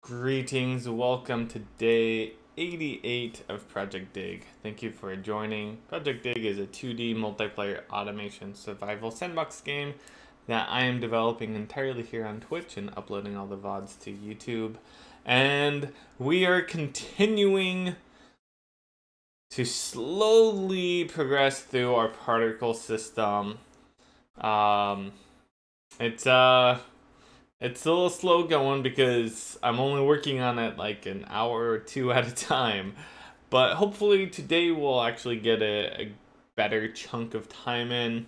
Greetings, welcome to day 88 of Project Dig. Thank you for joining. Project Dig is a 2D multiplayer automation survival sandbox game that I am developing entirely here on Twitch and uploading all the VODs to YouTube. And we are continuing to slowly progress through our particle system. It's a little slow going because I'm only working on it like an hour or two at a time. But hopefully today we'll actually get a better chunk of time in.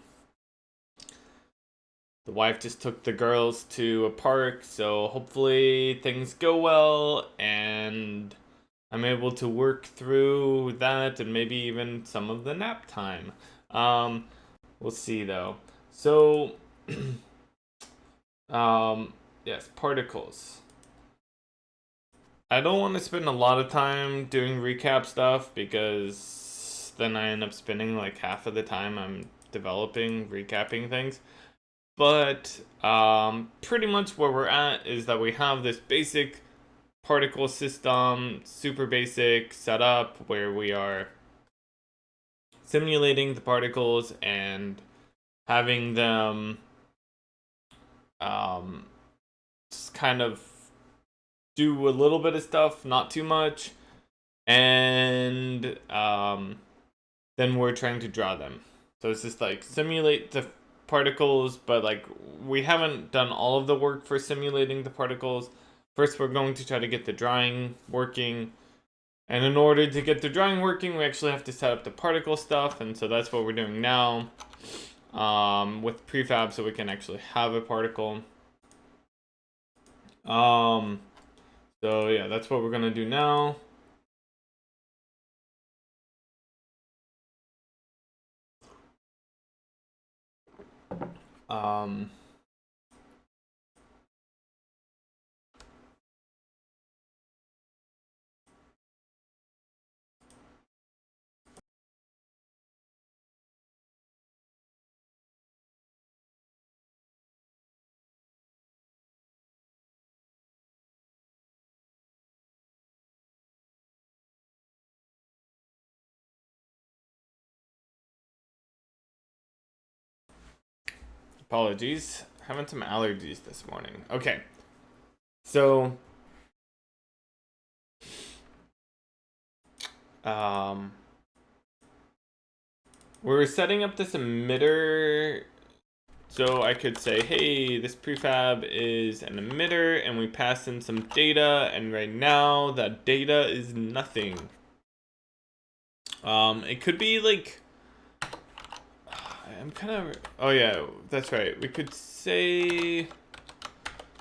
The wife just took the girls to a park, so hopefully things go well and I'm able to work through that and maybe even some of the nap time. We'll see though. So yes, particles. I don't want to spend a lot of time doing recap stuff because then I end up spending like half of the time I'm developing, recapping things. But pretty much where we're at is that we have this basic particle system, super basic setup where we are simulating the particles and having them just kind of do a little bit of stuff, not too much, and then we're trying to draw them. So it's just like simulate the particles, but like we haven't done all of the work for simulating the particles. First, we're going to try to get the drawing working. And in order to get the drawing working, we actually have to set up the particle stuff. And so that's what we're doing now with prefab so we can actually have a particle. So yeah, that's what we're gonna do now. Apologies. Having some allergies this morning. Okay. So we're setting up this emitter so I could say, hey, this prefab is an emitter and we pass in some data, and right now that data is nothing. It could be like I'm kind of, oh yeah, that's right. We could say,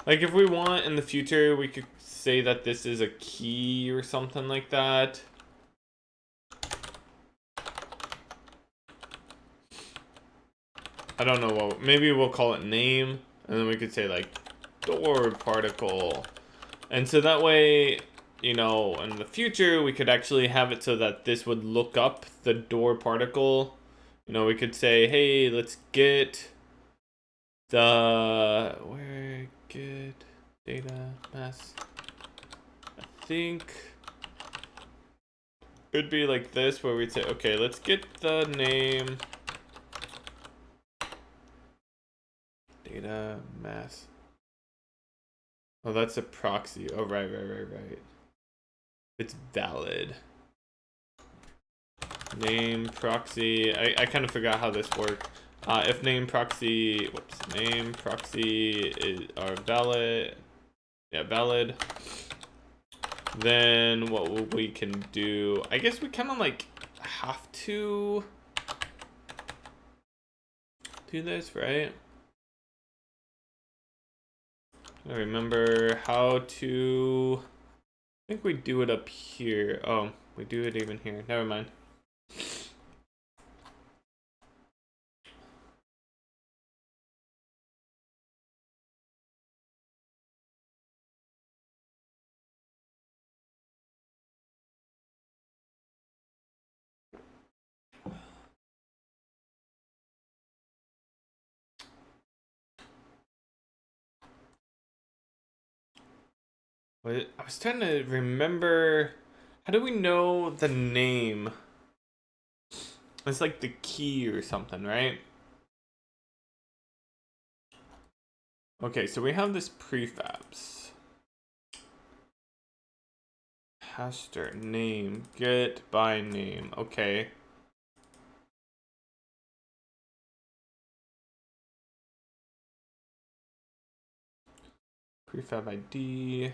like, if we want in the future, we could say that this is a key or something like that. I don't know what, maybe we'll call it name, and then we could say like door particle. And so that way, you know, in the future, we could actually have it so that this would look up the door particle. You know, we could say, hey, let's get get data mass. I think it'd be like this, where we'd say, okay, let's get the name data mass. Oh, that's a proxy. Oh, right. It's valid. Name proxy. I kind of forgot how this worked. If name proxy are valid, yeah, valid, then what we can do, I guess we kind of like have to do this, right? I remember how to, I think we do it up here. Oh, we do it even here. Never mind. I was trying to remember. How do we know the name? It's like the key or something, right? Okay, so we have this prefabs. Haster name get by name. Okay. Prefab ID.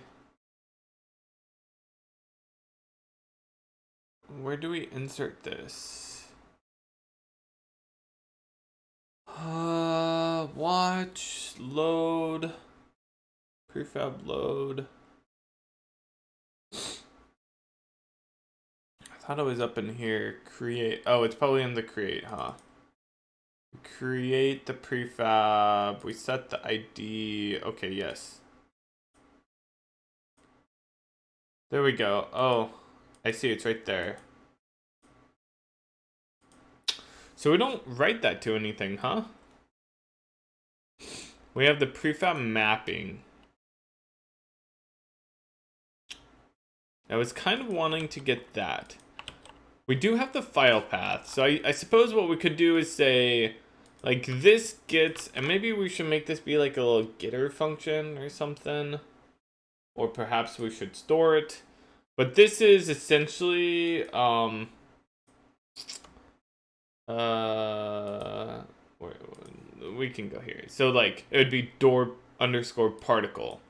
Where do we insert this? Watch, load, prefab load. I thought it was up in here. Create. Oh, it's probably in the create, huh? Create the prefab. We set the ID. Okay, yes. There we go. Oh, I see. It's right there. So we don't write that to anything, huh? We have the prefab mapping. I was kind of wanting to get that. We do have the file path. So I suppose what we could do is say, like, this gets, and maybe we should make this be like a little getter function or something. Or perhaps we should store it. But this is essentially, we can go here. So like it would be door underscore particle.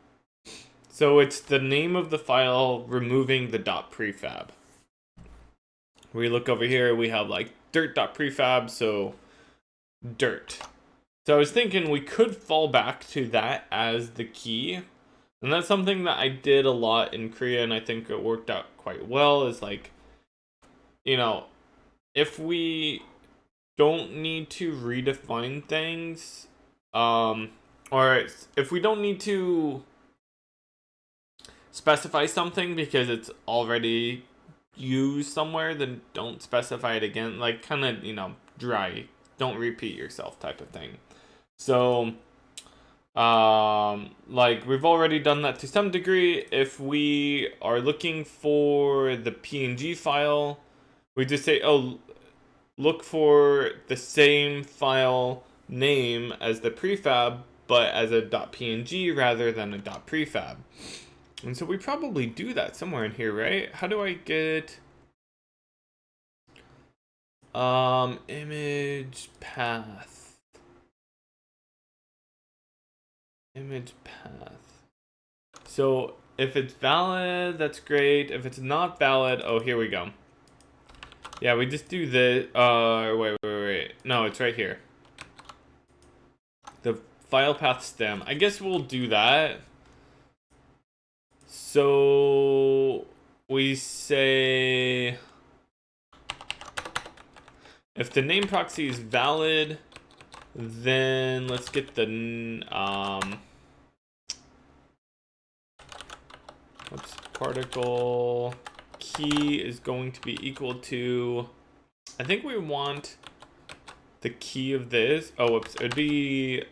So it's the name of the file removing the .prefab. We look over here, we have like dirt.prefab, so dirt. So I was thinking we could fall back to that as the key. And that's something that I did a lot in Korea, and I think it worked out quite well, is like, you know, if we don't need to redefine things, or if we don't need to specify something because it's already used somewhere, then don't specify it again. Like, kind of, dry. Don't repeat yourself type of thing. So, like, we've already done that to some degree. If we are looking for the PNG file, we just say, oh, look for the same file name as the prefab, but as a .png rather than a .prefab. And so we probably do that somewhere in here, right? How do I get image path? Image path. So if it's valid, that's great. If it's not valid, oh, here we go. Yeah, we just do this. Wait. No, it's right here. The file path stem. I guess we'll do that. So we say if the name proxy is valid, then let's get the particle key is going to be equal to, I think we want the key of this. Oh, whoops, it'd be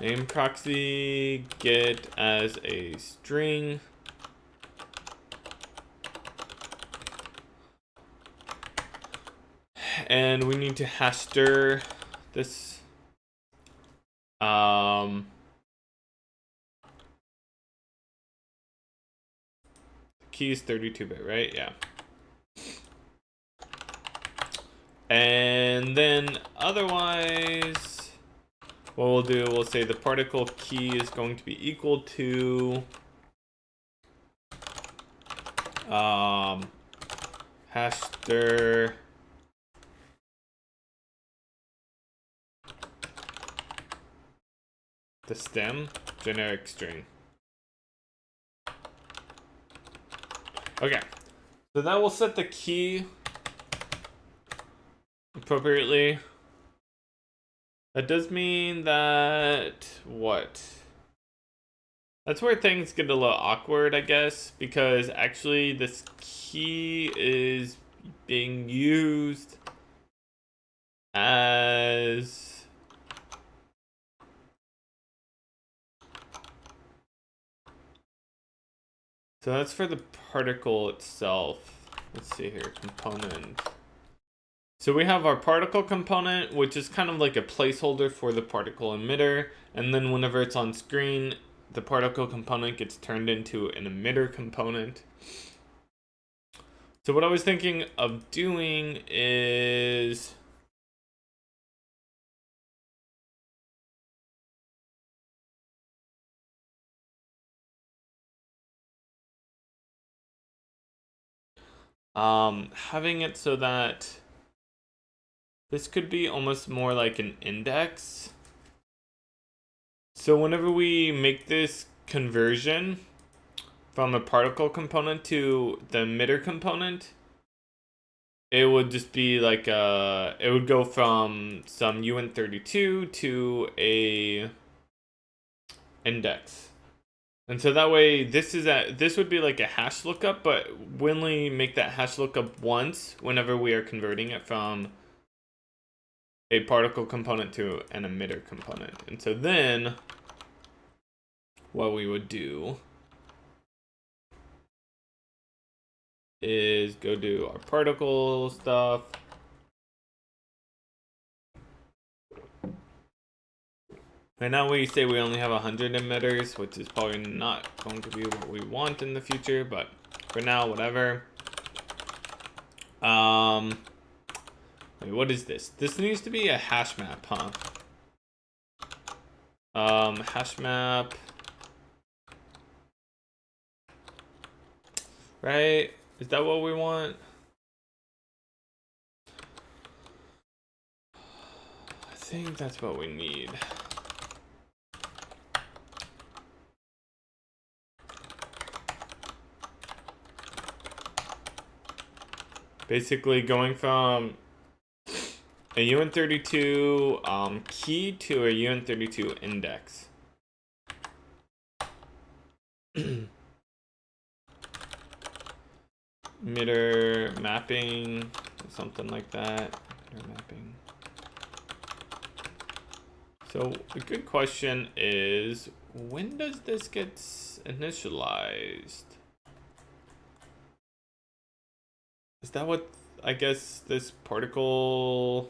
name proxy get as a string. And we need to haster this. The key is 32-bit, right? Yeah. And then otherwise, what we'll do, we'll say the particle key is going to be equal to haster the stem generic string. Okay, so that will set the key appropriately. That does mean that what? That's where things get a little awkward, I guess, because actually this key is being used as So that's for the particle itself. Let's see here, component. So we have our particle component, which is kind of like a placeholder for the particle emitter. And then whenever it's on screen, the particle component gets turned into an emitter component. So what I was thinking of doing is having it so that this could be almost more like an index. So whenever we make this conversion from a particle component to the emitter component, it would just be like it would go from some UN32 to a index. And so that way this would be like a hash lookup, but we only make that hash lookup once whenever we are converting it from a particle component to an emitter component. And so then what we would do is go do our particle stuff. Right now we say we only have 100 emitters, which is probably not going to be what we want in the future, but for now, whatever. Wait, what is this? This needs to be a hash map, huh? Hash map. Right? Is that what we want? I think that's what we need. Basically going from a UN32 key to a UN32 index. Emitter mapping, something like that. Emitter mapping. So the good question is, when does this get initialized? Is that what, I guess, this particle...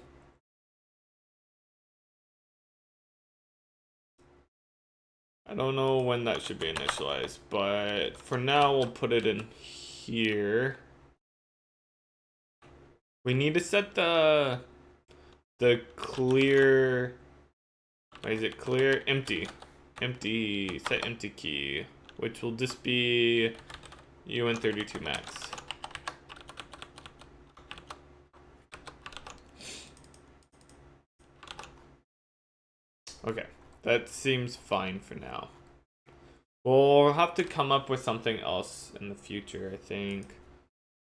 I don't know when that should be initialized, but for now we'll put it in here. We need to set the clear... Why is it clear? Empty. Empty. Set empty key, which will just be UN32 max. Okay, that seems fine for now. We'll have to come up with something else in the future, I think.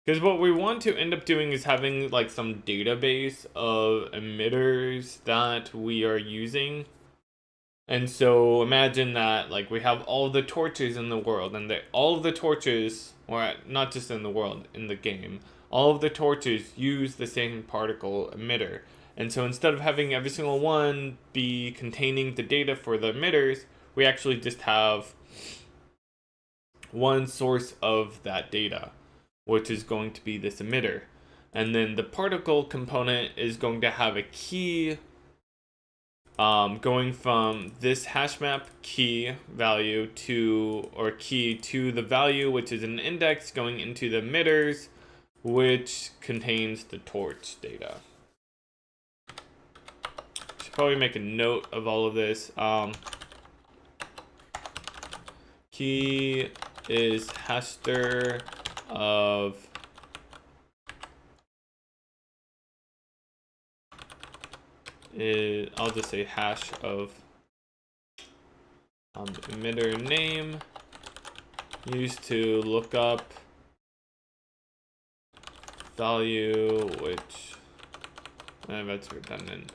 Because what we want to end up doing is having like some database of emitters that we are using. And so imagine that like we have all the torches in the world, and all of the torches, or not just in the world, in the game, all of the torches use the same particle emitter. And so instead of having every single one be containing the data for the emitters, we actually just have one source of that data, which is going to be this emitter. And then the particle component is going to have a key going from this hash map key value to, or key to the value, which is an index going into the emitters, which contains the torch data. Should probably make a note of all of this. Key is hashster of I'll just say hash of emitter name used to look up value, which that's redundant.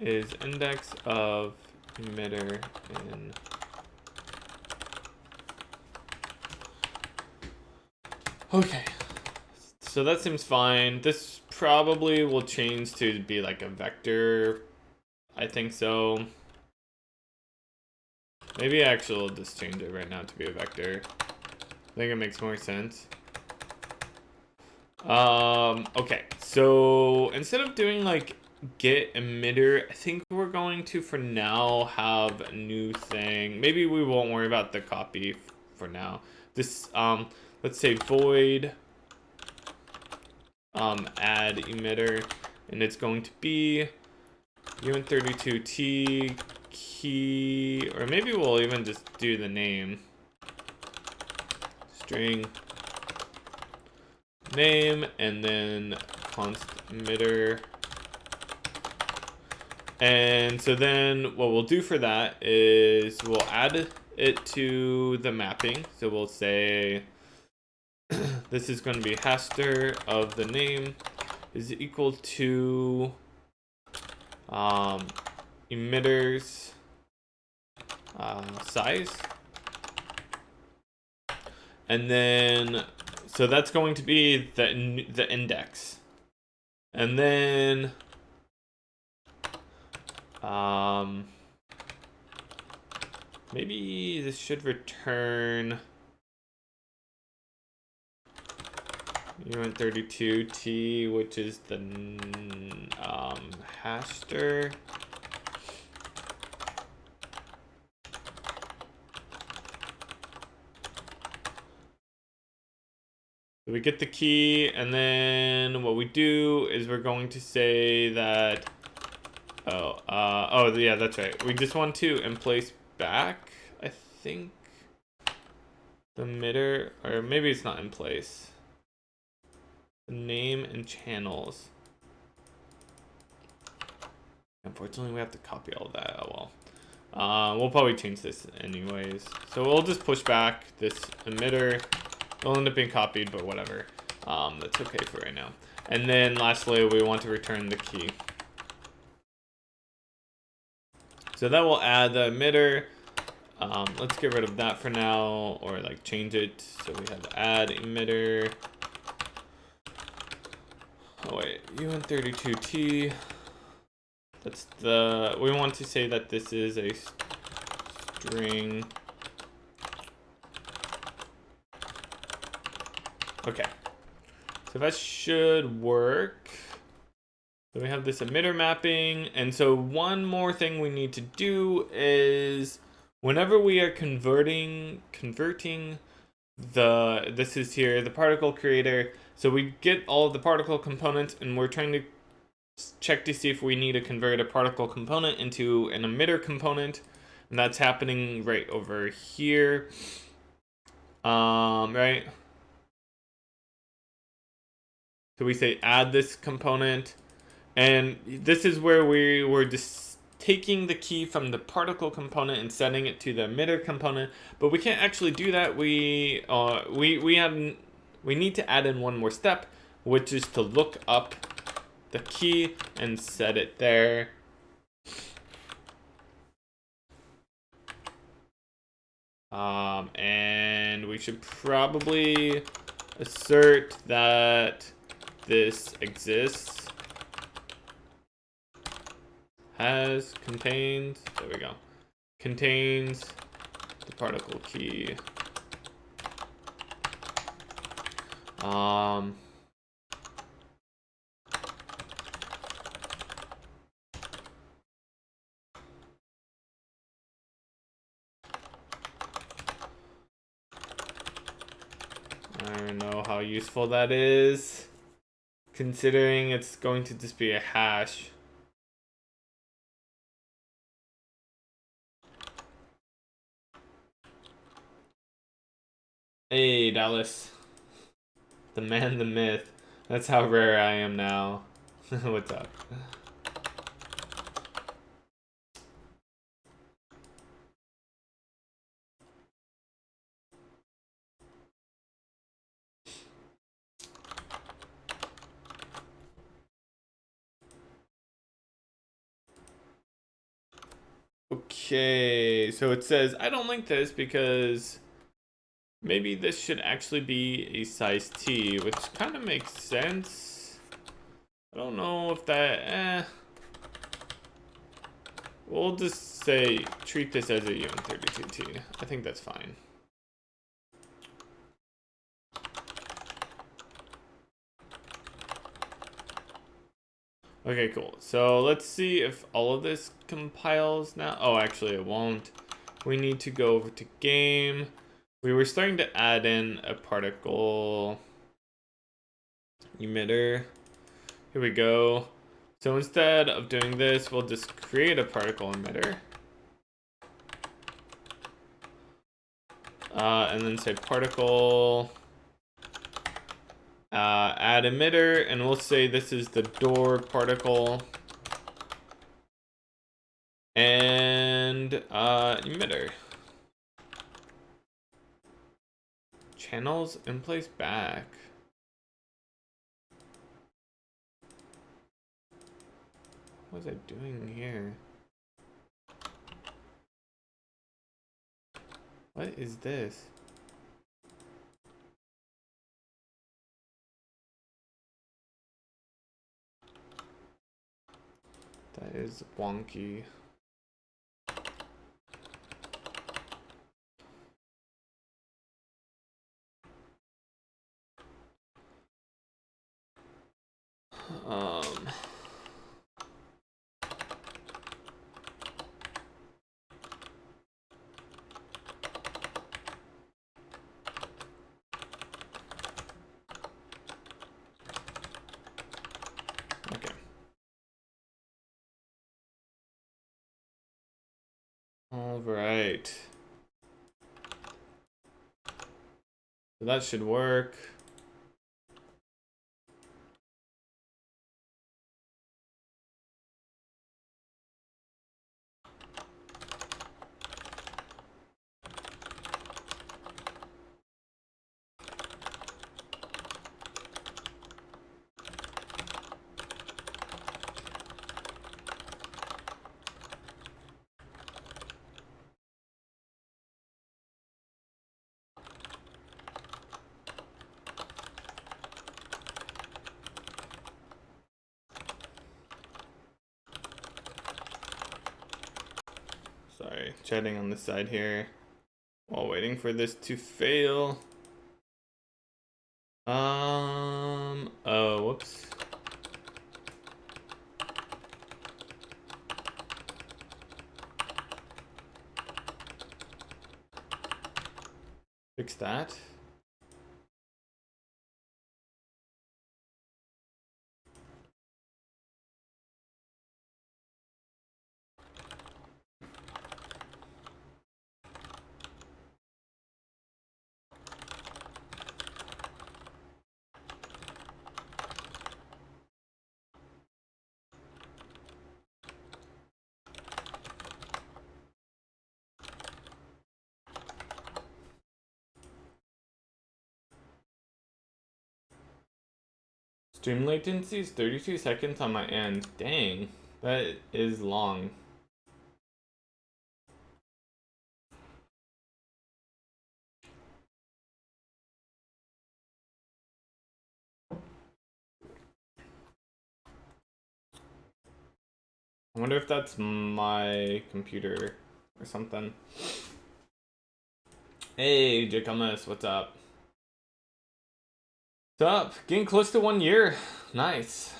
Is index of emitter in okay. So that seems fine. This probably will change to be like a vector. I think so. Maybe actually I'll just change it right now to be a vector. I think it makes more sense. Okay, so instead of doing like get emitter, I think we're going to for now have a new thing. Maybe we won't worry about the copy for now. This let's say void add emitter, and it's going to be UN32T key, or maybe we'll even just do the name string name and then const emitter. And so then what we'll do for that is we'll add it to the mapping. So we'll say this is going to be haster of the name is equal to emitters size. And then so that's going to be the index. And then maybe this should return UN32T, which is the haster. So we get the key, and then what we do is we're going to say that oh yeah, that's right. We just want to emplace back, I think, the emitter, or maybe it's not in place. Name and channels. Unfortunately, we have to copy all that. Oh well. We'll probably change this anyways. So we'll just push back this emitter. It'll end up being copied, but whatever. That's okay for right now. And then lastly, we want to return the key. So that will add the emitter. Let's get rid of that for now, or like change it. So we have add emitter. Oh wait, UN32T. That's the, we want to say that this is a string. Okay, so that should work. So we have this emitter mapping, and so one more thing we need to do is whenever we are converting this is here, the particle creator. So we get all of the particle components, and we're trying to check to see if we need to convert a particle component into an emitter component, and that's happening right over here. Right. So we say add this component, and this is where we were just taking the key from the particle component and setting it to the emitter component, but we can't actually do that. We need to add in one more step, which is to look up the key and set it there. And we should probably assert that this exists, contains, there we go, contains the particle key. I don't know how useful that is, considering it's going to just be a hash. Hey, Dallas. The man, the myth. That's how rare I am now. What's up? Okay, so it says I don't like this because maybe this should actually be a size T, which kind of makes sense. I don't know if that, we'll just say, treat this as a UN32T. I think that's fine. Okay, cool. So let's see if all of this compiles now. Oh, actually it won't. We need to go over to game. We were starting to add in a particle emitter. Here we go. So instead of doing this, we'll just create a particle emitter. And then say particle add emitter, and we'll say this is the door particle and emitter. Channels in place back. What was I doing here? What is this? That is wonky. Okay. All right. So that should work. Sorry, chatting on the side here while waiting for this to fail. Oh, whoops. Fix that. Stream latency is 32 seconds on my end. Dang, that is long. I wonder if that's my computer or something. Hey, Jacomus, what's up? What's up? Getting close to 1 year. Nice.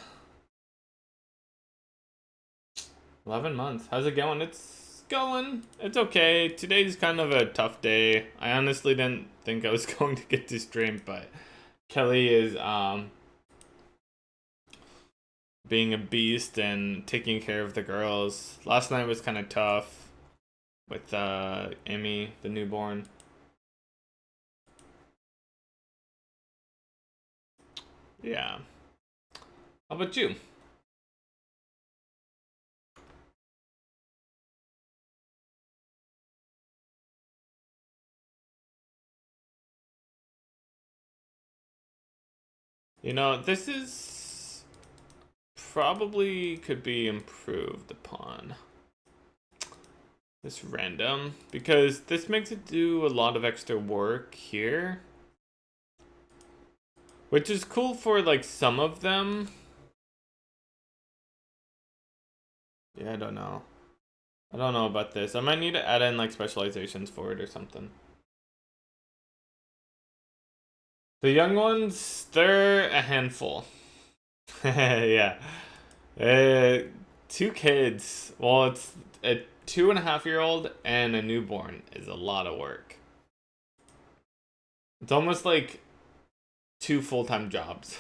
11 months. How's it going? It's going. It's okay. Today's kind of a tough day. I honestly didn't think I was going to get to stream, but Kelly is being a beast and taking care of the girls. Last night was kind of tough with Amy, the newborn. Yeah. How about you? You know, this is probably could be improved upon. this random, because this makes it do a lot of extra work here. Which is cool for like some of them. Yeah, I don't know. I don't know about this. I might need to add in like specializations for it or something. The young ones, they're a handful. Yeah. Two kids. Well, it's a 2.5-year-old and a newborn is a lot of work. It's almost like 2 full-time jobs.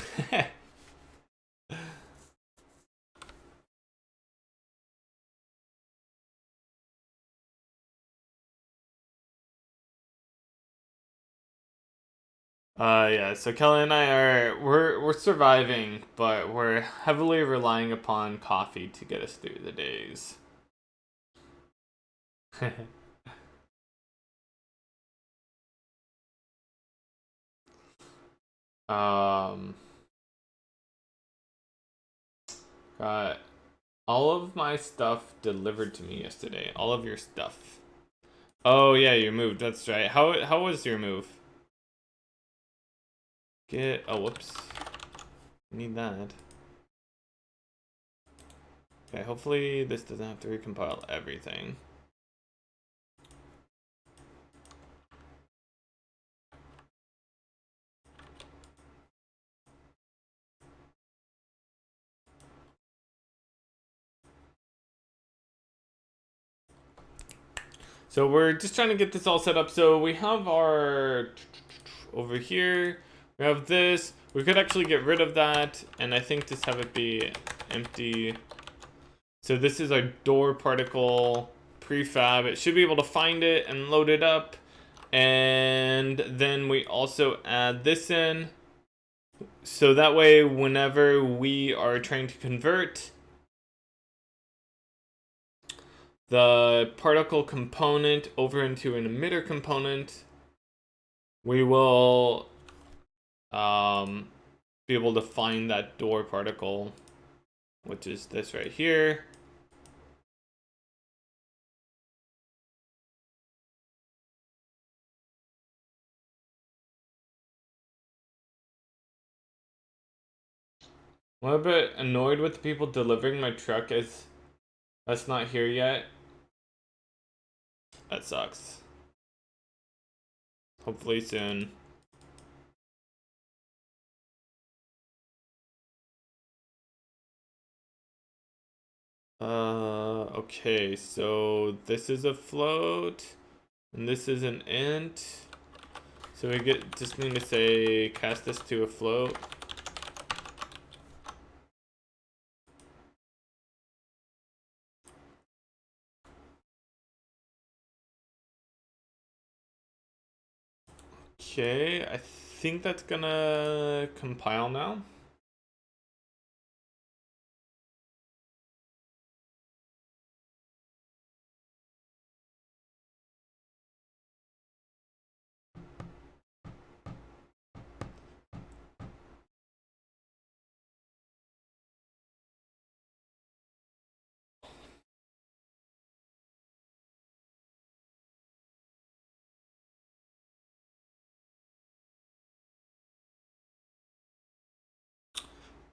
Yeah, so Kelly and I we're surviving, but we're heavily relying upon coffee to get us through the days. um Got all of my stuff delivered to me yesterday. All of your stuff. Oh yeah, you moved, that's right. How was your move? Oh whoops. Need that. Okay, hopefully this doesn't have to recompile everything. So we're just trying to get this all set up. So we have our over here. We have this. We could actually get rid of that, and I think just have it be empty. So this is our door particle prefab. It should be able to find it and load it up. And then we also add this in. So that way, whenever we are trying to convert the particle component over into an emitter component, we will be able to find that door particle, which is this right here. I'm a bit annoyed with the people delivering my truck as that's not here yet. That sucks. Hopefully soon. Okay, so this is a float, and this is an int. So we just need to say cast this to a float. Okay, I think that's gonna compile now.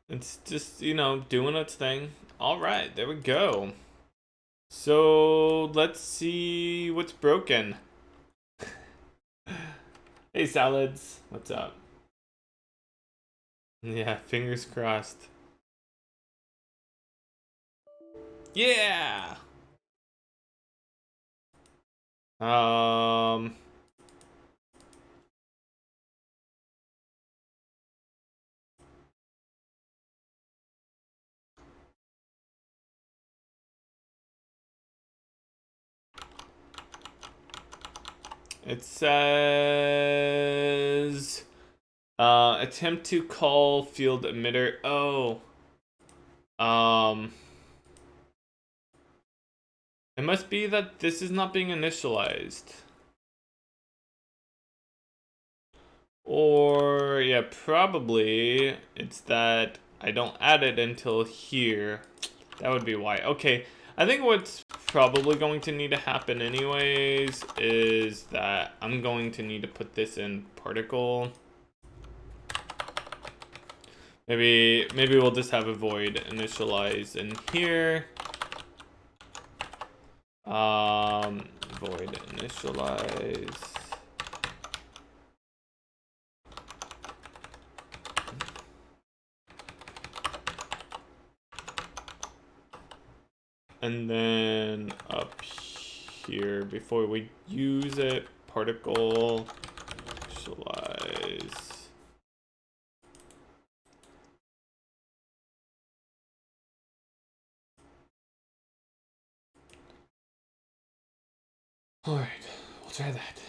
It's just, doing its thing. All right, there we go. So let's see what's broken. Hey, salads. What's up? Yeah, fingers crossed. Yeah. Um. It says attempt to call field emitter. Oh. Um. It must be that this is not being initialized. Or, yeah, probably it's that I don't add it until here. That would be why. Okay, I think what's probably going to need to happen anyways is that I'm going to need to put this in particle. Maybe we'll just have a void initialize in here. Void initialize. And then up here, before we use it, particle initialize. All right, we'll try that.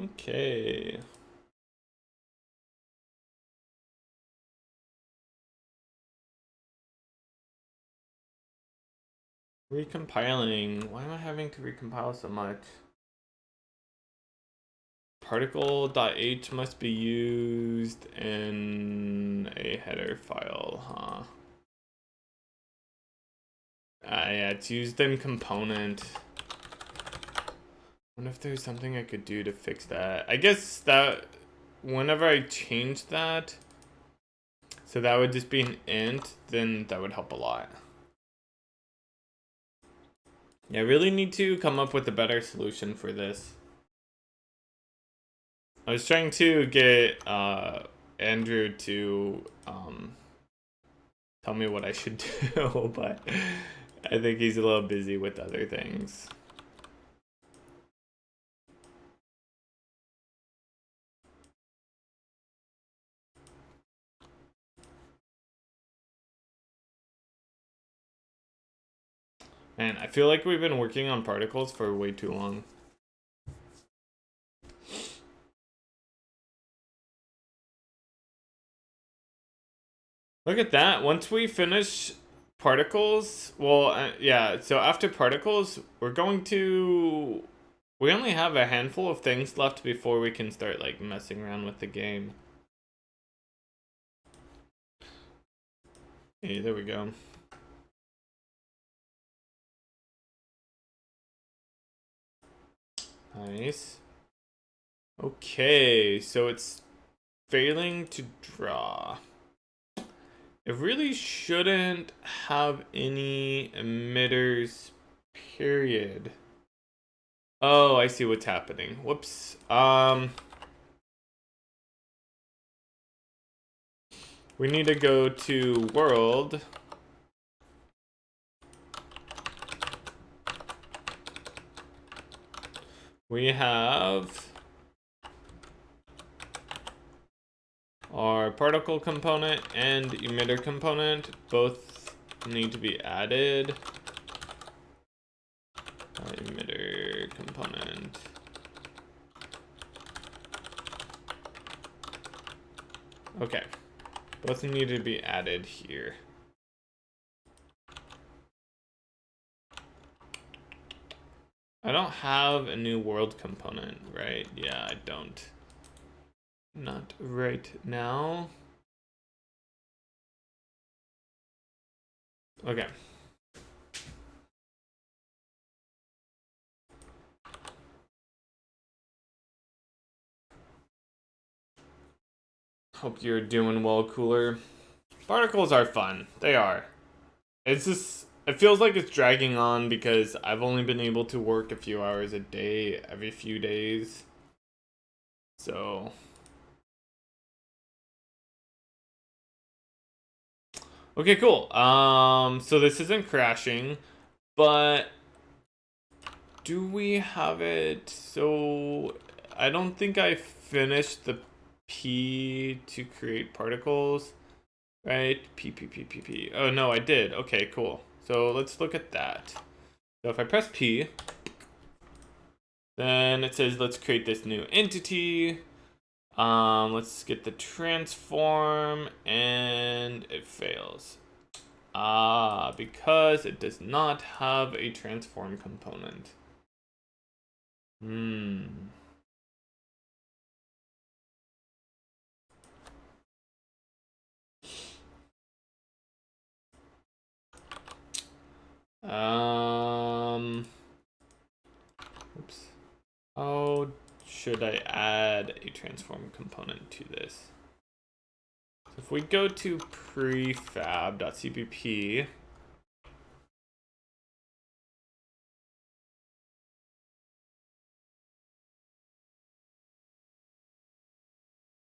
Okay. Recompiling. Why am I having to recompile so much? Particle.h must be used in a header file, huh? Yeah, it's used in component. I wonder if there's something I could do to fix that. I guess that whenever I change that, so that would just be an int, then that would help a lot. Yeah, I really need to come up with a better solution for this. I was trying to get Andrew to tell me what I should do, but I think he's a little busy with other things. Man, I feel like we've been working on particles for way too long. Look at that. Once we finish particles, well, yeah, so after particles, we're going to... We only have a handful of things left before we can start, like, messing around with the game. Hey, there we go. Nice. Okay, so it's failing to draw. It really shouldn't have any emitters, period. Oh, I see what's happening. Whoops. We need to go to world. We have our particle component and emitter component. Both need to be added. Emitter component. Okay. Both need to be added here. I don't have a new world component, right? Yeah, I don't. Not right now. Okay. Hope you're doing well, Cooler. Particles are fun. They are. It's just it feels like it's dragging on because I've only been able to work a few hours a day every few days. So okay, cool. So this isn't crashing, but do we have it? So I don't think I finished the P to create particles, right? P. Oh no, I did. Okay, cool. So let's look at that. So if I press P, then it says let's create this new entity. Let's get the transform, and it fails. Because it does not have a transform component. Oops. How should I add a transform component to this? So if we go to prefab.cpp,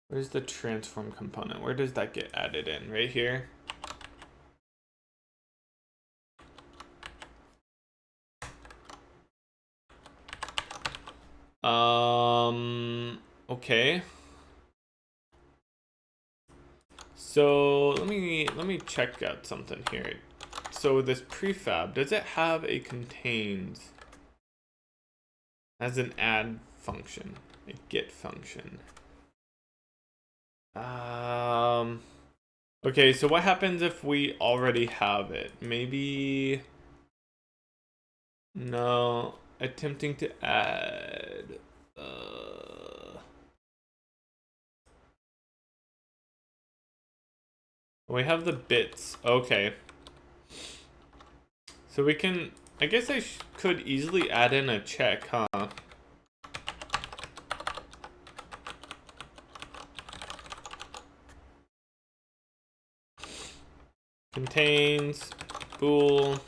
where's the transform component? Where does that get added in? Right here? Okay. So let me check out something here. So this prefab, does it have a contains as an add function, a get function? Okay, so what happens if we already have it? Maybe no, attempting to add we have the bits. Okay. So we can, I guess I could easily add in a check, huh? Contains bool.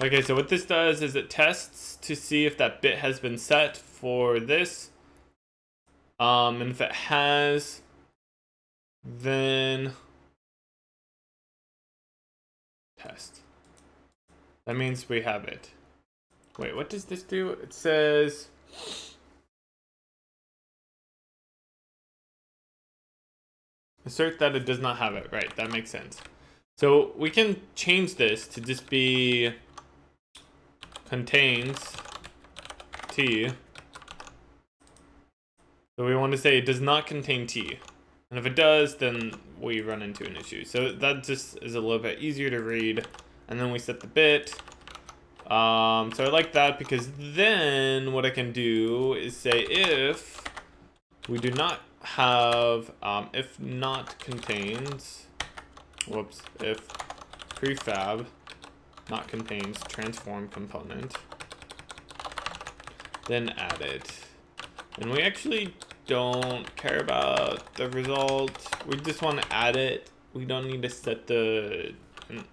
Okay, so what this does is it tests to see if that bit has been set for this. And if it has, then test. That means we have it. Wait, what does this do? It says assert that it does not have it. Right, that makes sense. So we can change this to just be contains T. So we want to say it does not contain T. And if it does, then we run into an issue. So that just is a little bit easier to read. And then we set the bit. So I like that because then what I can do is say if we do not have, if not contains, if prefab not contains transform component, then add it. And we actually don't care about the result. We just want to add it. We don't need to set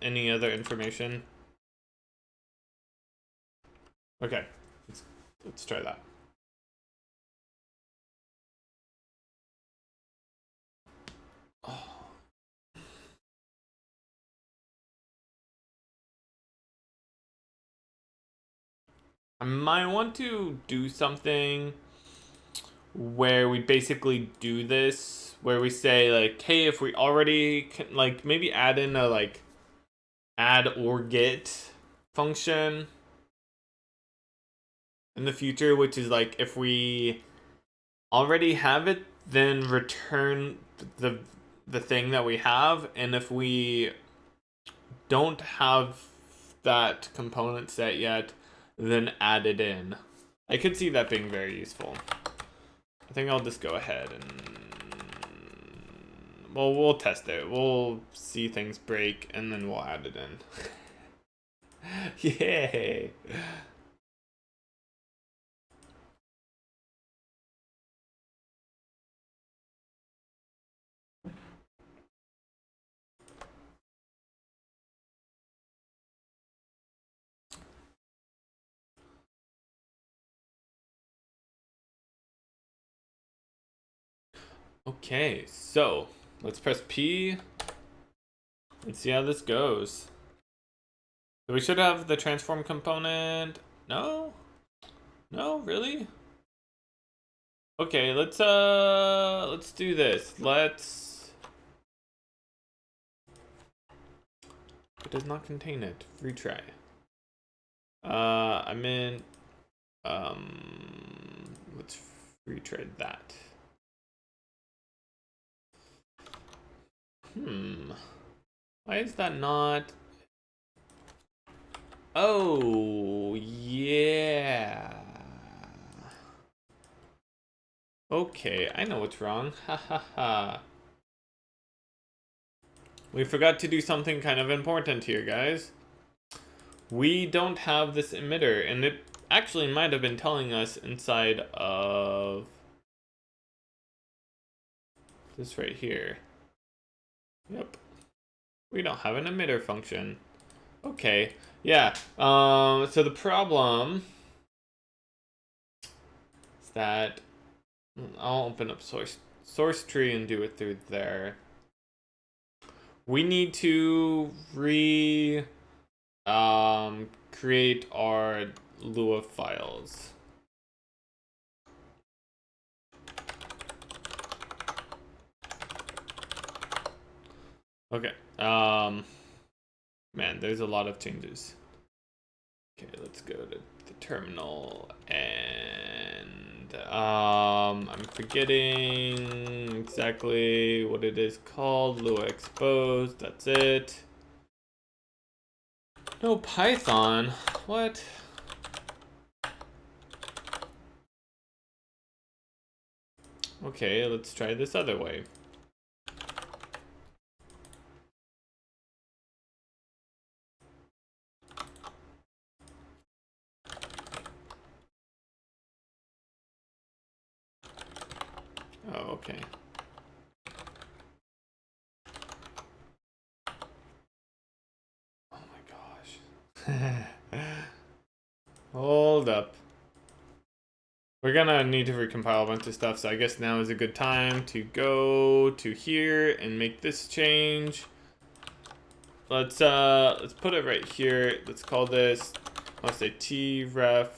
any other information. Okay, let's try that. Oh. I might want to do something where we basically do this, where we say like, hey, if we already can, like, maybe add in a like add or get function in the future, which is like if we already have it, then return the thing that we have, and if we don't have that component set yet, then add it in. I could see that being very useful. I think I'll just go ahead and, well, we'll test it. We'll see things break and then we'll add it in. Yay! Okay, so let's press P and see how this goes. So we should have the transform component. No? No, really? Okay, let's do this. It does not contain it. Retry. I meant let's retry that. Why is that not? Oh, yeah. Okay, I know what's wrong. Ha ha ha. We forgot to do something kind of important here, guys. We don't have this emitter, and it actually might have been telling us inside of this right here. Yep. We don't have an emitter function. Okay. Yeah. So the problem is that I'll open up source tree and do it through there. We need to create our Lua files. Okay. Man, there's a lot of changes. Okay, let's go to the terminal and I'm forgetting exactly what it is called. Lua exposed, that's it. No Python, what? Okay, let's try this other way. Oh, okay. Oh my gosh. Hold up. We're gonna need to recompile a bunch of stuff, so I guess now is a good time to go to here and make this change. Let's put it right here. Let's call this, let's say tref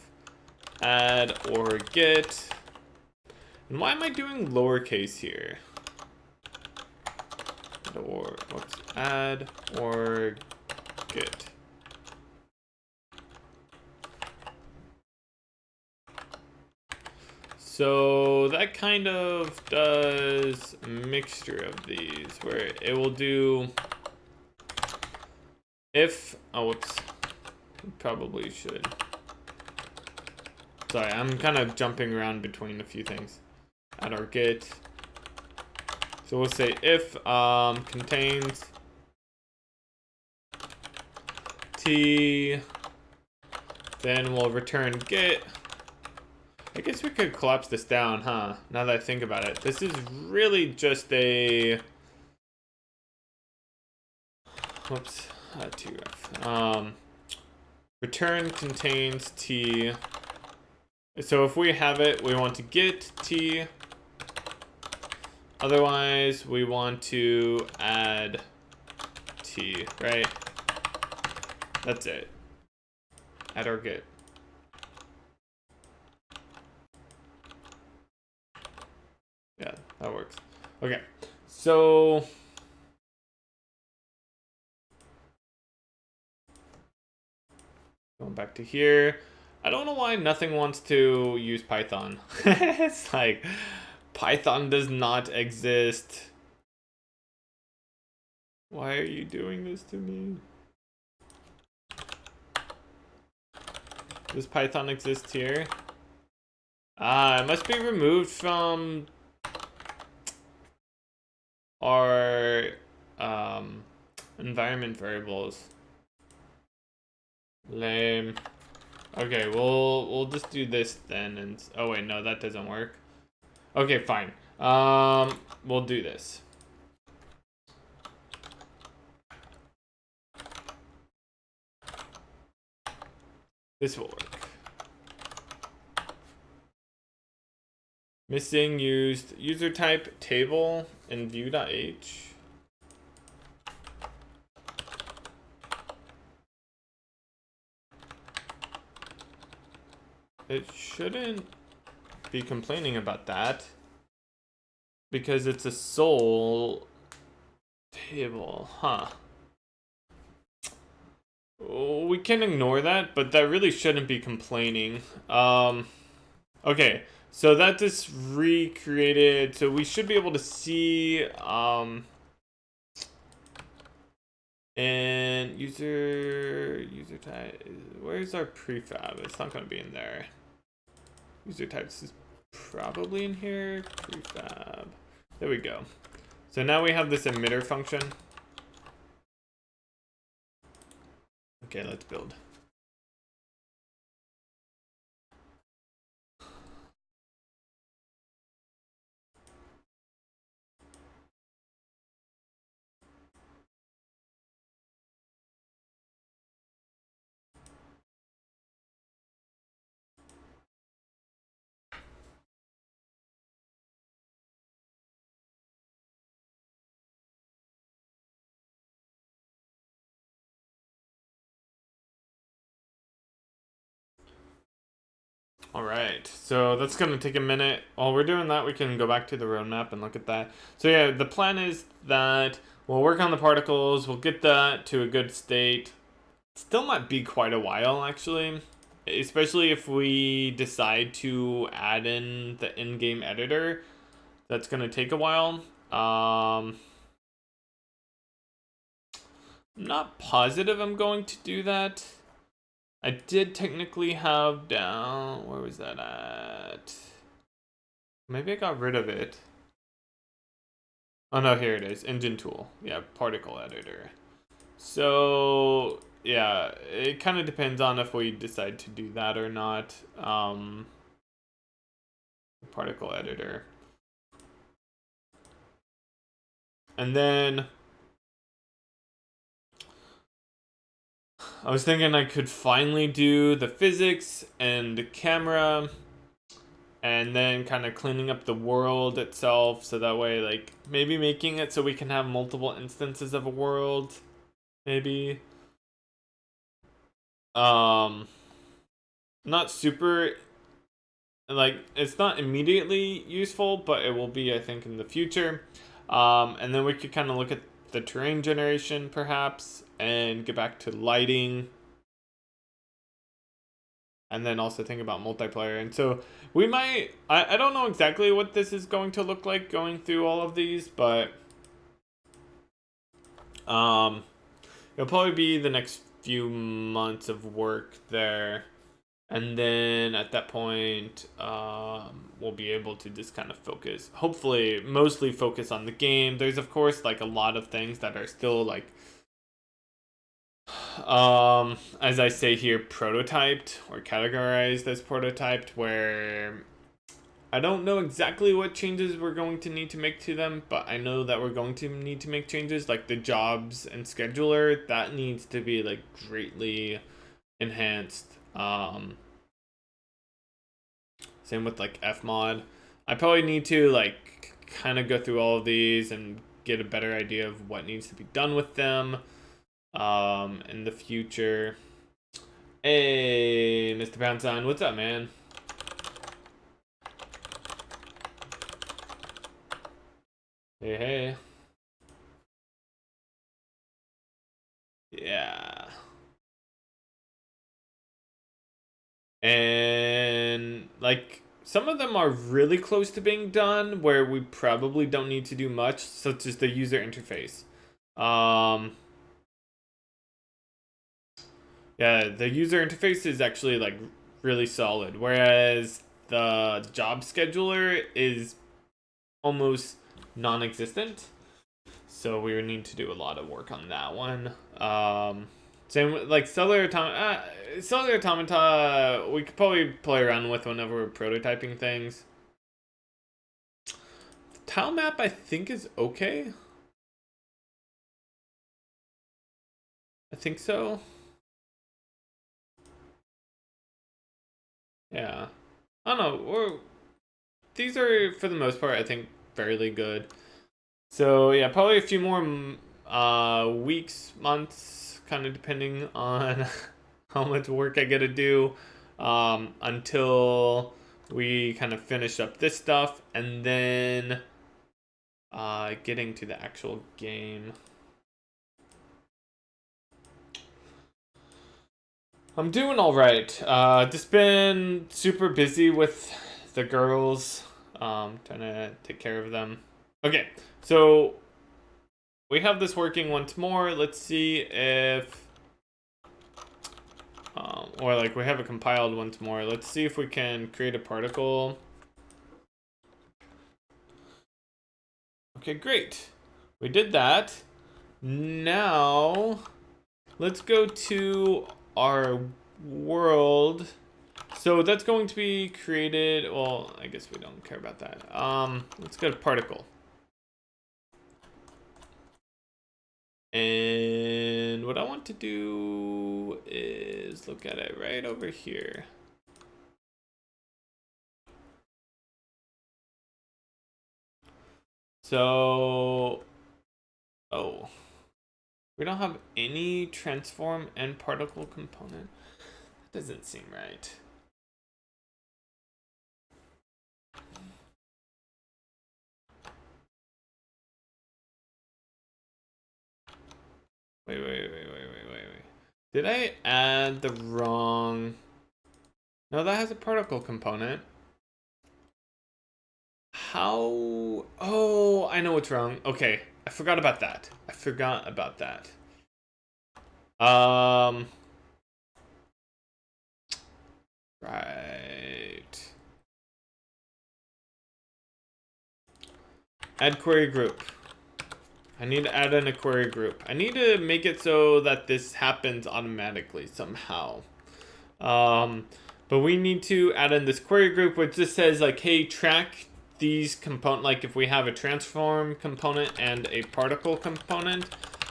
add or get. And why am I doing lowercase here? Or whoops, add or get. So that kind of does a mixture of these, where it will do if, oh whoops, probably should. Sorry, I'm kind of jumping around between a few things. Add or get. So we'll say if contains t, then we'll return get. I guess we could collapse this down, huh? Now that I think about it. This is really just a... Whoops. Tref. Return contains t. So if we have it, we want to get t. Otherwise, we want to add t, right? That's it. Add or get. Yeah, that works. Okay, so going back to here. I don't know why nothing wants to use Python. It's like Python does not exist. Why are you doing this to me? Does Python exist here? Ah, it must be removed from our environment variables. Lame. Okay, we'll just do this then. And oh wait, no, that doesn't work. Okay, fine. We'll do this. This will work. Missing used user type table in view.h. It shouldn't be complaining about that because it's a sole table, huh? Oh, we can ignore that, but that really shouldn't be complaining. Okay, so that just recreated, so we should be able to see and user type, where's our prefab? It's not going to be in there. User types is probably in here. Prefab. There we go. So now we have this emitter function. Okay, let's build. All right, so that's gonna take a minute. While we're doing that, we can go back to the roadmap and look at that. So yeah, the plan is that we'll work on the particles, we'll get that to a good state. Still might be quite a while, actually, especially if we decide to add in the in-game editor. That's gonna take a while. I'm not positive I'm going to do that. I did technically have down, where was that at? Maybe I got rid of it. Oh no, here it is, engine tool. Yeah, particle editor. So yeah, it kind of depends on if we decide to do that or not. Particle editor. And then I was thinking I could finally do the physics and the camera and then kind of cleaning up the world itself so that way, like, maybe making it so we can have multiple instances of a world, maybe. Not super, like, it's not immediately useful, but it will be, I think, in the future. And then we could kind of look at the terrain generation, perhaps, and get back to lighting. And then also think about multiplayer. And so we might, I don't know exactly what this is going to look like going through all of these, but it'll probably be the next few months of work there. And then at that point, we'll be able to just kind of focus, hopefully mostly focus on the game. There's of course like a lot of things that are still like, as I say here, prototyped or categorized as prototyped, where I don't know exactly what changes we're going to need to make to them, but I know that we're going to need to make changes, like the jobs and scheduler, that needs to be like greatly enhanced. Same with like Fmod. I probably need to like kind of go through all of these and get a better idea of what needs to be done with them in the future. Hey, Mr. Poundsign, what's up, man? Hey, hey. Yeah. And like some of them are really close to being done where we probably don't need to do much, such as the user interface. Yeah, the user interface is actually like really solid, whereas the job scheduler is almost non-existent. So we would need to do a lot of work on that one. Same with, like Cellular Automata. Cellular Automata, we could probably play around with whenever we're prototyping things. The tile map, I think, is okay. I think so. Yeah. I don't know. These are, for the most part, I think, fairly good. So yeah, probably a few more weeks, months, kind of depending on how much work I get to do until we kind of finish up this stuff, and then getting to the actual game. I'm doing all right. Just been super busy with the girls, trying to take care of them. Okay, so we have this working once more. Let's see if, or like we have it compiled once more. Let's see if we can create a particle. Okay, great. We did that. Now, let's go to our world. So that's going to be created, well, I guess we don't care about that. Let's go to particle. And what I want to do is look at it right over here. So, oh, we don't have any transform and particle component. That doesn't seem right. Wait. Did I add the wrong? No, that has a particle component. How? Oh, I know what's wrong. Okay, I forgot about that. Right. Add query group. I need to add in a query group. I need to make it so that this happens automatically somehow. But we need to add in this query group which just says like, hey, track these component, like if we have a transform component and a particle component,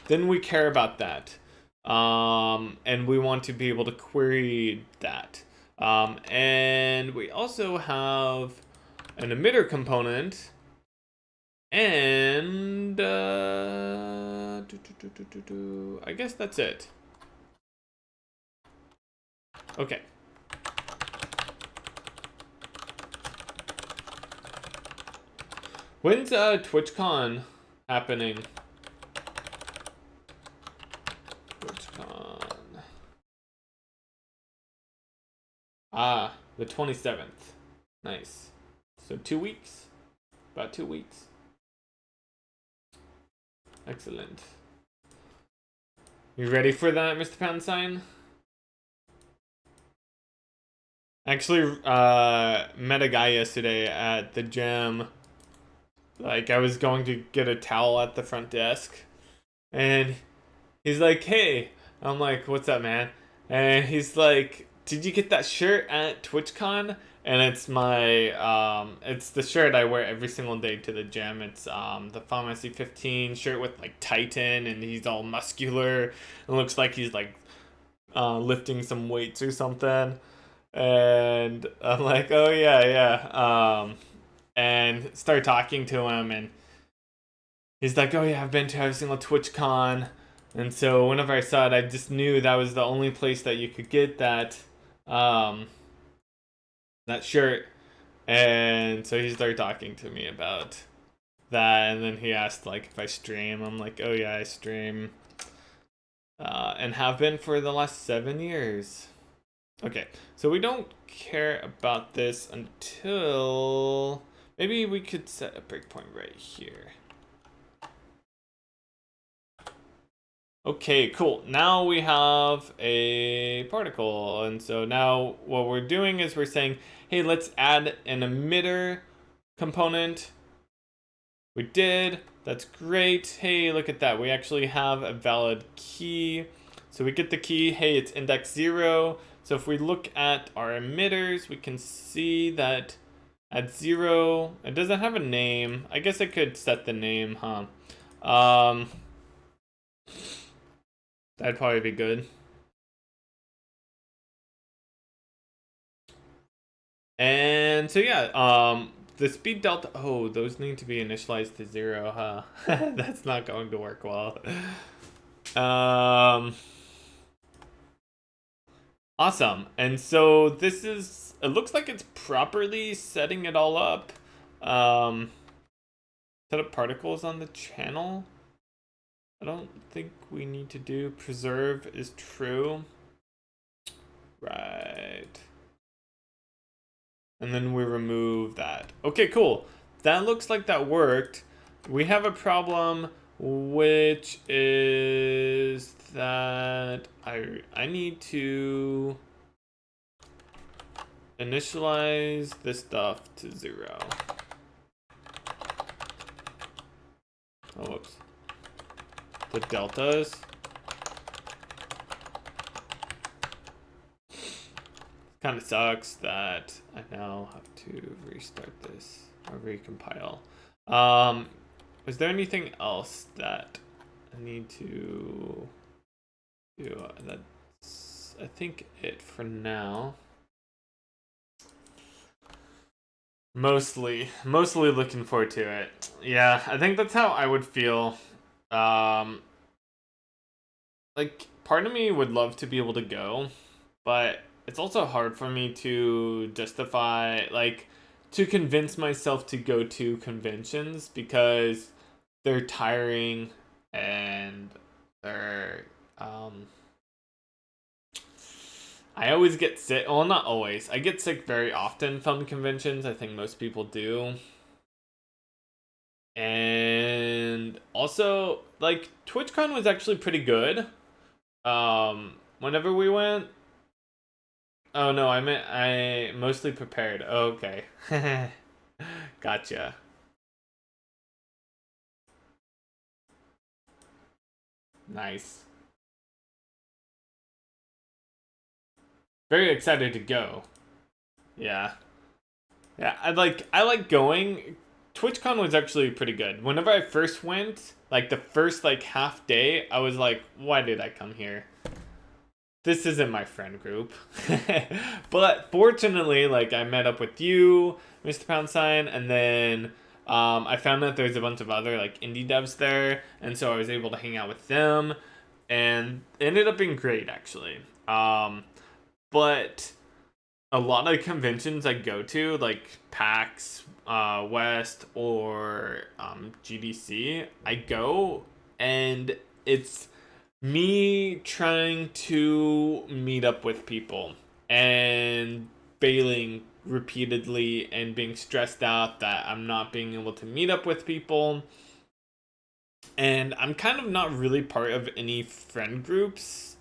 then we care about that. And we want to be able to query that. And we also have an emitter component, and I guess that's it. Okay. When's TwitchCon happening? TwitchCon. Ah, the 27th. Nice. So 2 weeks? About 2 weeks. Excellent. You ready for that, Mr. Pound Sign? Actually, met a guy yesterday at the gym. Like, I was going to get a towel at the front desk, and he's like, hey. I'm like, what's up, man? And he's like, did you get that shirt at TwitchCon? And it's my, it's the shirt I wear every single day to the gym. It's, the Pharmacy 15 shirt with, like, Titan, and he's all muscular. It looks like he's, like, lifting some weights or something. And I'm like, oh, yeah. And start talking to him, and he's like, oh yeah, I've been to every single TwitchCon. And so whenever I saw it, I just knew that was the only place that you could get that that shirt. And so he started talking to me about that, and then he asked like if I stream. I'm like, oh yeah, I stream, and have been for the last 7 years. Okay, so we don't care about this until maybe we could set a breakpoint right here. Okay, cool. Now we have a particle. And so now what we're doing is we're saying, hey, let's add an emitter component. We did. That's great. Hey, look at that. We actually have a valid key. So we get the key. Hey, it's index 0. So if we look at our emitters, we can see that at 0, it doesn't have a name. I guess I could set the name, huh? That'd probably be good. And so yeah, the speed delta, oh, those need to be initialized to 0, huh? That's not going to work well. Awesome. And so this is, it looks like it's properly setting it all up. Set up particles on the channel. I don't think we need to do preserve is true. Right. And then we remove that. Okay, cool. That looks like that worked. We have a problem, which is that I need to initialize this stuff to 0. Oh, whoops. The deltas. Kind of sucks that I now have to restart this or recompile. Is there anything else that I need to do? That's, I think, it for now. Mostly looking forward to it. Yeah, I think that's how I would feel. Like, part of me would love to be able to go, but it's also hard for me to justify, like, to convince myself to go to conventions because they're tiring and they're, I always get sick. Well, not always. I get sick very often from conventions. I think most people do. And also, like, TwitchCon was actually pretty good. Whenever we went. Oh no, I meant I mostly prepared. Oh, okay. Gotcha. Nice. Very excited to go. Yeah. Yeah, I like going. TwitchCon was actually pretty good. Whenever I first went, like the first like half day, I was like, why did I come here? This isn't my friend group. But fortunately, like I met up with you, Mr. Pound Sign, and then I found that there's a bunch of other like indie devs there, and so I was able to hang out with them, and it ended up being great actually. But a lot of conventions I go to, like PAX West or GDC, I go and it's me trying to meet up with people and failing repeatedly and being stressed out that I'm not being able to meet up with people. And I'm kind of not really part of any friend groups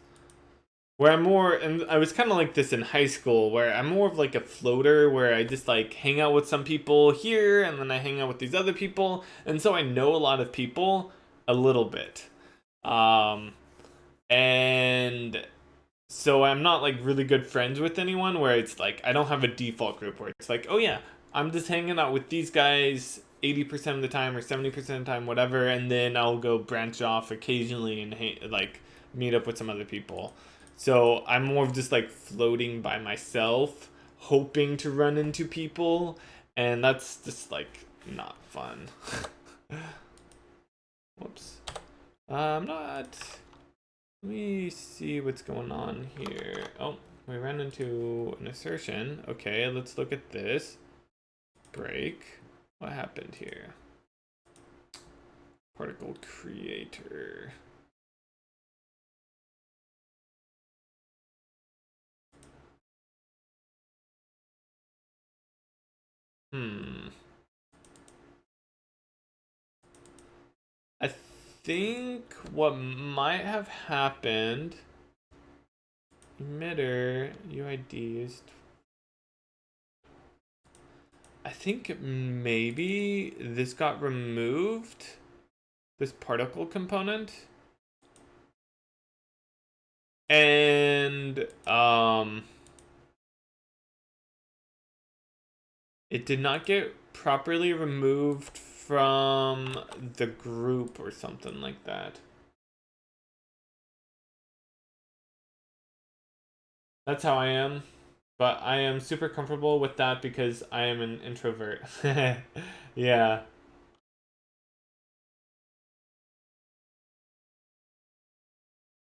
where I'm more, and I was kind of like this in high school where I'm more of like a floater where I just like hang out with some people here and then I hang out with these other people. And so I know a lot of people a little bit. Um, and so I'm not like really good friends with anyone where it's like I don't have a default group where it's like, oh yeah, I'm just hanging out with these guys 80% of the time or 70% of the time, whatever, and then I'll go branch off occasionally and like meet up with some other people. So I'm more of just like floating by myself, hoping to run into people, and that's just like not fun. Whoops. I'm not. Let me see what's going on here. Oh, we ran into an assertion. Okay, let's look at this. Break. What happened here? Particle creator. I think what might have happened, emitter UID is, I think maybe this got removed, this particle component, and it did not get properly removed from the group or something like that. That's how I am, but I am super comfortable with that because I am an introvert. Yeah.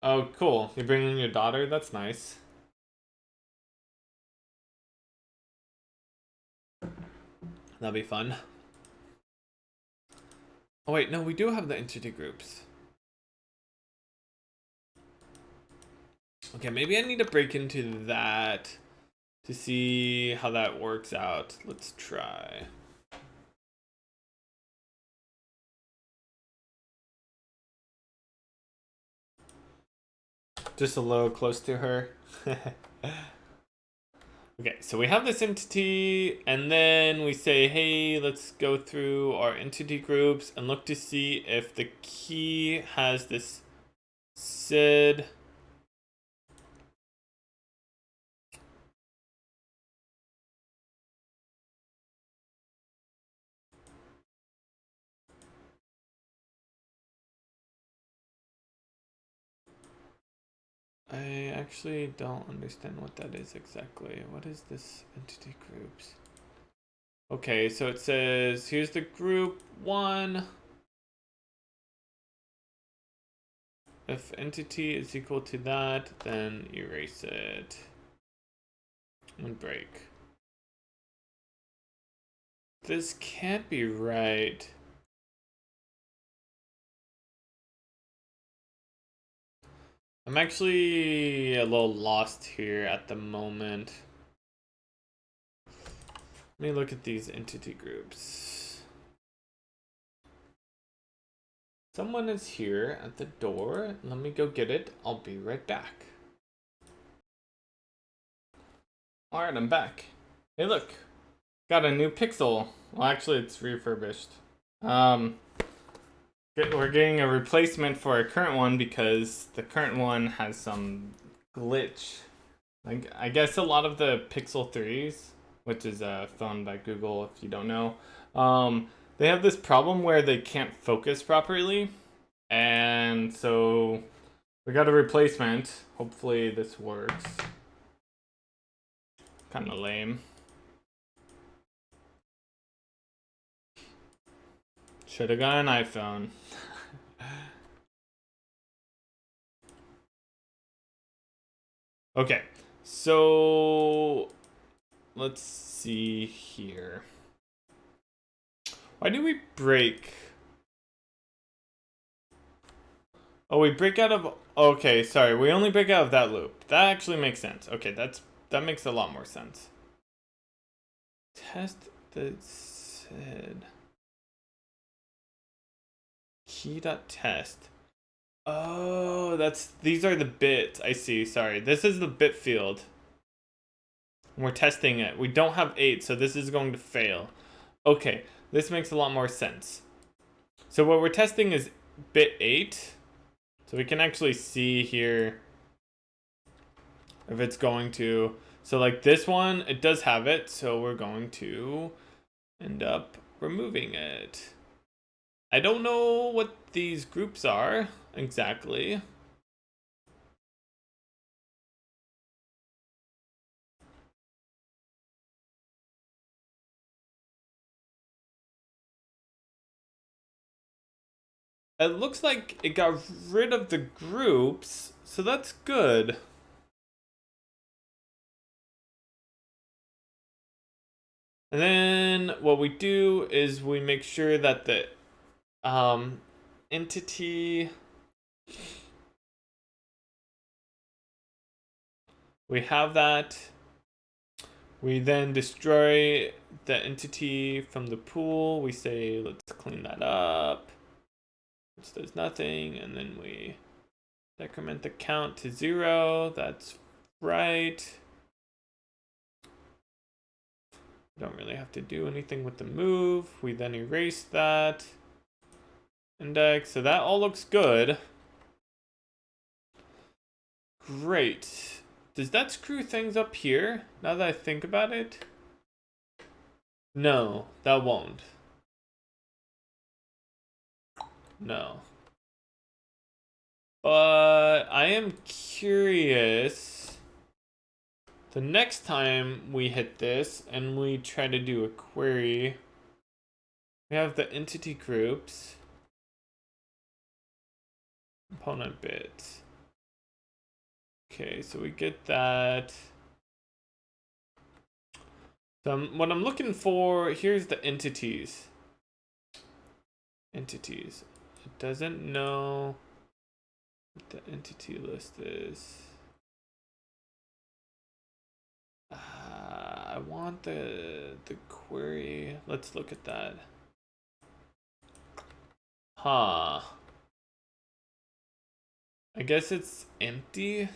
Oh, cool. You're bringing your daughter? That's nice. That'll be fun. Oh wait, no, we do have the entity groups. Okay, maybe I need to break into that to see how that works out. Let's try. Just a little close to her. Okay, so we have this entity, and then we say, hey, let's go through our entity groups and look to see if the key has this SID. I actually don't understand what that is exactly. What is this entity groups? Okay, so it says, here's the group 1. If entity is equal to that, then erase it and break. This can't be right. I'm actually a little lost here at the moment. Let me look at these entity groups. Someone is here at the door. Let me go get it. I'll be right back. Alright, I'm back. Hey, look. Got a new pixel. Well, actually, it's refurbished. We're getting a replacement for our current one because the current one has some glitch. Like, I guess a lot of the Pixel 3s, which is a phone by Google if you don't know, they have this problem where they can't focus properly. And so we got a replacement. Hopefully this works. Kind of lame. Should have got an iPhone. Okay, so let's see here. Why do we break? Oh, we break out of, okay, sorry, we only break out of that loop. That actually makes sense. Okay, that makes a lot more sense. Test the SID. Key.test. Oh, these are the bits. I see. Sorry. This is the bit field. We're testing it. We don't have 8, so this is going to fail. Okay, this makes a lot more sense. So what we're testing is bit 8. So we can actually see here if it's going to. So like this one, it does have it, so we're going to end up removing it. I don't know what these groups are exactly. It looks like it got rid of the groups, so that's good. And then what we do is we make sure that the entity, we have that. We then destroy the entity from the pool. We say, let's clean that up. which does nothing, and then we decrement the count to 0. That's right. Don't really have to do anything with the move. We then erase that index. So that all looks good. Great. Does that screw things up here, now that I think about it? No, that won't. No. But I am curious. The next time we hit this and we try to do a query, we have the entity groups, component bits. Okay, so we get that. So what I'm looking for, here's the entities. Entities. It doesn't know what the entity list is. I want the query. Let's look at that. Huh. I guess it's empty.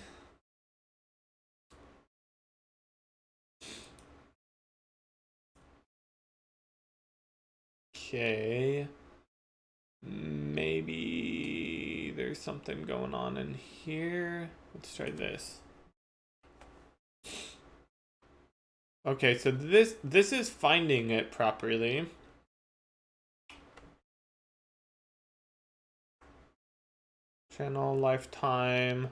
Okay. Maybe there's something going on in here. Let's try this. Okay, so this is finding it properly. Channel lifetime.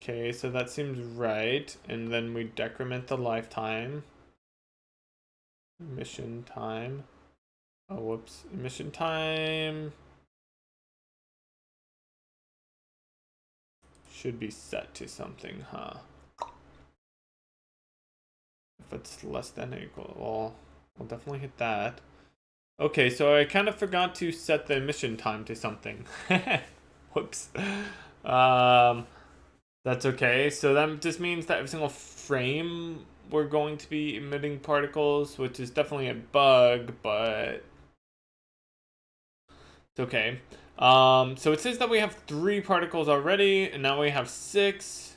Okay, so that seems right. And then we decrement the lifetime. Emission time. Oh, whoops. Emission time should be set to something, huh? If it's less than or equal, well, we'll definitely hit that. Okay, so I kind of forgot to set the emission time to something. Whoops. That's okay. So that just means that every single frame we're going to be emitting particles, which is definitely a bug, but it's okay. So it says that we have 3 particles already, and now we have 6.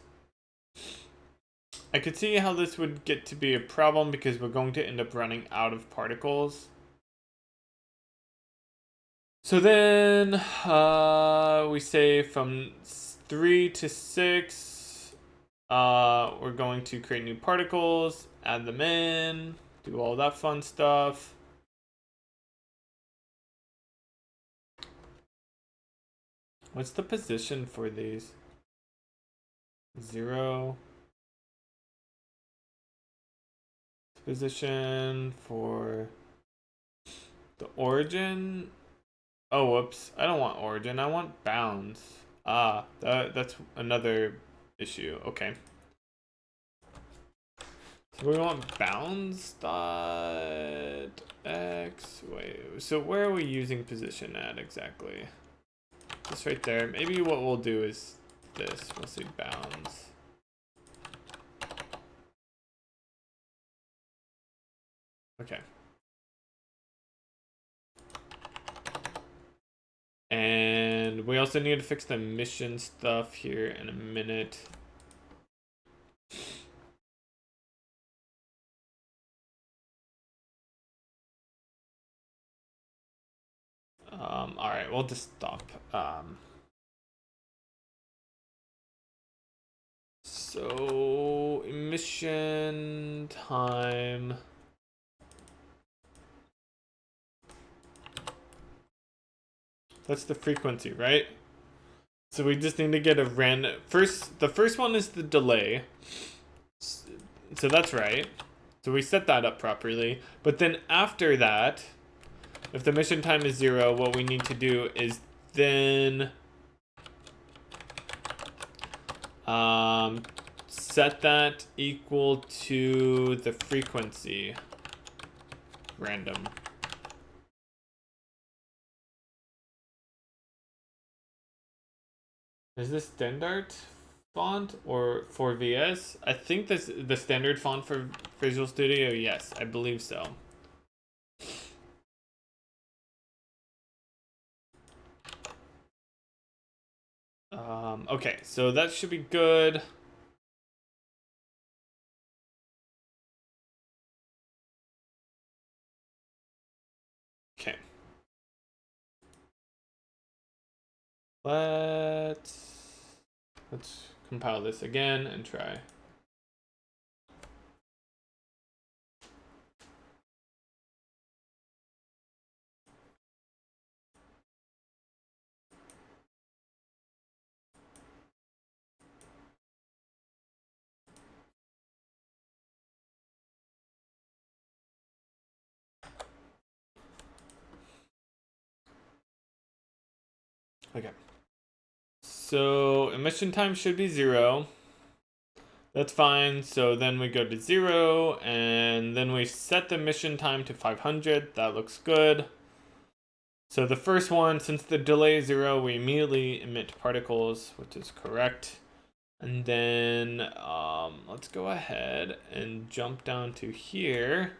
I could see how this would get to be a problem because we're going to end up running out of particles. So then we say from 3 to 6, we're going to create new particles, add them in, do all that fun stuff. What's the position for these? 0. Position for the origin. Oh, whoops. I don't want origin. I want bounds. That's another issue. Okay. So we want bounds dot x. Wait, so where are we using position at exactly? Just right there. Maybe what we'll do is this. We'll say bounds. Okay. And we also need to fix the mission stuff here in a minute. All right, we'll just stop. So emission time. That's the frequency, right? So we just need to get a random. The first one is the delay. So that's right. So we set that up properly. But then after that, if the mission time is 0, what we need to do is then set that equal to the frequency random. Is this standard font or for VS? I think this the standard font for Visual Studio. Yes, I believe so. Okay, so that should be good. Okay. Let's compile this again and try. Okay. So emission time should be 0. That's fine. So then we go to 0 and then we set the emission time to 500. That looks good. So the first one, since the delay is 0, we immediately emit particles, which is correct. And then let's go ahead and jump down to here.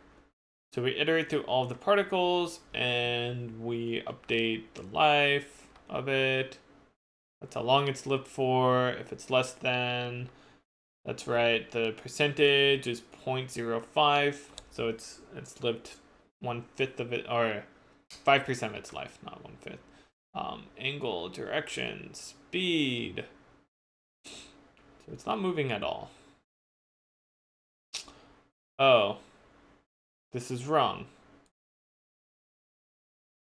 So we iterate through all the particles and we update the life of it. That's how long it's lived for. If it's less than, that's right, the percentage is 0.05. So it's lived 1/5 of it, or 5% of its life, not 1/5. Angle, direction, speed. So it's not moving at all. Oh, this is wrong.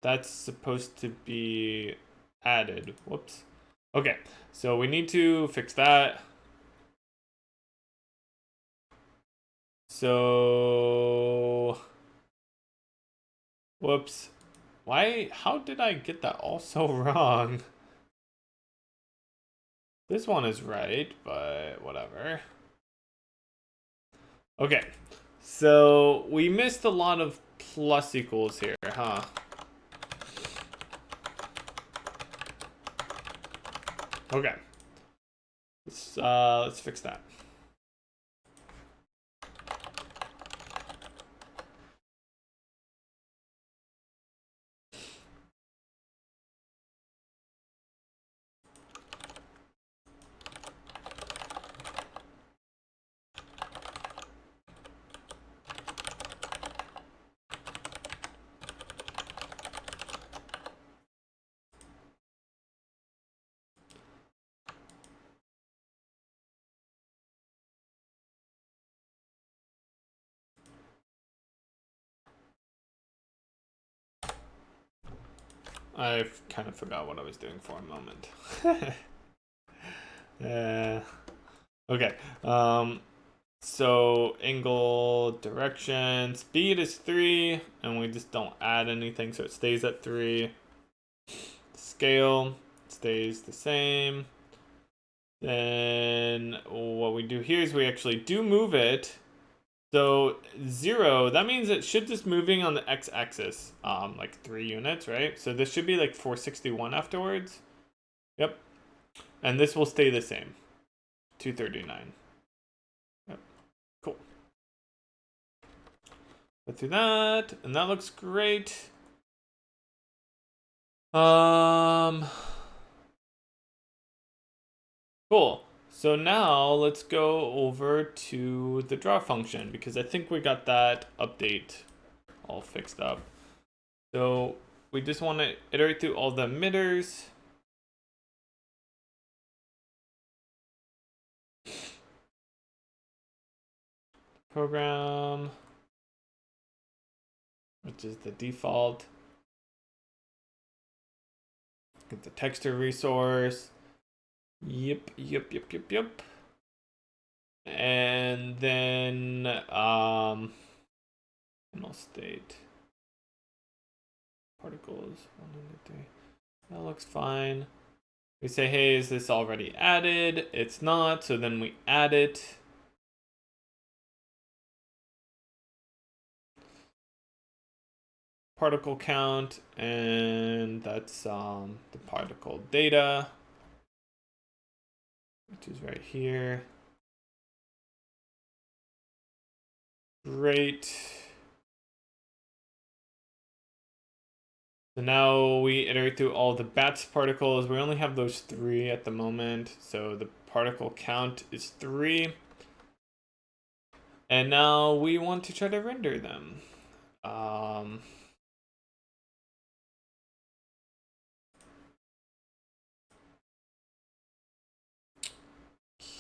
That's supposed to be added. Whoops. Okay, so we need to fix that. So, whoops. How did I get that all so wrong? This one is right, but whatever. Okay, so we missed a lot of plus equals here, huh? Okay, let's fix that. I kind of forgot what I was doing for a moment. Okay. So angle, direction, speed is 3, and we just don't add anything, so it stays at 3. Scale stays the same. Then what we do here is we actually do move it. So 0, that means it should just moving on the x-axis, like 3 units, right? So this should be like 461 afterwards. Yep. And this will stay the same, 239. Yep. Cool. Go through that, and that looks great. Cool. So now let's go over to the draw function because I think we got that update all fixed up. So we just want to iterate through all the emitters. Program, which is the default. Get the texture resource. Yep. And then final state particles 1 and 3. That looks fine. We say, hey, is this already added? It's not, so then we add it. Particle count, and that's the particle data, which is right here. Great. So now we iterate through all the batch particles. We only have those 3 at the moment. So the particle count is 3. And now we want to try to render them.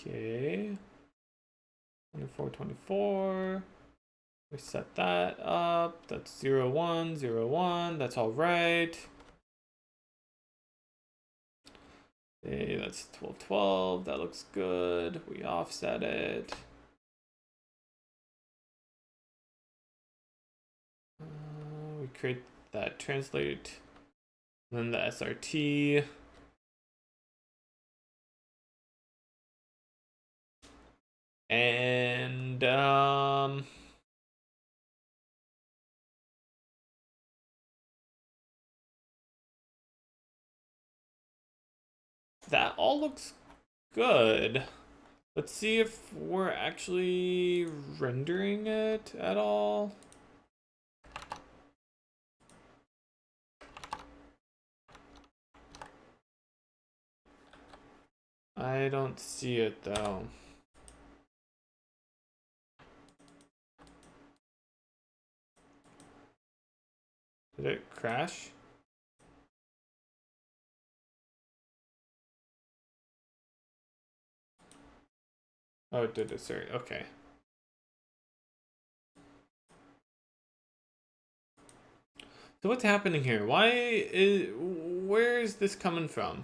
Okay. 24, 24. We set that up. That's 0, 1, 0, 1. That's all right. Okay, that's 12, 12. That looks good. We offset it. We create that translate. Then the SRT. And that all looks good. Let's see if we're actually rendering it at all. I don't see it though. Did it crash? Oh, it did assert. Okay. So what's happening here? Where is this coming from?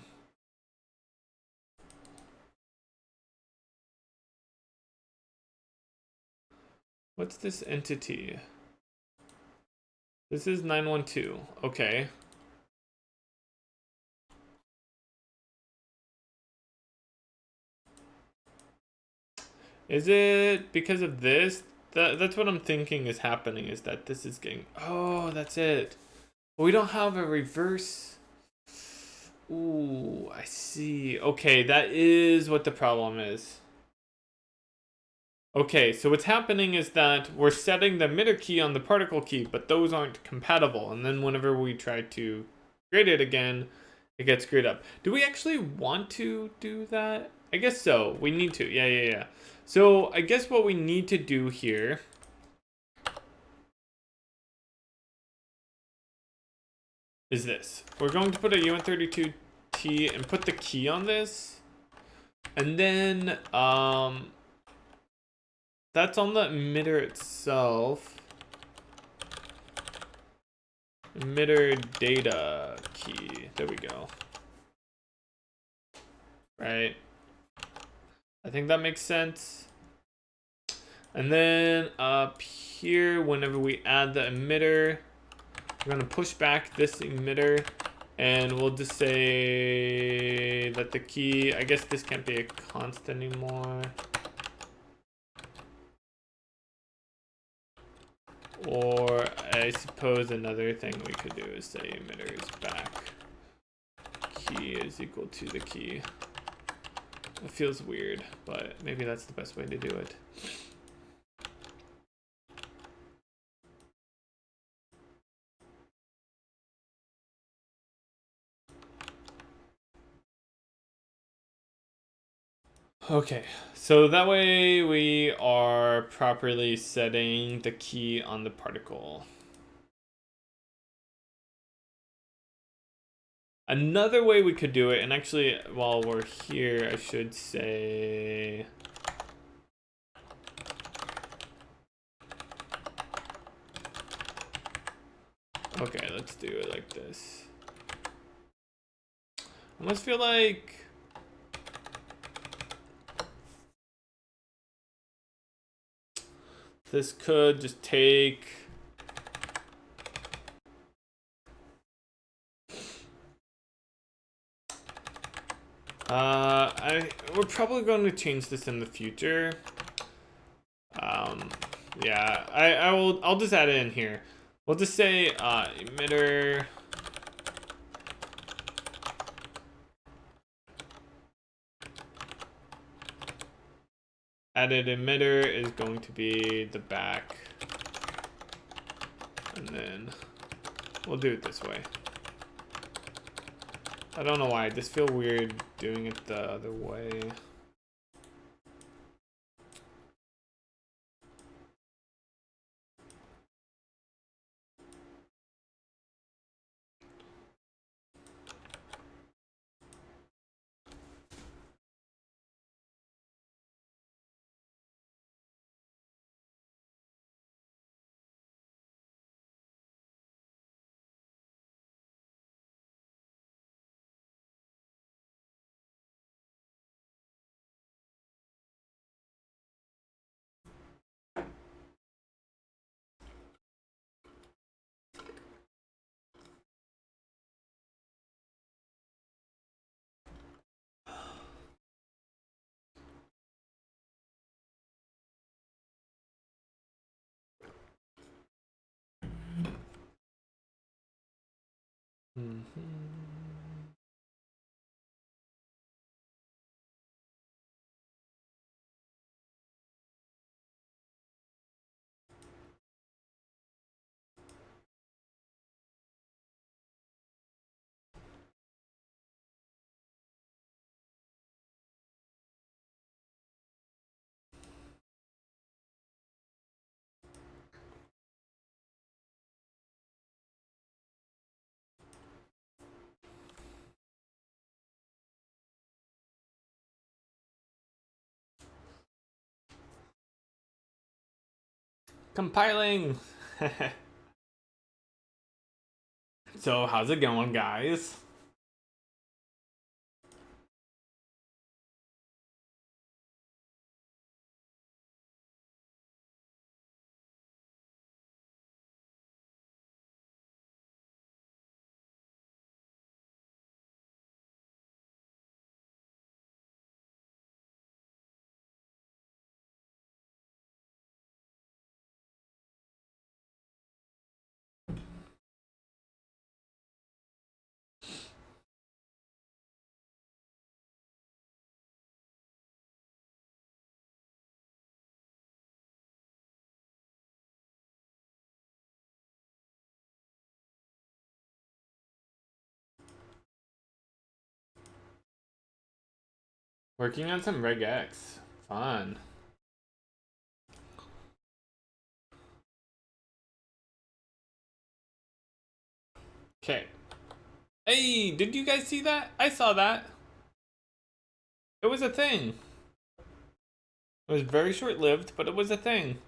What's this entity? This is 912. Okay. Is it because of this? That's what I'm thinking is happening, is that this is getting... Oh, that's it. But we don't have a reverse... Ooh, I see. Okay, that is what the problem is. Okay, so what's happening is that we're setting the emitter key on the particle key, but those aren't compatible. And then whenever we try to create it again, it gets screwed up. Do we actually want to do that? I guess so. We need to. Yeah. So I guess what we need to do here is this. We're going to put a UN32T and put the key on this. And then that's on the emitter itself. Emitter data key. There we go. Right. I think that makes sense. And then up here, whenever we add the emitter, we're gonna push back this emitter, and we'll just say that the key, I guess this can't be a constant anymore. Or I suppose another thing we could do is say emitter is back. Key is equal to the key. It feels weird, but maybe that's the best way to do it. Okay, so that way we are properly setting the key on the particle. Another way we could do it, and actually while we're here, I should say... Okay, let's do it like this. I almost feel like... this could just take... we're probably going to change this in the future. Yeah, I'll just add it in here. We'll just say emitter added emitter is going to be the back, and then we'll do it this way. I don't know why. I just feel weird doing it the other way. Compiling. So how's it going, guys? Working on some regex. Fun. Okay. Hey, did you guys see that? I saw that. It was a thing. It was very short-lived, but it was a thing.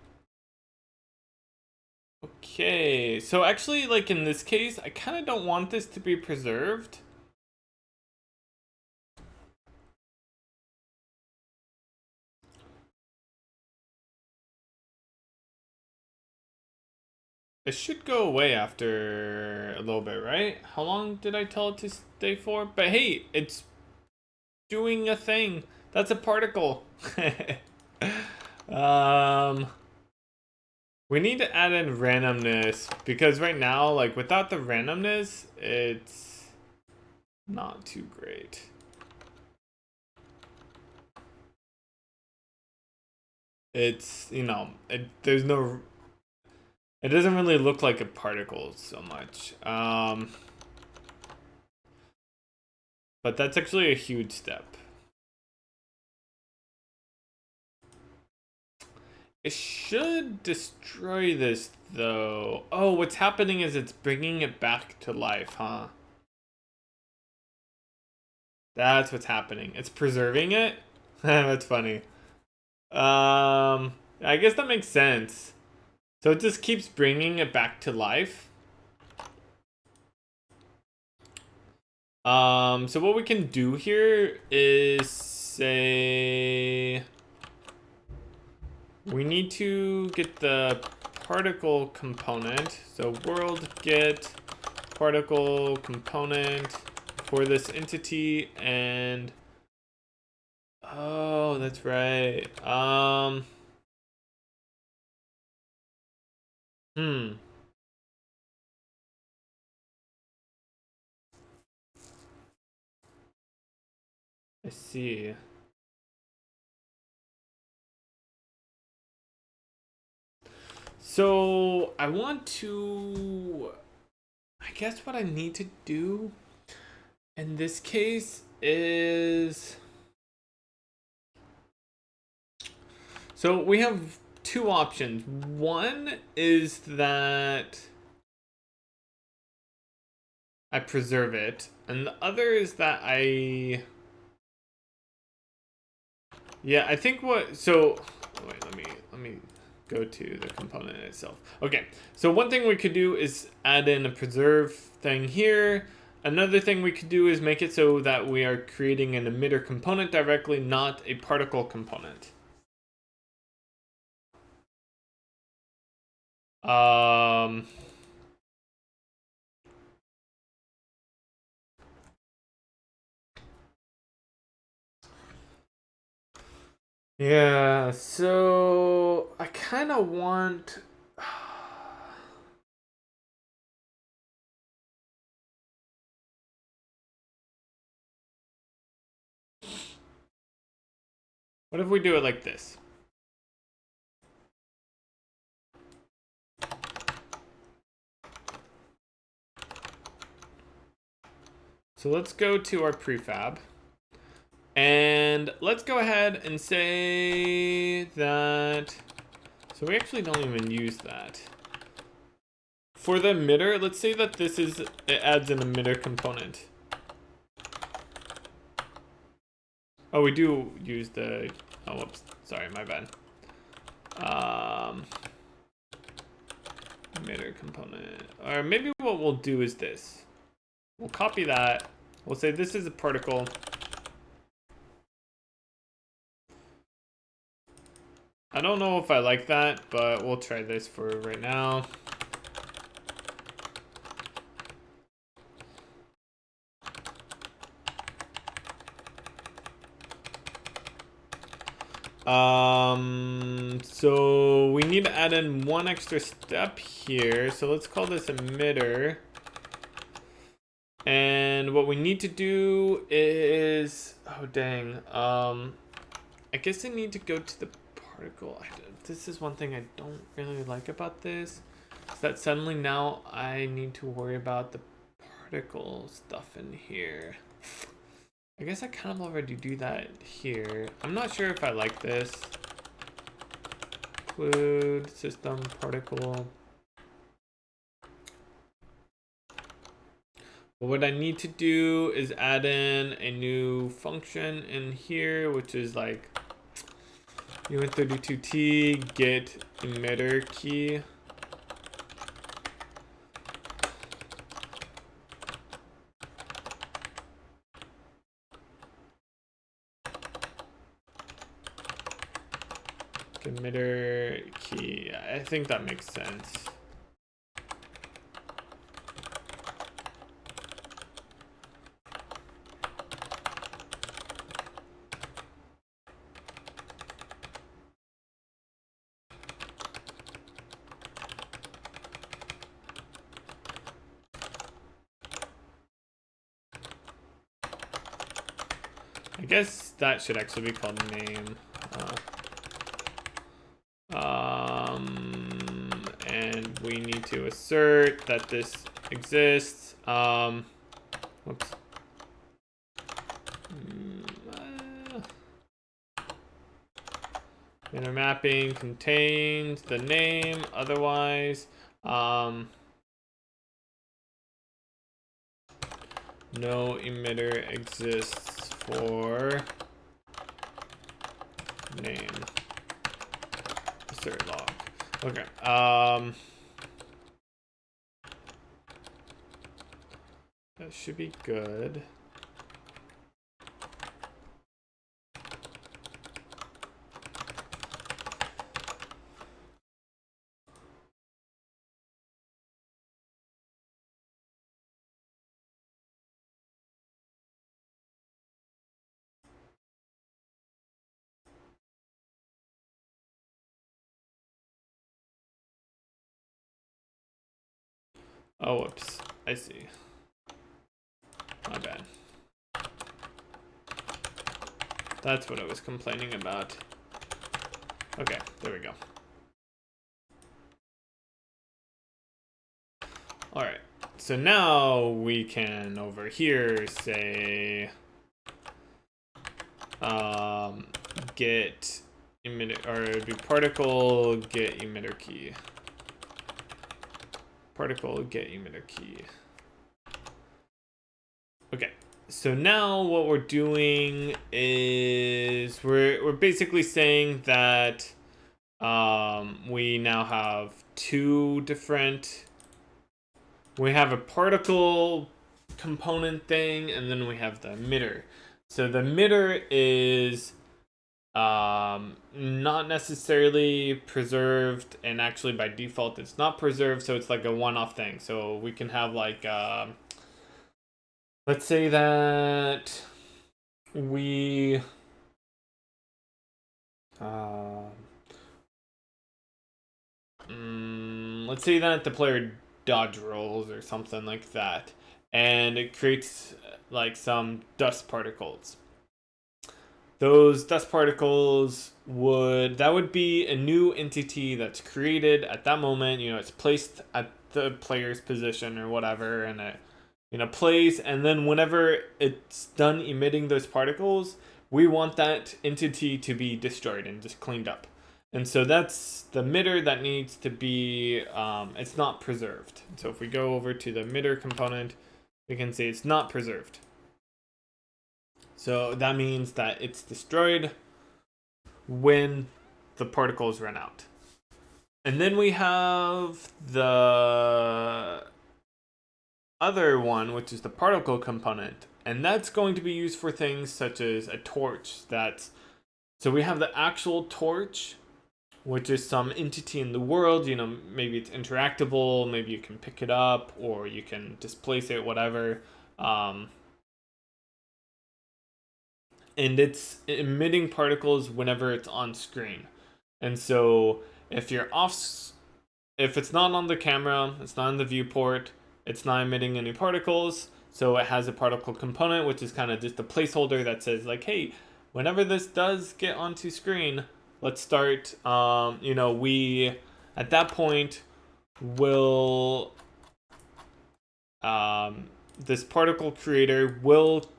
Okay, so actually, like in this case, I kind of don't want this to be preserved. It should go away after a little bit, right? How long did I tell it to stay for? But hey, it's doing a thing. That's a particle. um, we need to add in randomness because right now, like without the randomness, it's not too great. It's, you know, there's no, it doesn't really look like a particle so much. But that's actually a huge step. It should destroy this though. Oh, what's happening is it's bringing it back to life, huh? That's what's happening. It's preserving it. That's funny. I guess that makes sense. So it just keeps bringing it back to life. So what we can do here is say we need to get the particle component. So world get particle component for this entity, and oh, that's right. Hmm. I see. So I want to, I guess what I need to do in this case is, so we have two options. One is that I preserve it, and the other is that I think what, so wait, let me go to the component itself. Okay, so one thing we could do is add in a preserve thing here. Another thing we could do is make it so that we are creating an emitter component directly, not a particle component. Yeah, so I kind of want what if we do it like this? So let's go to our prefab. And let's go ahead and say that, so we actually don't even use that. For the emitter, let's say that this is, it adds an emitter component. Oh, we do use the, oh, whoops, sorry, my bad. Emitter component, or maybe what we'll do is this. We'll copy that. We'll say this is a particle. I don't know if I like that, but we'll try this for right now. So we need to add in one extra step here. So let's call this emitter. And what we need to do is, oh dang, I guess I need to go to the particle. This is one thing I don't really like about this, is that suddenly now I need to worry about the particle stuff in here. I guess I kind of already do that here. I'm not sure if I like this. Include system particle. But what I need to do is add in a new function in here, which is like UN32T get emitter key. Emitter key. I think that makes sense. I guess that should actually be called name. And we need to assert that this exists. Whoops. Inner mapping contains the name, otherwise, no emitter exists for name. Assert log. Okay. That should be good. Oh, whoops. I see. My bad. That's what I was complaining about. Okay, there we go. Alright. So now we can over here say get emitter, or do particle get emitter key. Particle get emitter key. Okay. So now what we're doing is we're basically saying that we now have two different. We have a particle component thing, and then we have the emitter. So the emitter is not necessarily preserved, and actually by default it's not preserved, so it's like a one-off thing. So we can have like let's say that we let's say that the player dodge rolls or something like that, and it creates like some dust particles. Those dust particles would be a new entity that's created at that moment. You know, it's placed at the player's position or whatever, and it, you know, plays, and then whenever it's done emitting those particles, we want that entity to be destroyed and just cleaned up. And so that's the emitter that needs to be, it's not preserved. So if we go over to the emitter component, we can see it's not preserved. So that means that it's destroyed when the particles run out. And then we have the other one, which is the particle component. And that's going to be used for things such as a torch. So we have the actual torch, which is some entity in the world. You know, maybe it's interactable, maybe you can pick it up, or you can displace it, whatever. And it's emitting particles whenever it's on screen. And so if it's not on the camera, it's not in the viewport, it's not emitting any particles, so it has a particle component, which is kind of just a placeholder that says like, hey, whenever this does get onto screen, let's start, you know, we, at that point, will, this particle creator will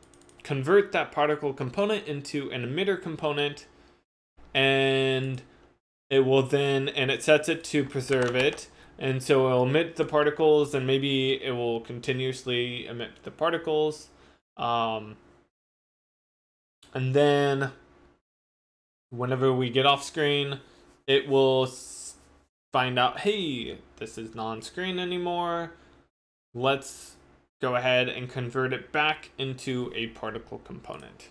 convert that particle component into an emitter component, and it will then, and it sets it to preserve it, and so it'll emit the particles, and maybe it will continuously emit the particles, and then whenever we get off screen, it will find out, hey, this is non-screen anymore, let's go ahead and convert it back into a particle component.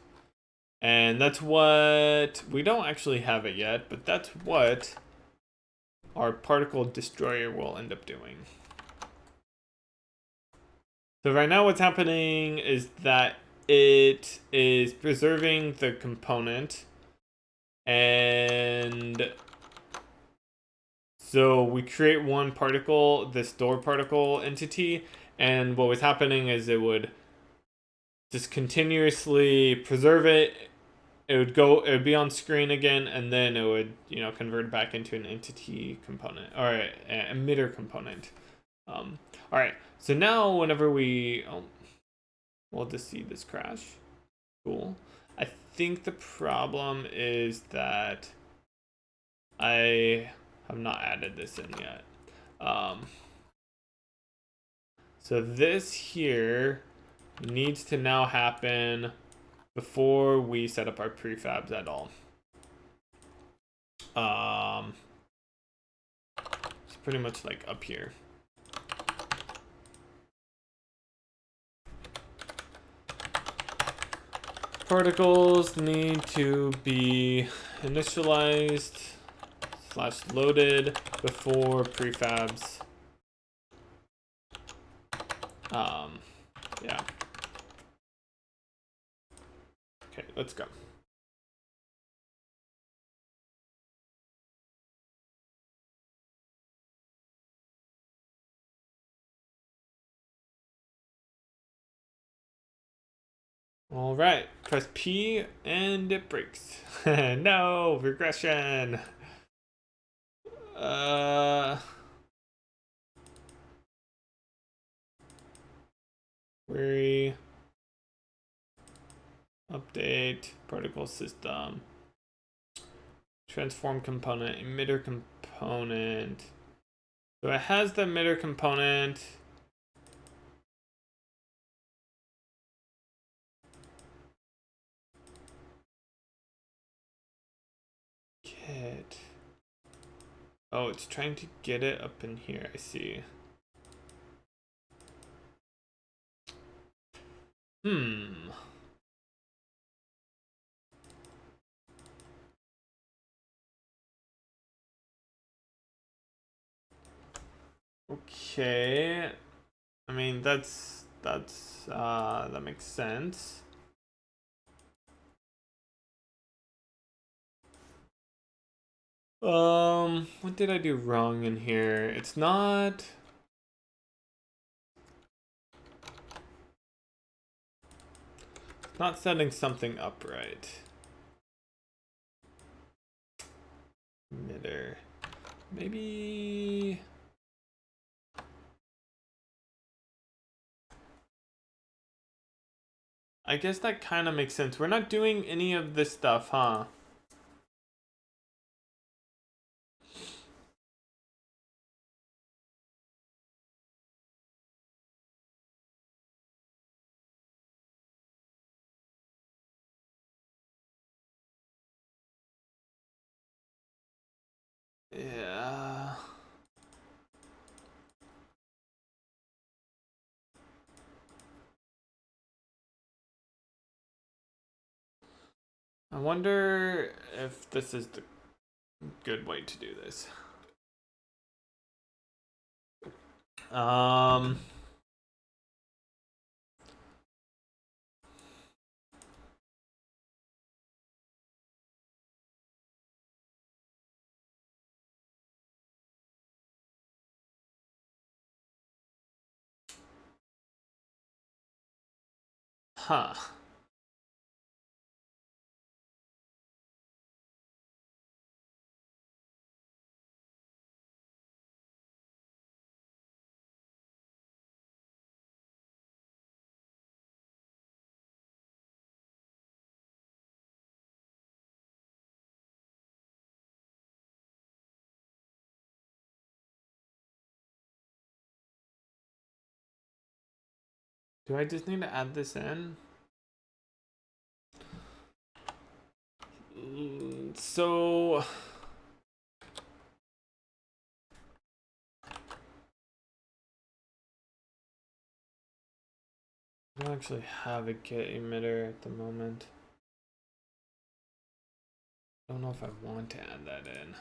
And that's what, we don't actually have it yet, but that's what our particle destroyer will end up doing. So right now what's happening is that it is preserving the component, and so we create one particle, this door particle entity, and what was happening is it would just continuously preserve it. It would be on screen again, and then it would, you know, convert back into an entity component, or an emitter component. All right, so now whenever we'll just see this crash. Cool. I think the problem is that I have not added this in yet. So this here needs to now happen before we set up our prefabs at all. It's pretty much like up here. Particles need to be initialized / loaded before prefabs. Yeah. Okay, let's go. All right, press P and it breaks. No, regression. Query. Update. Protocol system. Transform component. Emitter component. So it has the emitter component. Get. Oh, it's trying to get it up in here. I see. Okay. I mean, that makes sense. What did I do wrong in here? It's not setting something up right. Emitter. Maybe I guess that kind of makes sense. We're not doing any of this stuff, huh? Yeah. I wonder if this is the good way to do this. Huh. Do I just need to add this in? So I don't actually have a get emitter at the moment. I don't know if I want to add that in.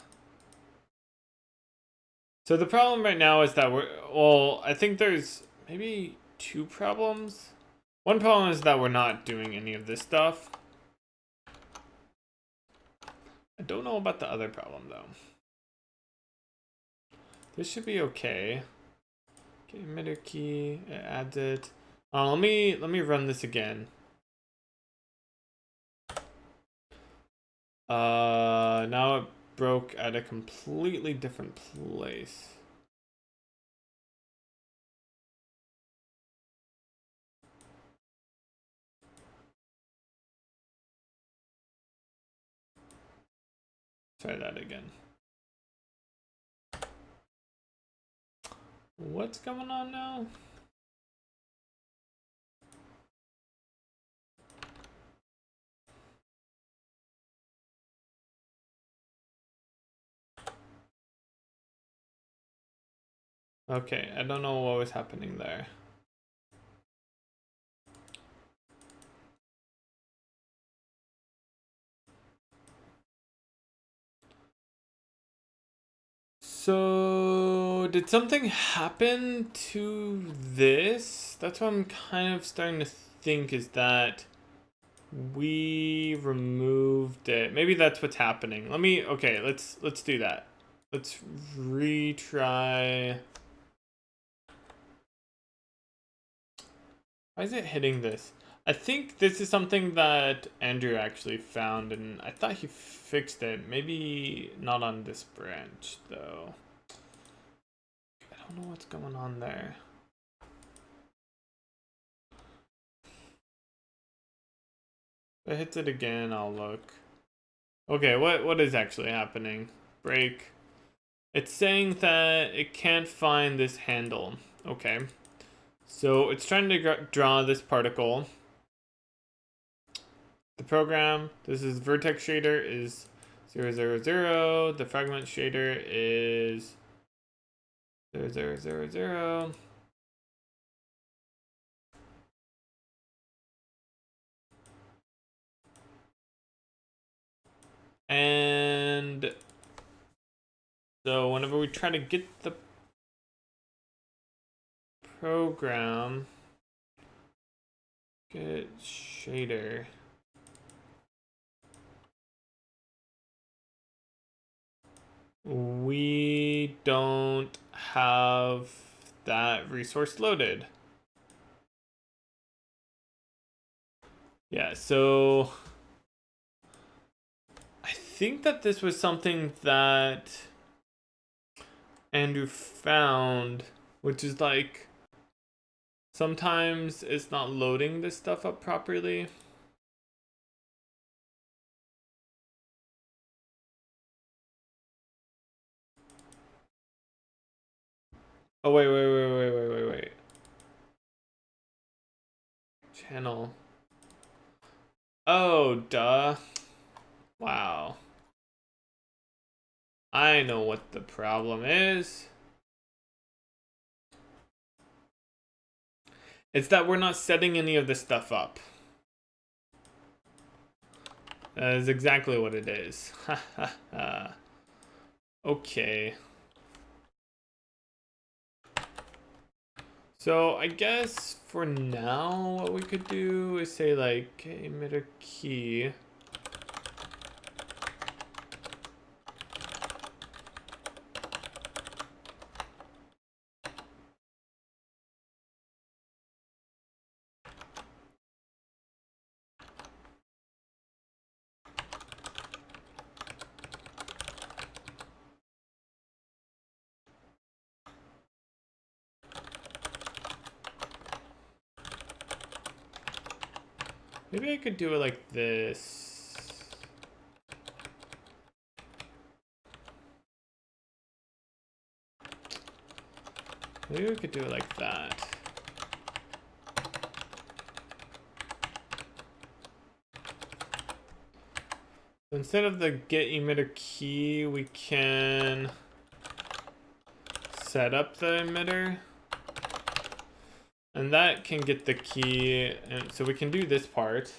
So the problem right now is that I think there's maybe two problems. One problem is that we're not doing any of this stuff. I don't know about the other problem though. This should be okay. Okay, emitter key, it adds it. Let me run this again. Now it broke at a completely different place. Try that again. What's going on now? Okay, I don't know what was happening there. So, did something happen to this? That's what I'm kind of starting to think, is that we removed it. Maybe that's what's happening. Okay, let's do that. Let's retry. Why is it hitting this? I think this is something that Andrew actually found, and I thought he fixed it. Maybe not on this branch, though. I don't know what's going on there. If it hits it again, I'll look. Okay, what is actually happening? Break. It's saying that it can't find this handle. Okay. So it's trying to draw this particle. The program, this is vertex shader is 0, 0, 0. The fragment shader is 0, 0, 0, 0. And so whenever we try to get the program, get shader, we don't have that resource loaded. Yeah, so I think that this was something that Andrew found, which is like sometimes it's not loading this stuff up properly. Oh, wait. Channel. Oh, duh. Wow. I know what the problem is. It's that we're not setting any of this stuff up. That is exactly what it is. Okay. So I guess for now, what we could do is say like emitter key. Maybe I could do it like this. Maybe we could do it like that. Instead of the get emitter key, we can set up the emitter. And that can get the key, and so we can do this part.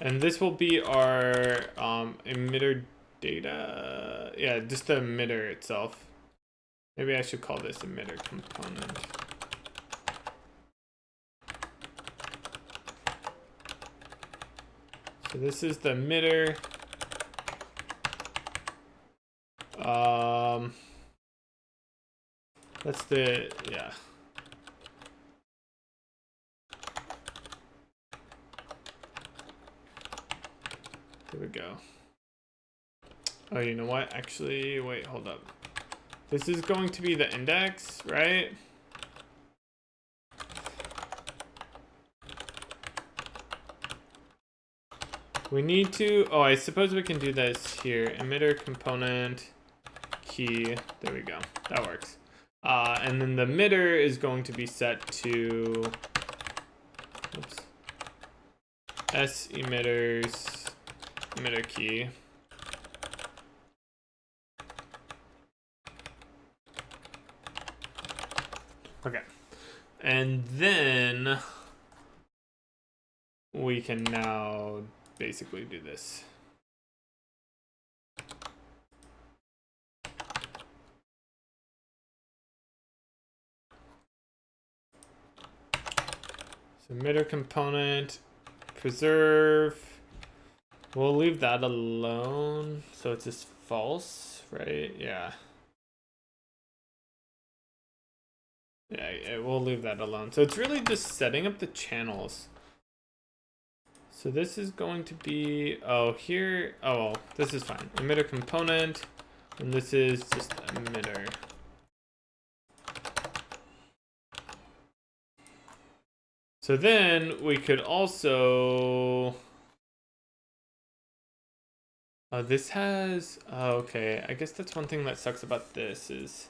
And this will be our emitter data. Yeah, just the emitter itself. Maybe I should call this emitter component. So this is the emitter. That's the, yeah. Here we go. Oh, you know what? Actually, wait, hold up. This is going to be the index, right? We need to, oh, I suppose we can do this here. Emitter component key. There we go. That works. And then the emitter is going to be set to, oops, S emitters, emitter key. Okay. And then we can now basically do this. So emitter component, preserve. We'll leave that alone. So it's just false, right? Yeah. Yeah, we'll leave that alone. So it's really just setting up the channels. So this is going to be, oh, here, oh, this is fine. Emitter component, and this is just emitter. So then we could also, this has, okay, I guess that's one thing that sucks about this is,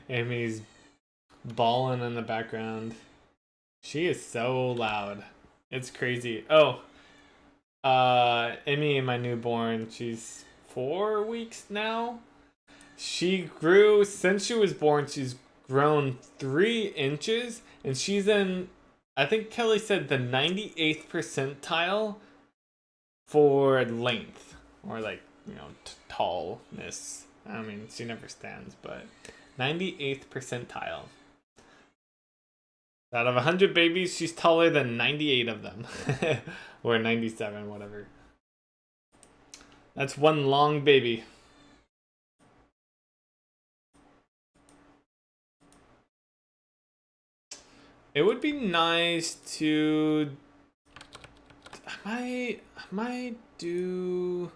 Amy's bawling in the background. She is so loud. It's crazy. Oh, Emmy, my newborn, she's 4 weeks now. She grew, since she was born, she's grown 3 inches, and she's in, I think Kelly said, the 98th percentile for length, or like, you know, tallness. I mean, she never stands, but 98th percentile. Out of 100 babies, she's taller than 98 of them. Or 97, whatever. That's one long baby. It would be nice to... I might do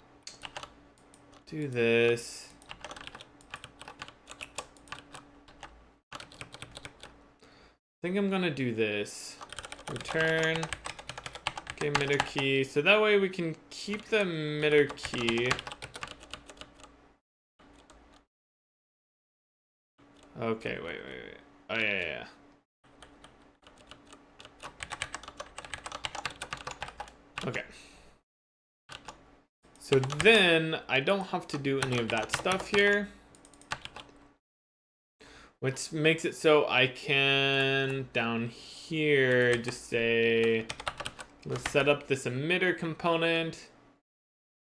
this. I think I'm gonna do this. Return game emitter key. So that way we can keep the emitter key. Okay, wait. Oh yeah. Okay. So then I don't have to do any of that stuff here. Which makes it so I can, down here, just say, let's set up this emitter component.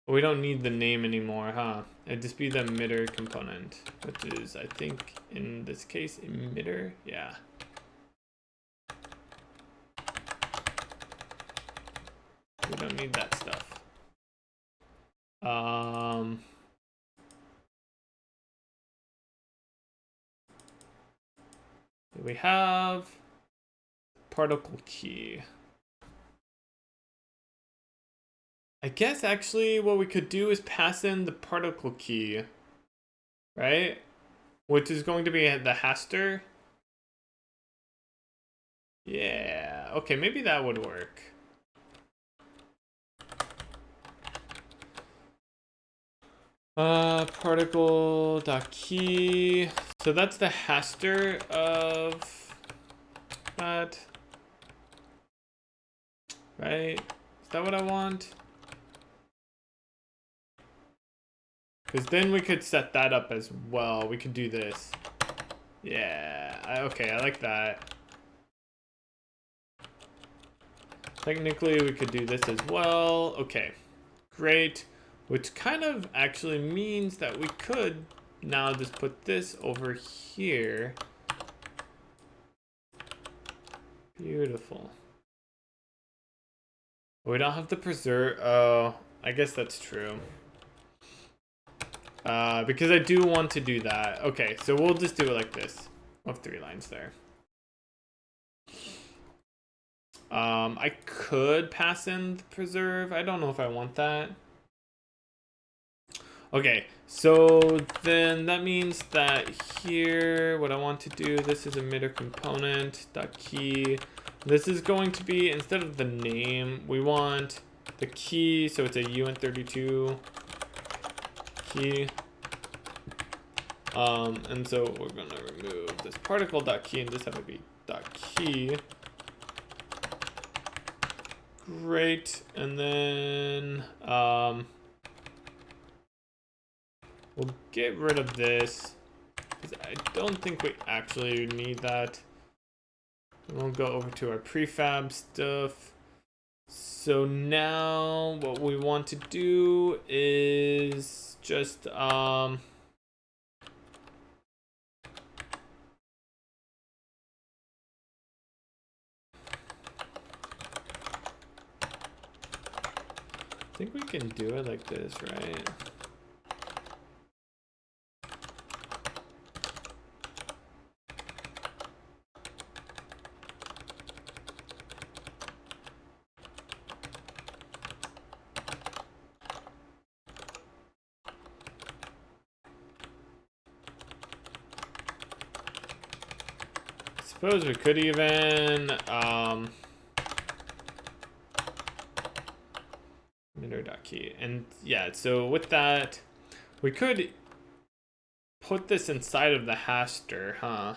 We don't need the name anymore, huh? It'd just be the emitter component, which is, I think, in this case, emitter. Yeah. We don't need that stuff. We have particle key. I guess actually what we could do is pass in the particle key, right? Which is going to be the haster. Yeah, okay, maybe that would work. Particle.key. So that's the haster of that. Right? Is that what I want? Because then we could set that up as well. We could do this. Yeah, okay, I like that. Technically, we could do this as well. Okay, great. Which kind of actually means that we could now just put this over here. Beautiful. We don't have to preserve. Oh, I guess that's true. Because I do want to do that. Okay, so we'll just do it like this. We'll have 3 lines there. I could pass in the preserve. I don't know if I want that. Okay, so then that means that here, what I want to do, this is emitter component dot key. This is going to be, instead of the name, we want the key, so it's a UN32 key. And so we're gonna remove this particle dot key and just have it be dot key. Great, and then we'll get rid of this because I don't think we actually need that. We'll go over to our prefab stuff. So now what we want to do is just I think we can do it like this, right? Suppose we could even emitter.key, and yeah, so with that we could put this inside of the haster, huh?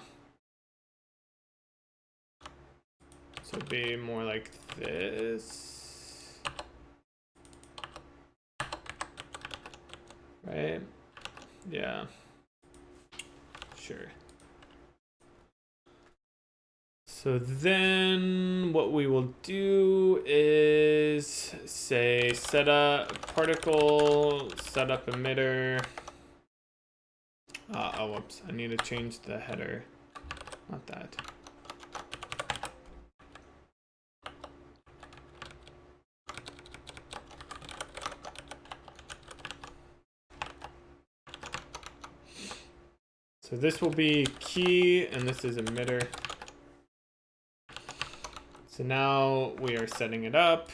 So it'd be more like this, right? Yeah, sure. So then what we will do is say setup particle, setup emitter. Oh, whoops, I need to change the header, not that. So this will be key and this is emitter. So now we are setting it up.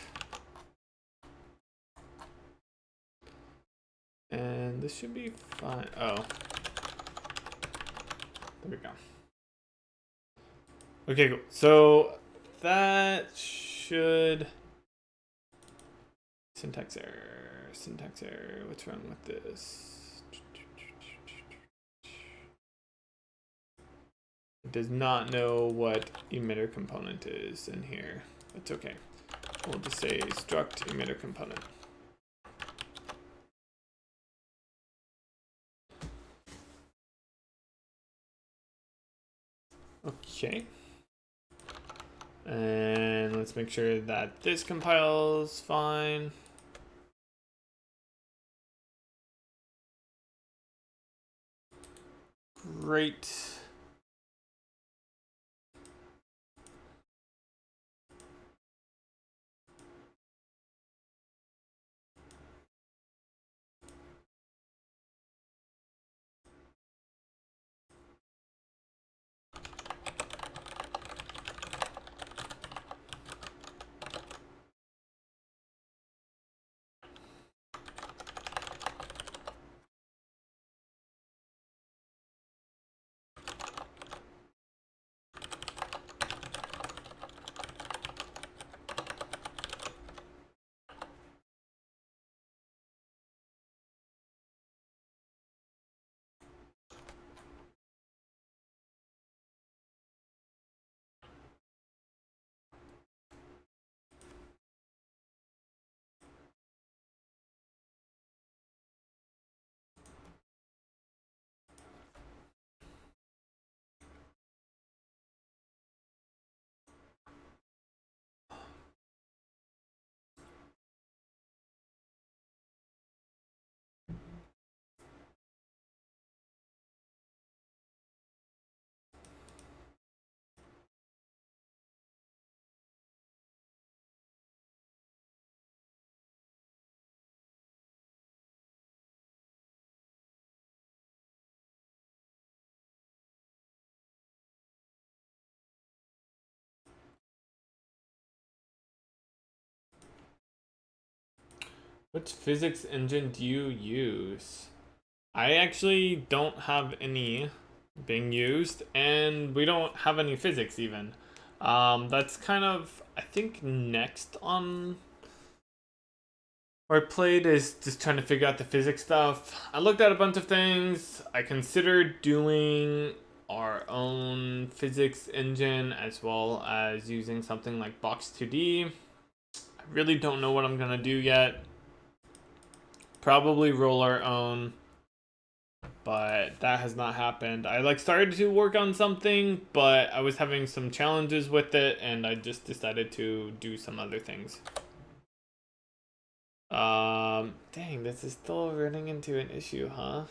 And this should be fine. Oh. There we go. Okay, cool. So that should... Syntax error. Syntax error. What's wrong with this? It does not know what emitter component is in here. That's okay. We'll just say struct emitter component. Okay. And let's make sure that this compiles fine. Great. Which physics engine do you use? I actually don't have any being used, and we don't have any physics even. That's kind of, I think, next on where I played is just trying to figure out the physics stuff. I looked at a bunch of things. I considered doing our own physics engine as well as using something like Box2D. I really don't know what I'm gonna do yet. Probably roll our own. but that has not happened. I like started to work on something, but I was having some challenges with it, and I just decided to do some other things. Dang, this is still running into an issue, huh?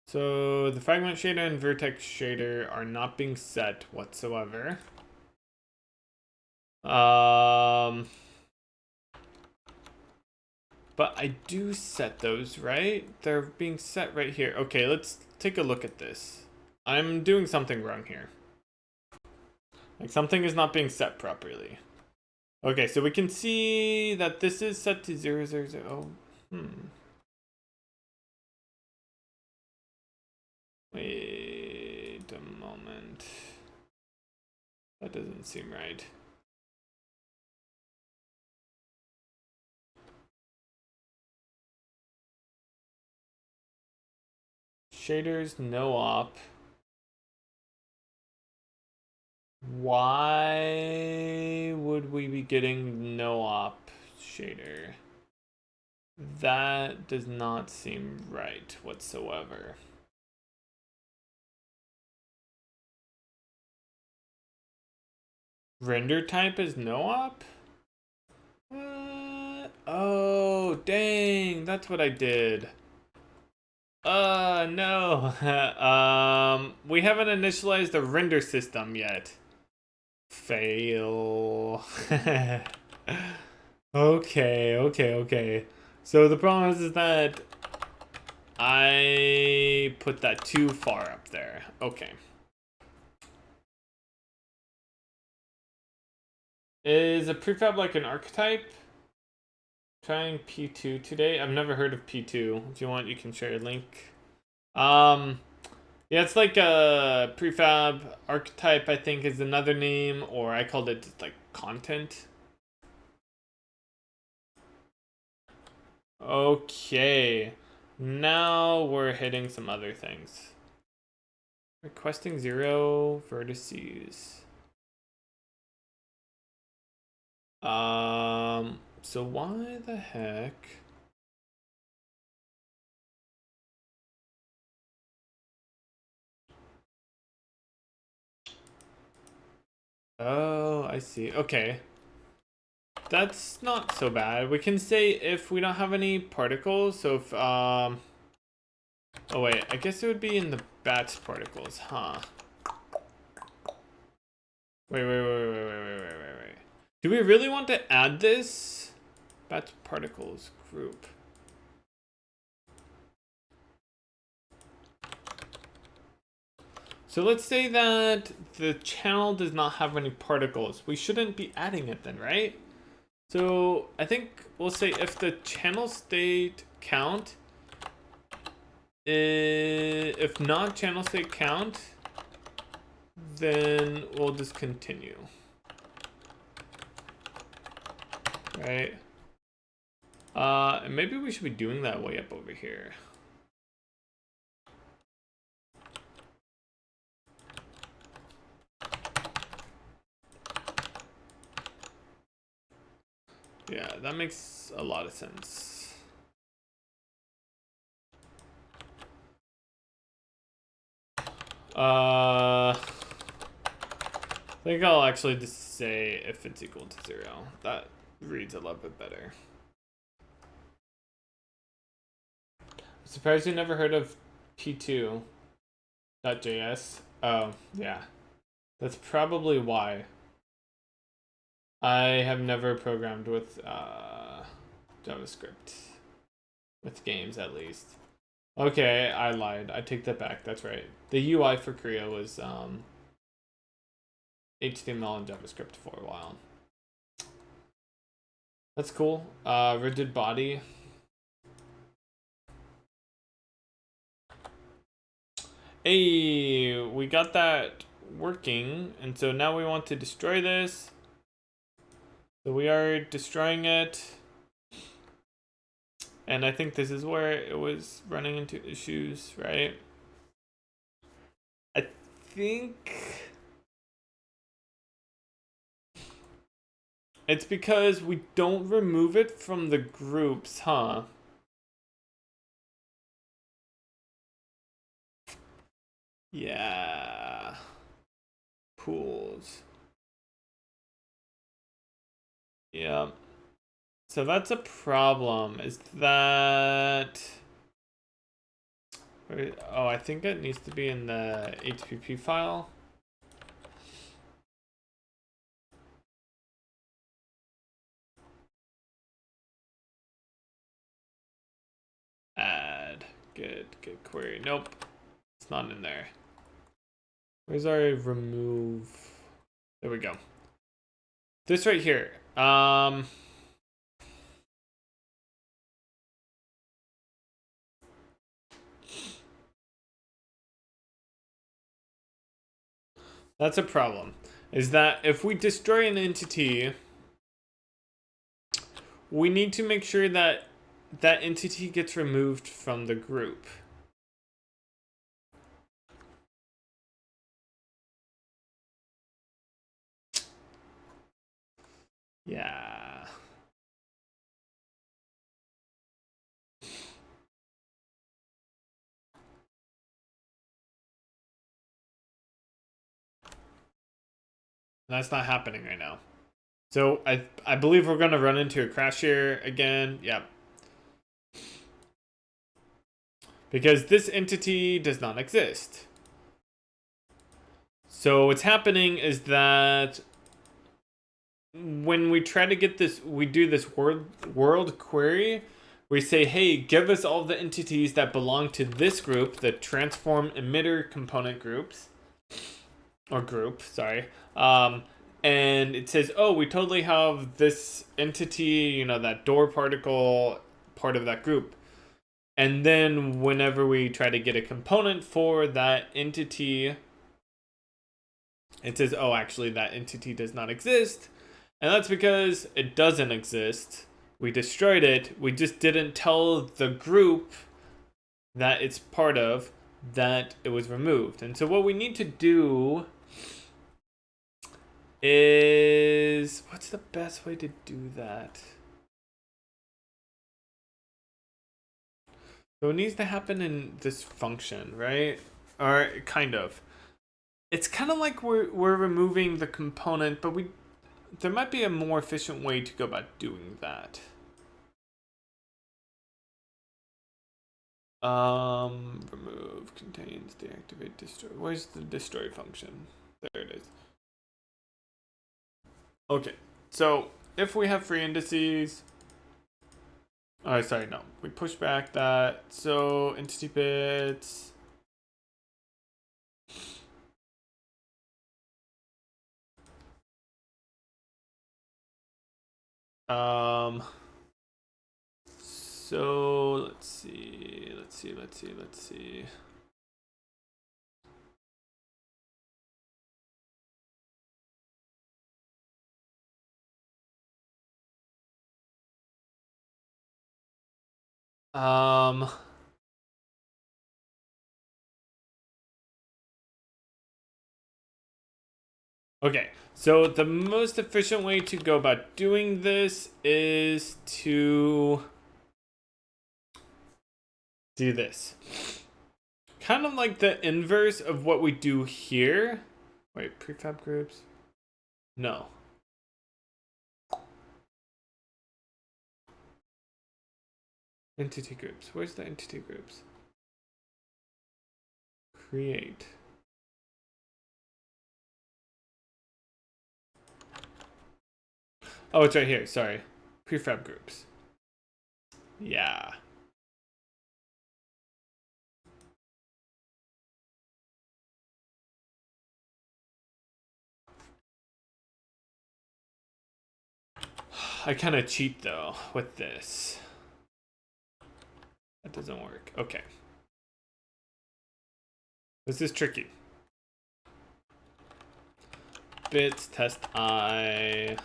So the fragment shader and vertex shader are not being set whatsoever. But I do set those, right? They're being set right here. Okay, let's take a look at this. I'm doing something wrong here. Like something is not being set properly. Okay, so we can see that this is set to 0, 0, 0. Wait a moment. That doesn't seem right. Shaders, no op. Why would we be getting no op shader? That does not seem right whatsoever. Render type is no op? Oh, dang, that's what I did. No. We haven't initialized the render system yet. Fail. Okay. So the problem is that I put that too far up there. Okay. Is a prefab like an archetype? Trying P2 today. I've never heard of P2. If you want, you can share a link. Yeah, it's like a prefab archetype, I think is another name, or I called it just like content. Okay. Now we're hitting some other things. Requesting 0 vertices. So why the heck? Oh, I see. Okay. That's not so bad. We can say if we don't have any particles, so if, oh wait, I guess it would be in the batch particles, huh? Wait. Do we really want to add this? Batch particles group. So let's say that the channel does not have any particles. We shouldn't be adding it then, right? So I think we'll say if the channel state count, if not channel state count, then we'll just continue. Right? And maybe we should be doing that way up over here. Yeah, that makes a lot of sense. I think I'll actually just say if it's equal to 0. That reads a little bit better. I'm surprised you never heard of P2.js. Oh, yeah. That's probably why. I have never programmed with JavaScript. With games, at least. Okay, I lied. I take that back. That's right. The UI for Korea was HTML and JavaScript for a while. That's cool. Rigid body. Hey, we got that working, and so now we want to destroy this. So we are destroying it. And I think this is where it was running into issues, right? I think it's because we don't remove it from the groups, huh? Yeah. Pools. Yeah. So that's a problem. Is that... Oh, I think it needs to be in the HPP file. Add. Good query. Nope. It's not in there. Where's our remove? There we go. This right here. That's a problem. Is that if we destroy an entity, we need to make sure that that entity gets removed from the group. Yeah. That's not happening right now. So I believe we're gonna run into a crash here again. Yep. Because this entity does not exist. So what's happening is that when we try to get this, we do this world query. We say, hey, give us all the entities that belong to this group, the transform emitter component groups, or group, sorry. And it says, oh, we totally have this entity, you know, that door particle part of that group. And then whenever we try to get a component for that entity, it says, oh, actually, that entity does not exist. And that's because it doesn't exist. We destroyed it. We just didn't tell the group that it's part of that it was removed. And so what we need to do is... what's the best way to do that? So it needs to happen in this function, right? Or kind of. It's kind of like we're removing the component, but there might be a more efficient way to go about doing that. Remove, contains, deactivate, destroy. Where's the destroy function? There it is. Okay, so if we have free indices, oh, sorry, no, we push back that. So entity bits. So let's see. Okay, so the most efficient way to go about doing this is to do this. Kind of like the inverse of what we do here. Wait, prefab groups? No. Entity groups. Where's the entity groups? Create. Oh, it's right here. Sorry. Prefab groups. Yeah. I kind of cheat though with this. That doesn't work. Okay. This is tricky. Bits test I.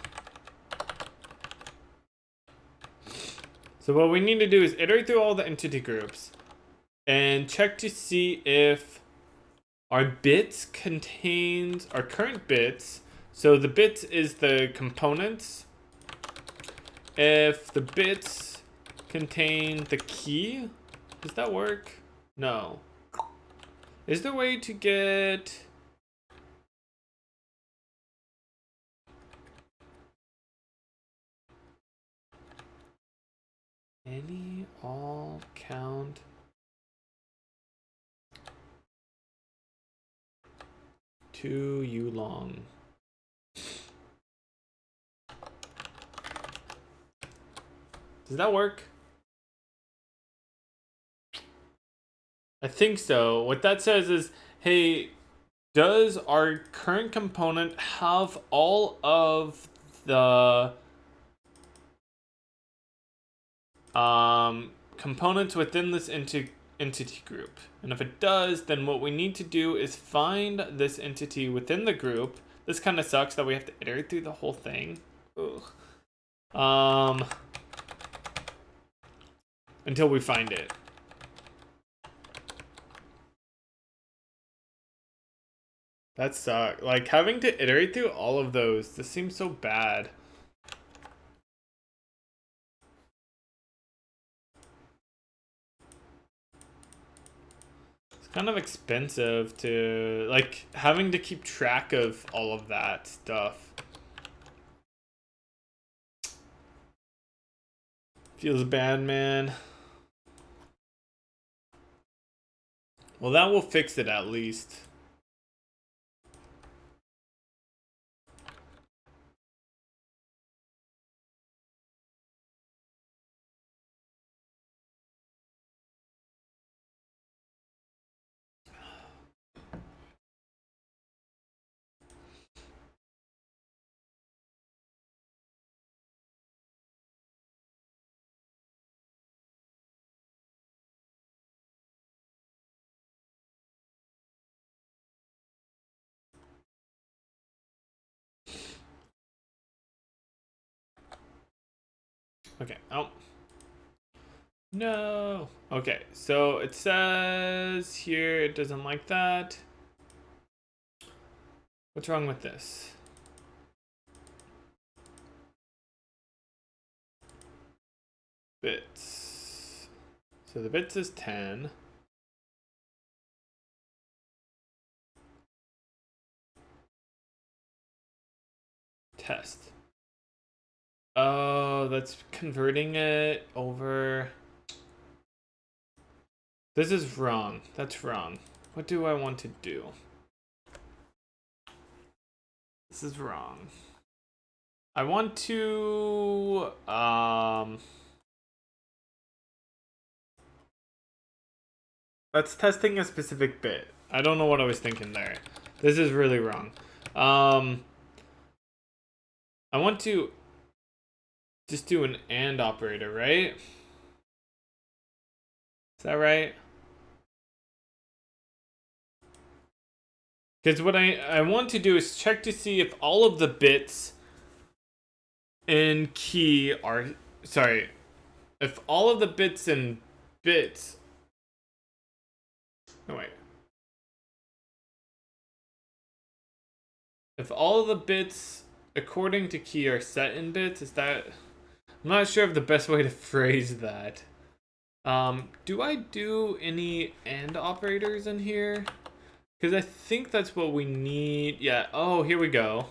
So what we need to do is iterate through all the entity groups and check to see if our bits contains our current bits. So the bits is the components. If the bits contain the key, does that work? No. Is there a way to get... any, all, count... to u long. Does that work? I think so. What that says is, hey, does our current component have all of the components within this entity group? And if it does, then what we need to do is find this entity within the group. This kind of sucks that we have to iterate through the whole thing. Ugh. Until we find it. That sucks. Like, having to iterate through all of those, this seems so bad. It's kind of expensive to, like, having to keep track of all of that stuff. Feels bad, man. Well, that will fix it at least. Okay. Oh. No. Okay. So it says here it doesn't like that. What's wrong with this? Bits. So the bits is 10. Test. Oh, that's converting it over. This is wrong. That's wrong. What do I want to do? This is wrong. I want to that's testing a specific bit. I don't know what I was thinking there. This is really wrong. I want to just do an AND operator, right? Is that right? Because what I want to do is check to see if all of the bits in key are... Sorry. If all of the bits in bits... No, wait. If all of the bits according to key are set in bits, is that... I'm not sure of the best way to phrase that. Do I do any AND operators in here? Because I think that's what we need. Yeah. Oh, here we go.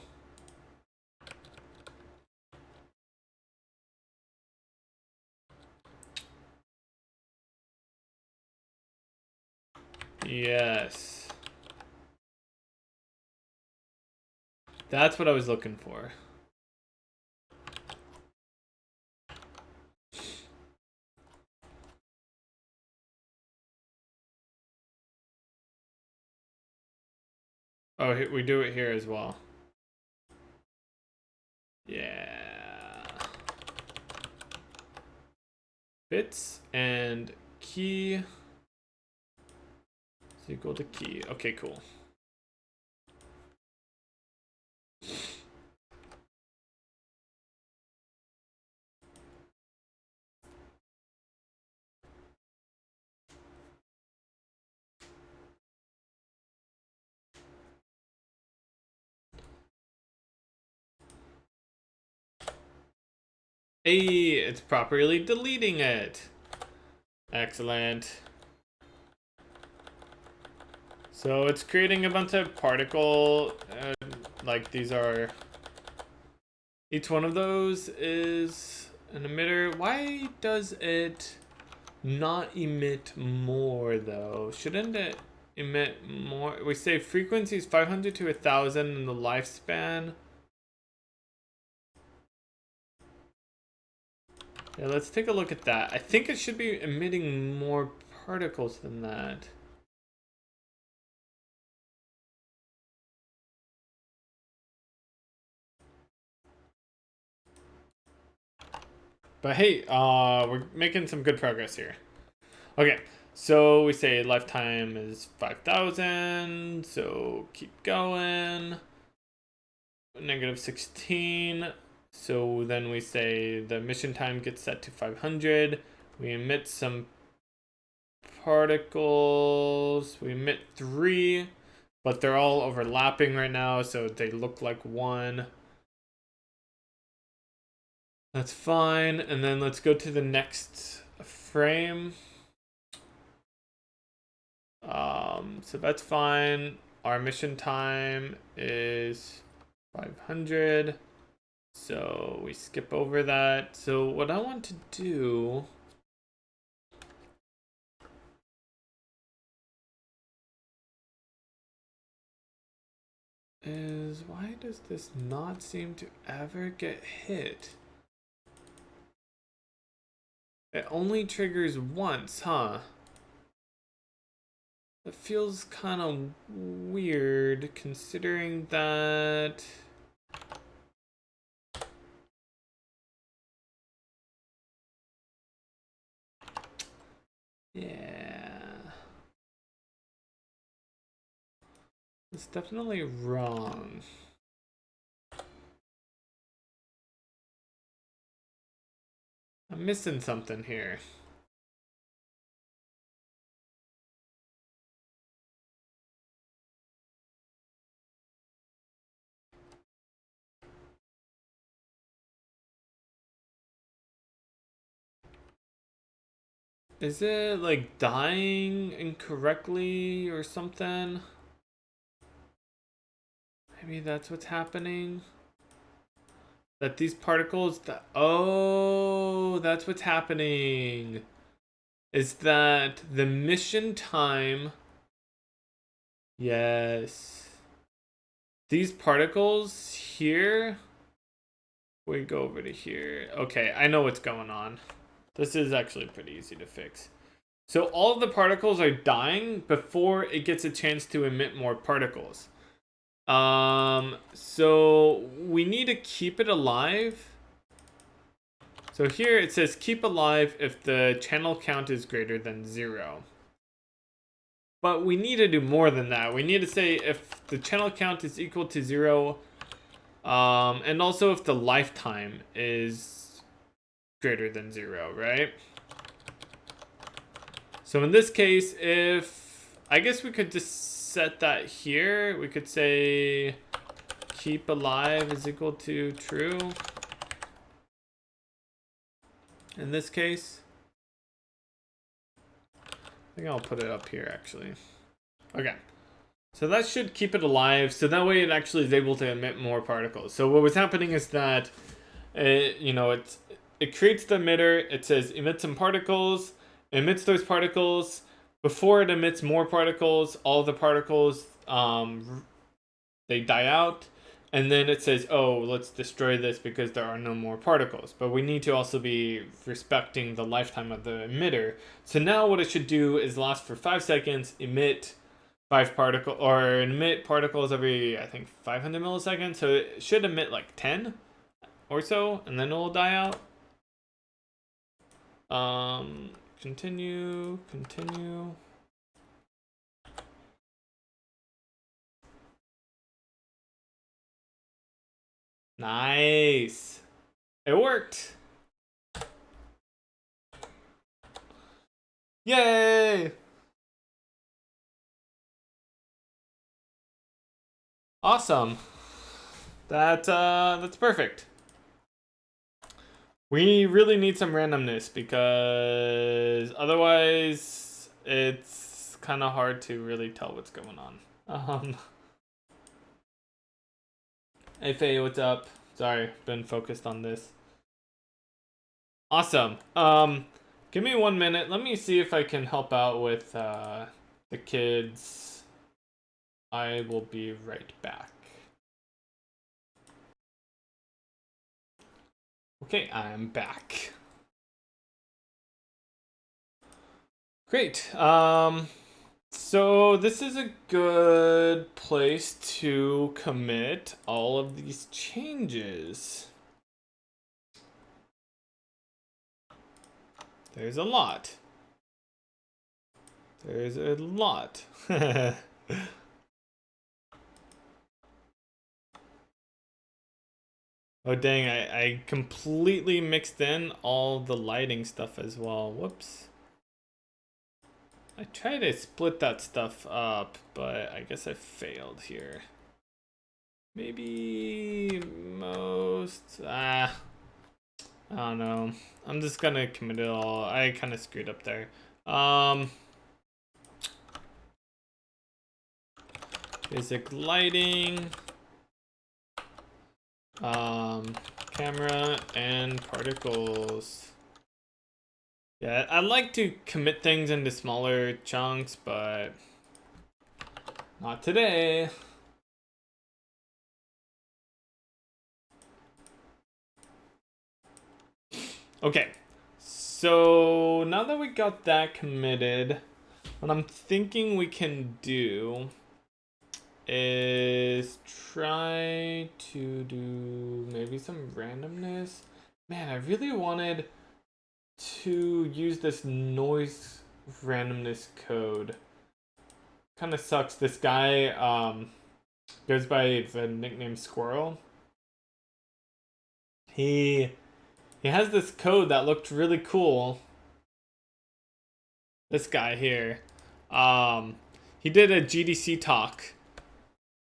Yes. That's what I was looking for. Oh, we do it here as well. Yeah. Bits and key is equal to key. Okay, cool. Hey, it's properly deleting it. Excellent. So it's creating a bunch of particle, like these are, each one of those is an emitter. Why does it not emit more though? Shouldn't it emit more? We say frequency is 500 to 1,000 in the lifespan. Yeah, let's take a look at that. I think it should be emitting more particles than that. But hey, we're making some good progress here. Okay, so we say lifetime is 5,000, so keep going. Negative 16. So then we say the emission time gets set to 500. We emit some particles. We emit 3, but they're all overlapping right now, so they look like one. That's fine. And then let's go to the next frame. So that's fine. Our mission time is 500. So we skip over that. So what I want to do is, why does this not seem to ever get hit? It only triggers once, huh? It feels kind of weird considering that. Yeah. It's definitely wrong. I'm missing something here. Is it like dying incorrectly or something? Maybe that's what's happening. That these particles that, oh, that's what's happening. Is that the mission time? Yes. These particles here, we go over to here. Okay, I know what's going on. This is actually pretty easy to fix. So all of the particles are dying before it gets a chance to emit more particles. So we need to keep it alive. So here it says keep alive if the channel count is greater than 0. But we need to do more than that. We need to say if the channel count is equal to 0, and also if the lifetime is greater than 0, right? So in this case, if, I guess we could just set that here. We could say keep alive is equal to true. In this case, I think I'll put it up here actually. Okay. So that should keep it alive. So that way it actually is able to emit more particles. So what was happening is that, it creates the emitter. It says emit some particles, emits those particles. Before it emits more particles, all the particles, they die out. And then it says, oh, let's destroy this because there are no more particles. But we need to also be respecting the lifetime of the emitter. So now what it should do is last for 5 seconds, emit 5 particle, or emit particles every, I think, 500 milliseconds. So it should emit like 10 or so, and then it will die out. Continue. Nice. It worked. Yay! Awesome. That's perfect. We really need some randomness because otherwise it's kind of hard to really tell what's going on. Hey Faye, what's up? Sorry, been focused on this. Awesome. Give me 1 minute. Let me see if I can help out with the kids. I will be right back. Okay, I'm back. Great. So this is a good place to commit all of these changes. There's a lot. There's a lot. Oh dang, I completely mixed in all the lighting stuff as well. Whoops. I tried to split that stuff up, but I guess I failed here. Maybe most... I don't know. I'm just gonna commit it all. I kind of screwed up there. Basic lighting. Camera and particles. Yeah, I like to commit things into smaller chunks, but not today. Okay, so now that we got that committed, what I'm thinking we can do is try to do maybe some randomness. Man, I really wanted to use this noise randomness code. Kind of sucks. This guy goes by the nickname Squirrel. He has this code that looked really cool. This guy here. He did a GDC talk.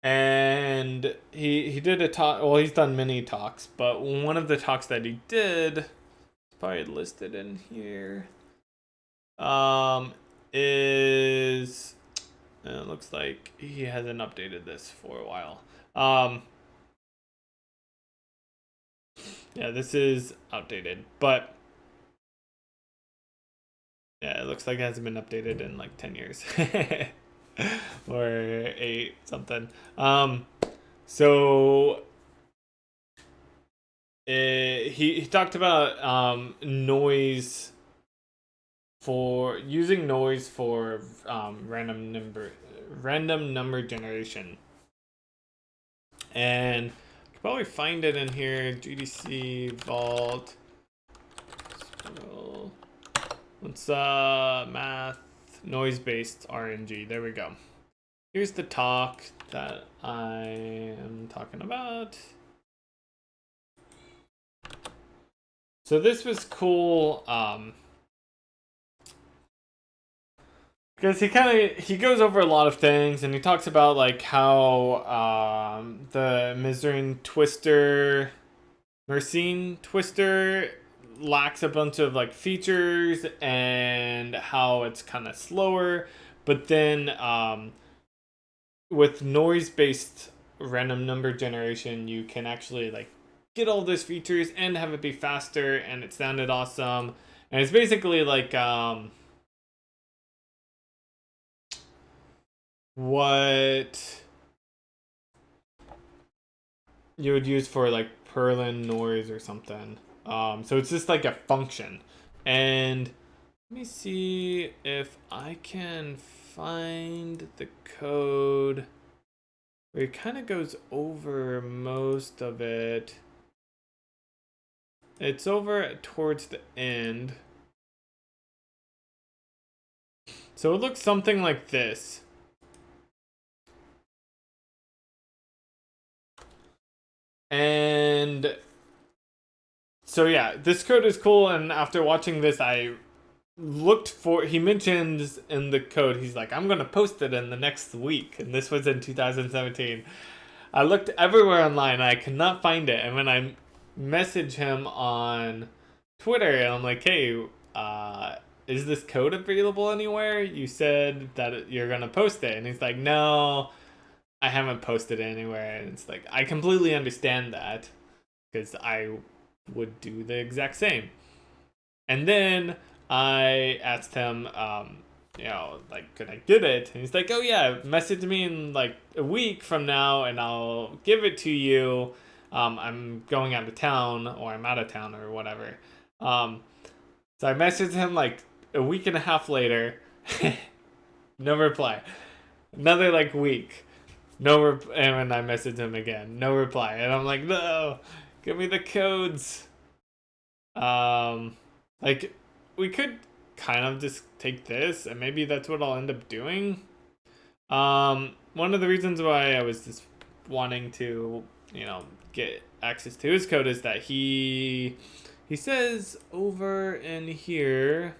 And he did a talk, well, he's done many talks, but one of the talks that he did, it's probably listed in here, is, it looks like he hasn't updated this for a while. Yeah, this is outdated, but yeah, it looks like it hasn't been updated in like 10 years. Or 8 something. So he talked about noise for using noise for random number generation, and you can probably find it in here. GDC Vault. Let's math noise based RNG. There we go. Here's the talk that I am talking about. So this was cool because he goes over a lot of things, and he talks about like how the Mersenne twister lacks a bunch of like features, and how it's kind of slower, but then with noise-based random number generation, you can actually like get all those features and have it be faster, and it sounded awesome. And it's basically like what you would use for like Perlin noise or something. So it's just like a function. And let me see if I can find the code where it kind of goes over most of it. It's over towards the end. So it looks something like this. And so yeah, this code is cool, and after watching this, I looked for, he mentions in the code, he's like, I'm gonna post it in the next week, and this was in 2017. I looked everywhere online, I could not find it, and when I messaged him on Twitter, and I'm like, hey, is this code available anywhere? You said that you're gonna post it, and he's like, no, I haven't posted it anywhere. And it's like, I completely understand that because I would do the exact same. And then I asked him, like, could I get it? And he's like, oh yeah, message me in like a week from now, and I'll give it to you. I'm going out of town, or I'm out of town, or whatever. Um, so I messaged him like a week and a half later. No reply. Another like week. And I messaged him again. No reply. And I'm like, no, give me the codes. Um, like we could kind of just take this, and maybe that's what I'll end up doing. One of the reasons why I was just wanting to, get access to his code is that he says over in here,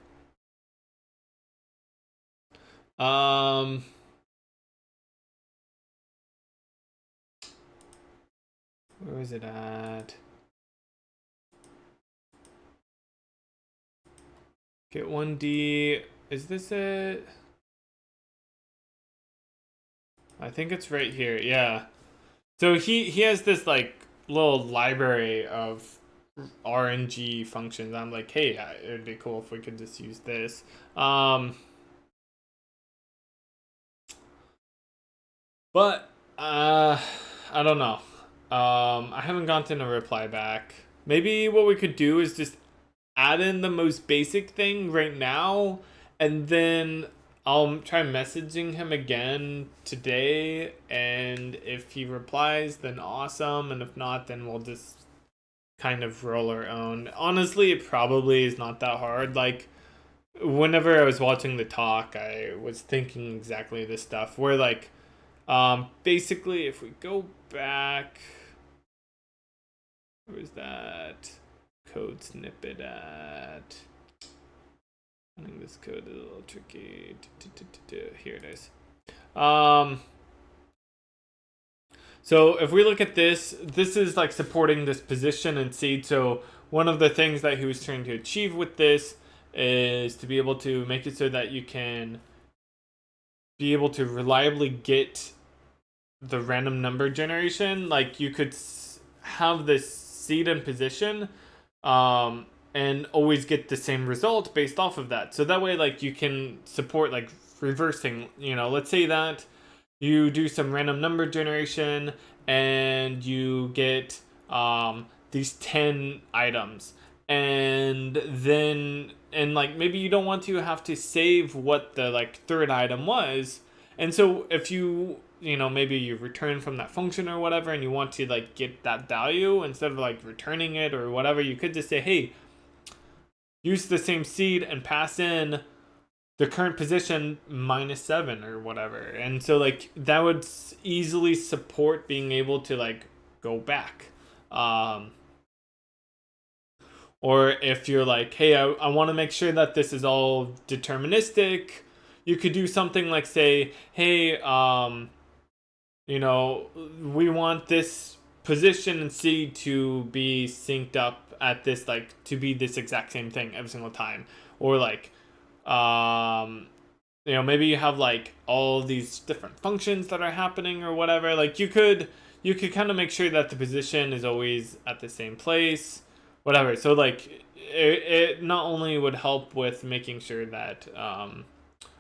um, where is it at? Get 1D. Is this it? I think it's right here. Yeah. So he has this like little library of RNG functions. I'm like, hey, it'd be cool if we could just use this. But I don't know. I haven't gotten a reply back. Maybe what we could do is just add in the most basic thing right now, and then I'll try messaging him again today, and if he replies, then awesome, and if not, then we'll just kind of roll our own. Honestly, it probably is not that hard. Like, whenever I was watching the talk, I was thinking exactly this stuff, where like, basically, if we go back, where's that code snippet at? I think this code is a little tricky. Here it is. So if we look at this, this is like supporting this position and seed. So one of the things that he was trying to achieve with this is to be able to make it so that you can be able to reliably get the random number generation. Like you could have this seed and position, and always get the same result based off of that. So that way, like you can support like reversing. Let's say that you do some random number generation and you get these 10 items, and then like maybe you don't want to have to save what the like third item was, and so if maybe you return from that function or whatever, and you want to like get that value instead of like returning it or whatever, you could just say, hey, use the same seed and pass in the current position -7 or whatever. And so like that would easily support being able to like go back. Or if you're like, hey, I want to make sure that this is all deterministic, you could do something like say, hey, we want this position and seed to be synced up at this, like, to be this exact same thing every single time. Or like, maybe you have like all these different functions that are happening or whatever. Like you could kind of make sure that the position is always at the same place, whatever. So like it not only would help with making sure that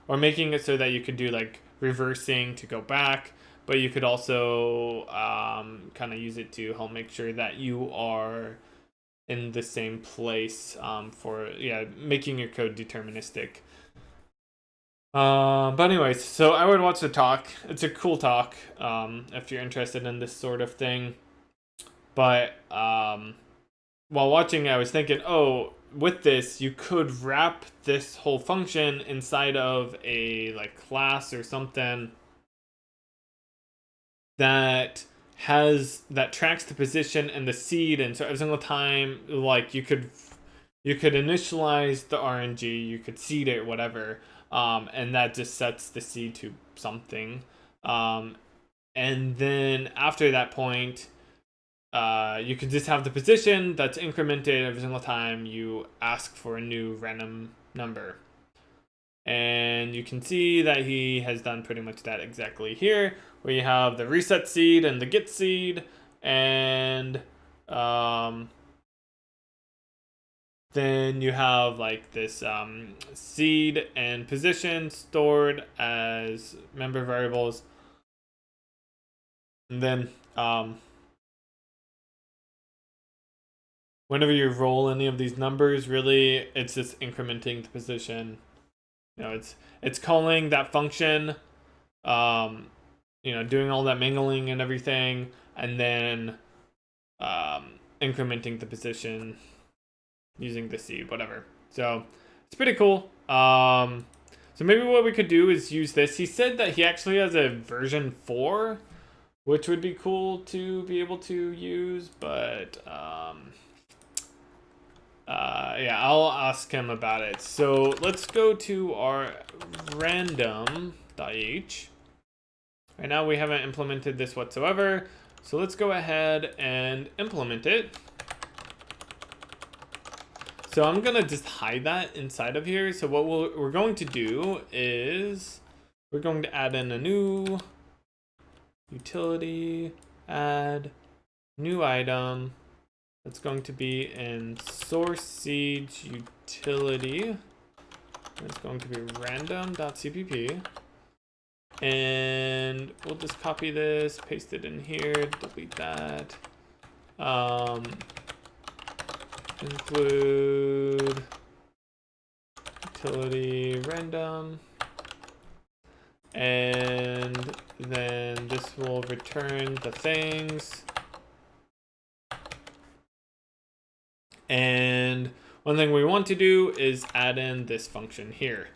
or making it so that you could do like reversing to go back, but you could also kind of use it to help make sure that you are in the same place, for making your code deterministic. But anyways, so I would watch the talk. It's a cool talk, if you're interested in this sort of thing. But while watching, I was thinking, oh, with this, you could wrap this whole function inside of a like class or something that tracks the position and the seed, and so every single time, like you could initialize the RNG, you could seed it, whatever, and that just sets the seed to something, and then after that point, you could just have the position that's incremented every single time you ask for a new random number. And you can see that he has done pretty much that exactly here, where you have the reset seed and the get seed, and then you have like this seed and position stored as member variables. And then whenever you roll any of these numbers, really, it's just incrementing the position. You know, it's calling that function, you know, doing all that mingling and everything, and then incrementing the position using the seed, whatever. So it's pretty cool. So maybe what we could do is use this. He said that he actually has a version 4, which would be cool to be able to use, but yeah, I'll ask him about it. So let's go to our randomness. Right now we haven't implemented this whatsoever, so let's go ahead and implement it. So I'm gonna just hide that inside of here. So what we're going to do is we're going to add in a new utility, add new item. That's going to be in source seed utility. It's going to be random.cpp. And we'll just copy this, paste it in here, delete that. Include utility random. And then this will return the things. And one thing we want to do is add in this function here.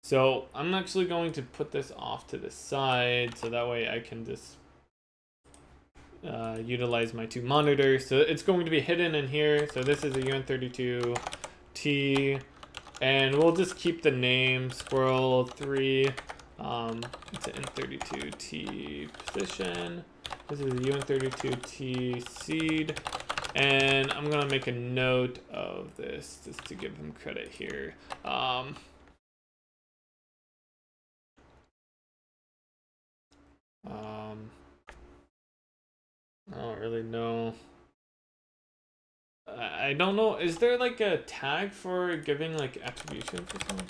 So I'm actually going to put this off to the side so that way I can just utilize my 2 monitors. So it's going to be hidden in here. So this is a UN32T, and we'll just keep the name squirrel3. It's an N32T position. This is a UN32T seed. And I'm gonna make a note of this just to give him credit here. I don't really know. I don't know. Is there like a tag for giving like attribution for something?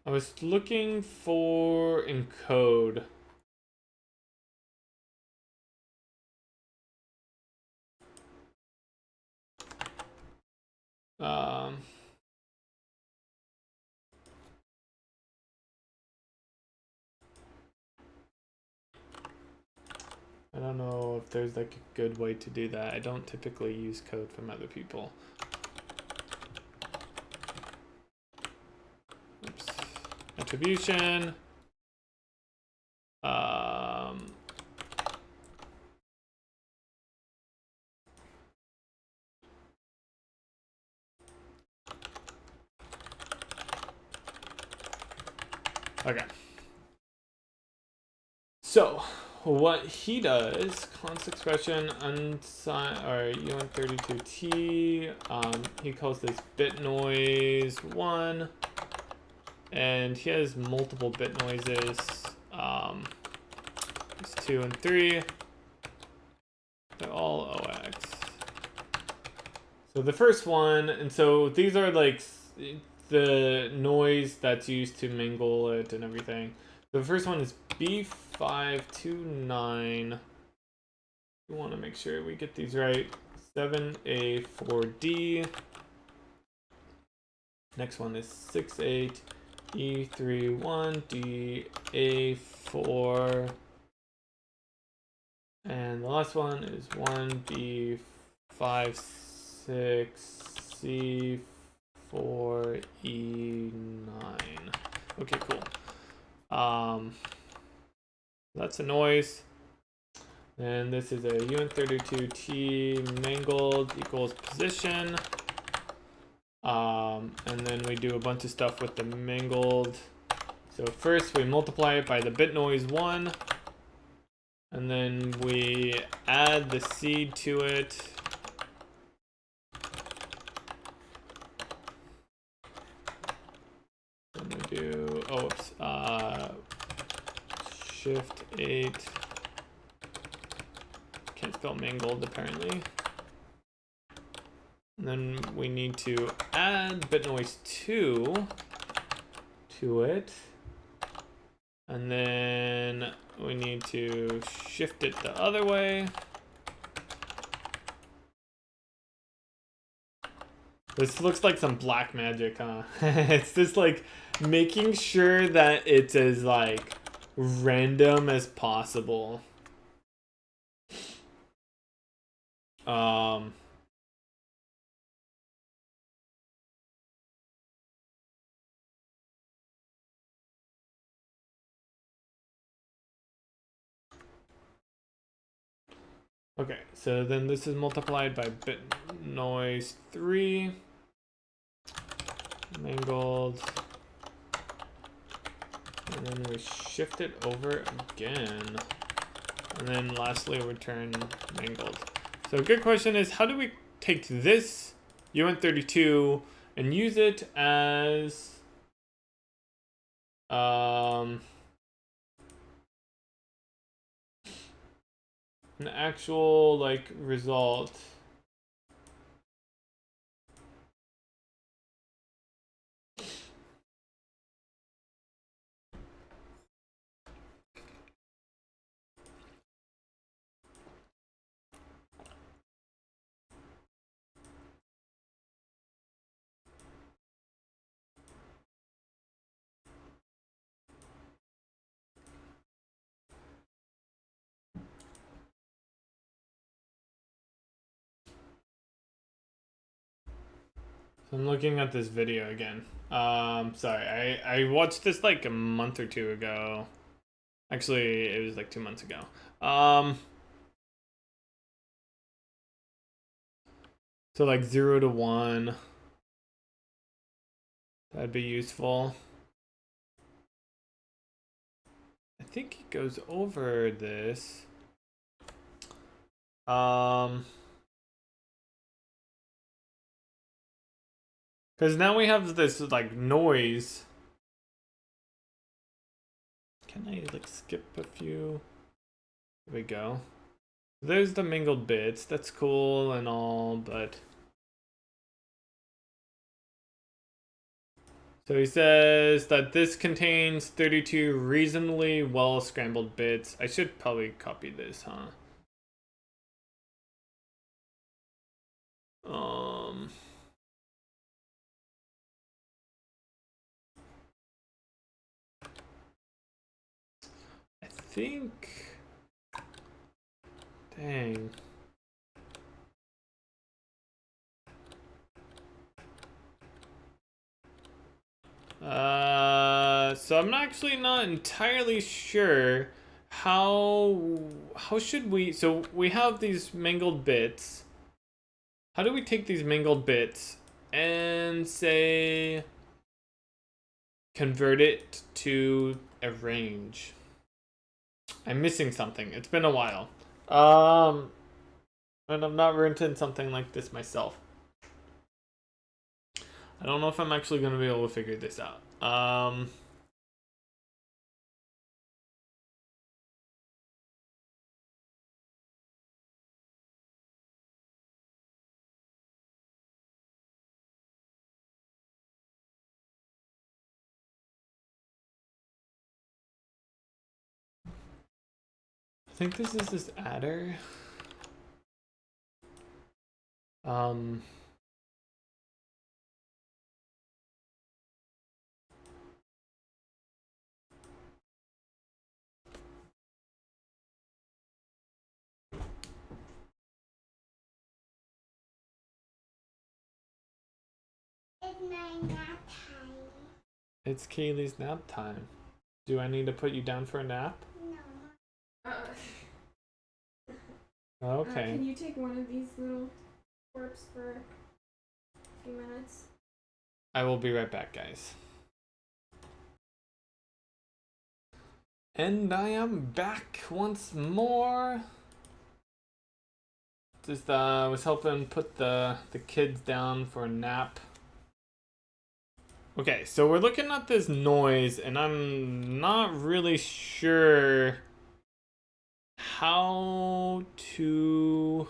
I was looking for encode. I don't know if there's like a good way to do that. I don't typically use code from other people. Oops. Attribution. Okay. So what he does, const expression unsigned or UN32T, he calls this bit noise 1, and he has multiple bit noises. There's 2 and 3. They're all OX. So the first one, and so these are like the noise that's used to mingle it and everything. The first one is B529. We want to make sure we get these right. 7A4D. Next one is 68E31DA4. And the last one is 1B5 6 C4 E9. Okay, cool. That's a noise. And this is a UN32T mangled equals position. And then we do a bunch of stuff with the mangled. So first we multiply it by the bit noise 1. And then we add the seed to it. Then we do, shift 8. Can't spell mangled apparently. And then we need to add bit noise 2 to it. And then we need to shift it the other way. This looks like some black magic, huh? It's just like making sure that it's as like random as possible. Okay, so then this is multiplied by bit noise 3. Mangled. And then we shift it over again. And then lastly, return mangled. So good question is, how do we take this UN32 and use it as an actual like result? So I'm looking at this video again. Sorry, I watched this like a month or two ago. Actually, it was like 2 months ago. So like 0 to 1. That'd be useful. I think it goes over this. Because now we have this like noise. Can I like skip a few? There we go. There's the mingled bits. That's cool and all, but so he says that this contains 32 reasonably well scrambled bits. I should probably copy this, huh? I think. Dang. So I'm actually not entirely sure how should we, so we have these mangled bits. How do we take these mangled bits and say convert it to a range? I'm missing something. It's been a while. And I've not written something like this myself. I don't know if I'm actually going to be able to figure this out. I think this is this adder. my nap time. It's Kaylee's nap time. Do I need to put you down for a nap? No. Okay. Can you take one of these little twerps for a few minutes? I will be right back, guys. And I am back once more. Just was helping put the kids down for a nap. Okay, so we're looking at this noise, and I'm not really sure how to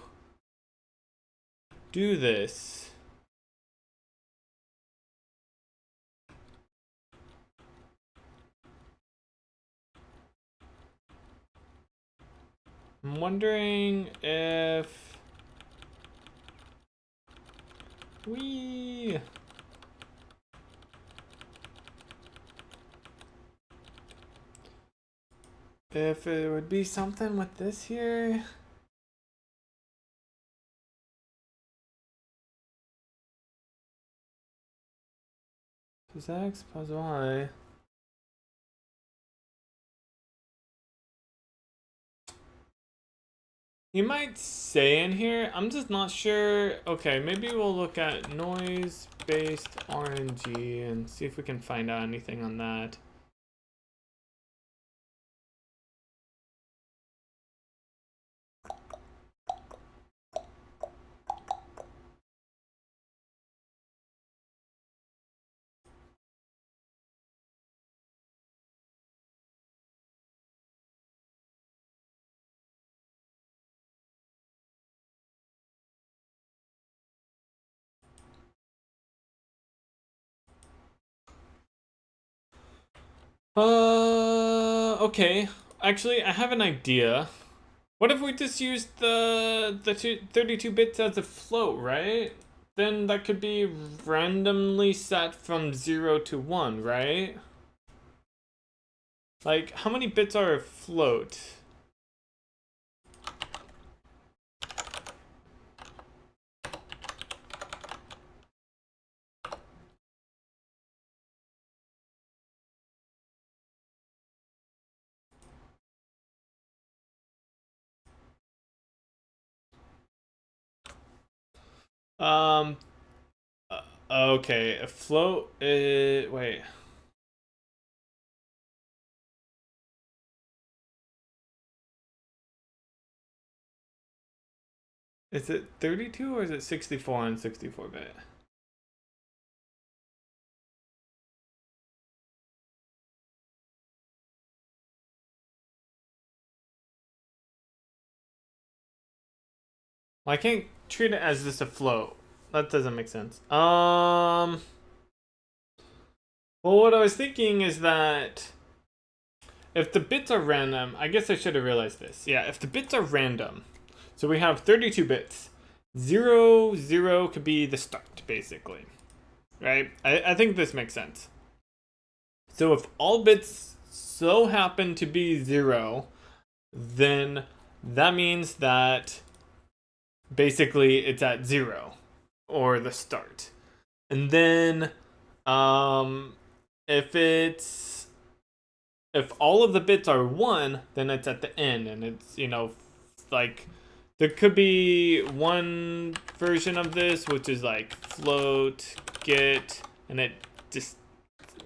do this. I'm wondering if if it would be something with this here. Plus X plus Y. You might say in here, I'm just not sure. Okay, maybe we'll look at noise-based RNG and see if we can find out anything on that. Okay. Actually, I have an idea. What if we just use the 32 bits as a float, right? Then that could be randomly set from 0 to 1, right? Like, how many bits are a float? Okay, a float is, wait. Is it 32 or is it 64 on 64-bit? Well, I can't treat it as just a float. That doesn't make sense. Well, what I was thinking is that if the bits are random, I guess I should have realized this. Yeah, if the bits are random, so we have 32 bits. 0, 0 could be the start, basically. Right? I think this makes sense. So if all bits so happen to be 0, then that means that basically it's at 0 or the start. And then if all of the bits are 1, then it's at the end, and it's, like there could be one version of this which is like float get, and it just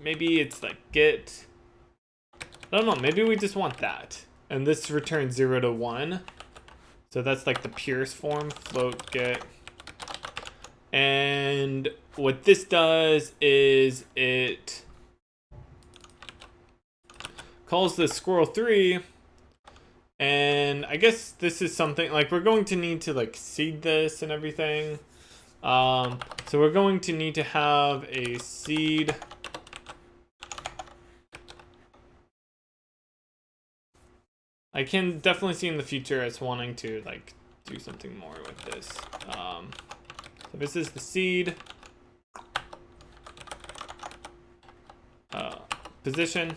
maybe it's like get, I don't know, maybe we just want that, and this returns 0 to 1. So that's like the Pierce form, float get. And what this does is it calls the squirrel3, and I guess this is something like we're going to need to like seed this and everything. So we're going to need to have a seed. I can definitely see in the future as wanting to like do something more with this. So this is the seed. Position.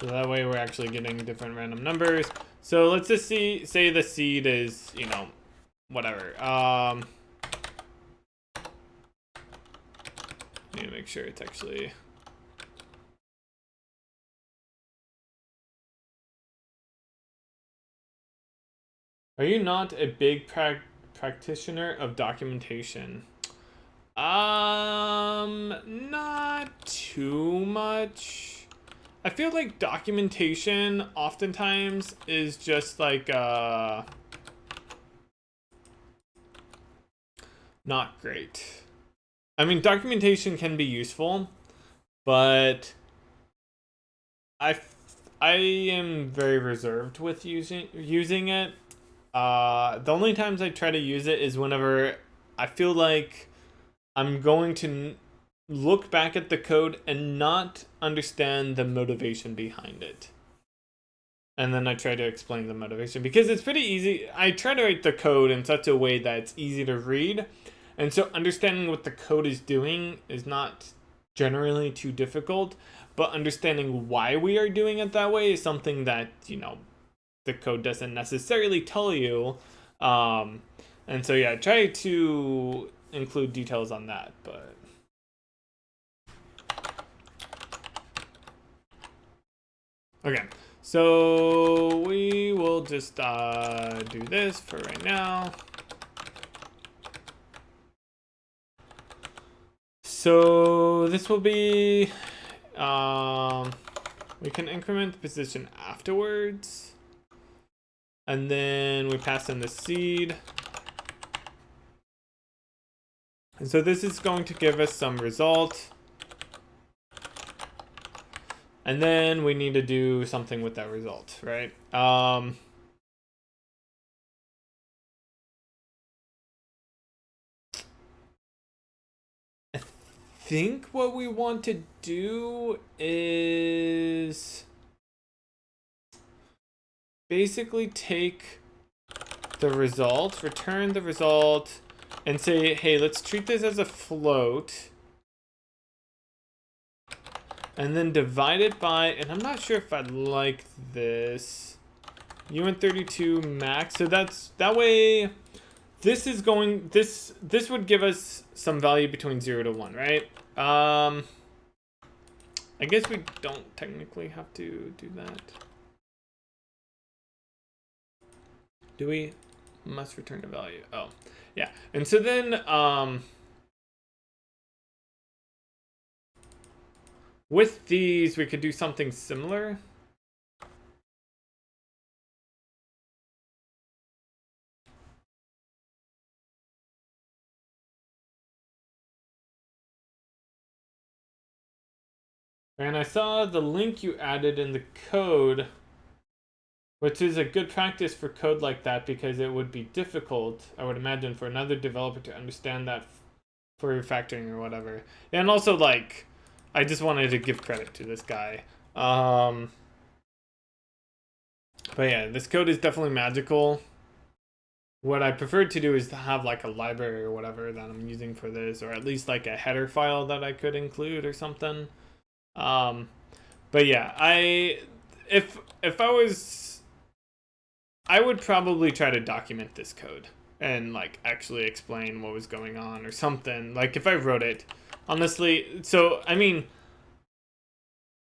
So that way we're actually getting different random numbers. So let's just say the seed is, whatever. Need to make sure it's actually. Are you not a big practitioner of documentation? Not too much. I feel like documentation oftentimes is just like not great. I mean, documentation can be useful, but I am very reserved with using it. The only times I try to use it is whenever I feel like I'm going to look back at the code and not understand the motivation behind it. And then I try to explain the motivation because it's pretty easy. I try to write the code in such a way that it's easy to read. And so understanding what the code is doing is not generally too difficult, but understanding why we are doing it that way is something that, you know, the code doesn't necessarily tell you. And so yeah, try to include details on that, but okay, so we will just do this for right now. So this will be we can increment the position afterwards, and then we pass in the seed. And so this is going to give us some result. And then we need to do something with that result, right? I think what we want to do is basically take the result, return the result, and say, hey, let's treat this as a float. And then divide it by, and I'm not sure if I like this. UN32 max. So that way, this is going, this would give us some value between 0 to 1, right? I guess we don't technically have to do that. Do we? Must return a value. Oh, yeah. And so then, with these, we could do something similar. And I saw the link you added in the code, which is a good practice for code like that because it would be difficult, I would imagine, for another developer to understand that for refactoring or whatever. And also, like, I just wanted to give credit to this guy. But yeah, this code is definitely magical. What I prefer to do is to have like a library or whatever that I'm using for this, or at least like a header file that I could include or something. But yeah, if I was, I would probably try to document this code and like actually explain what was going on or something. Like if I wrote it, honestly. So I mean,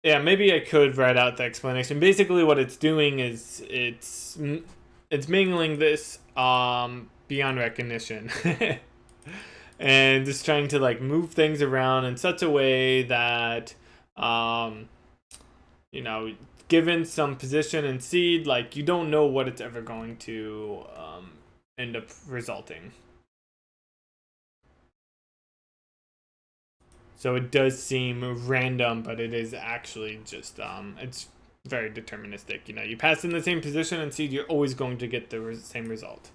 yeah, maybe I could write out the explanation. Basically, what it's doing is it's mingling this beyond recognition. And just trying to like move things around in such a way that you know, given some position and seed, like you don't know what it's ever going to end up resulting. So it does seem random, but it is actually just it's very deterministic. You know, you pass in the same position and seed, you're always going to get the same result.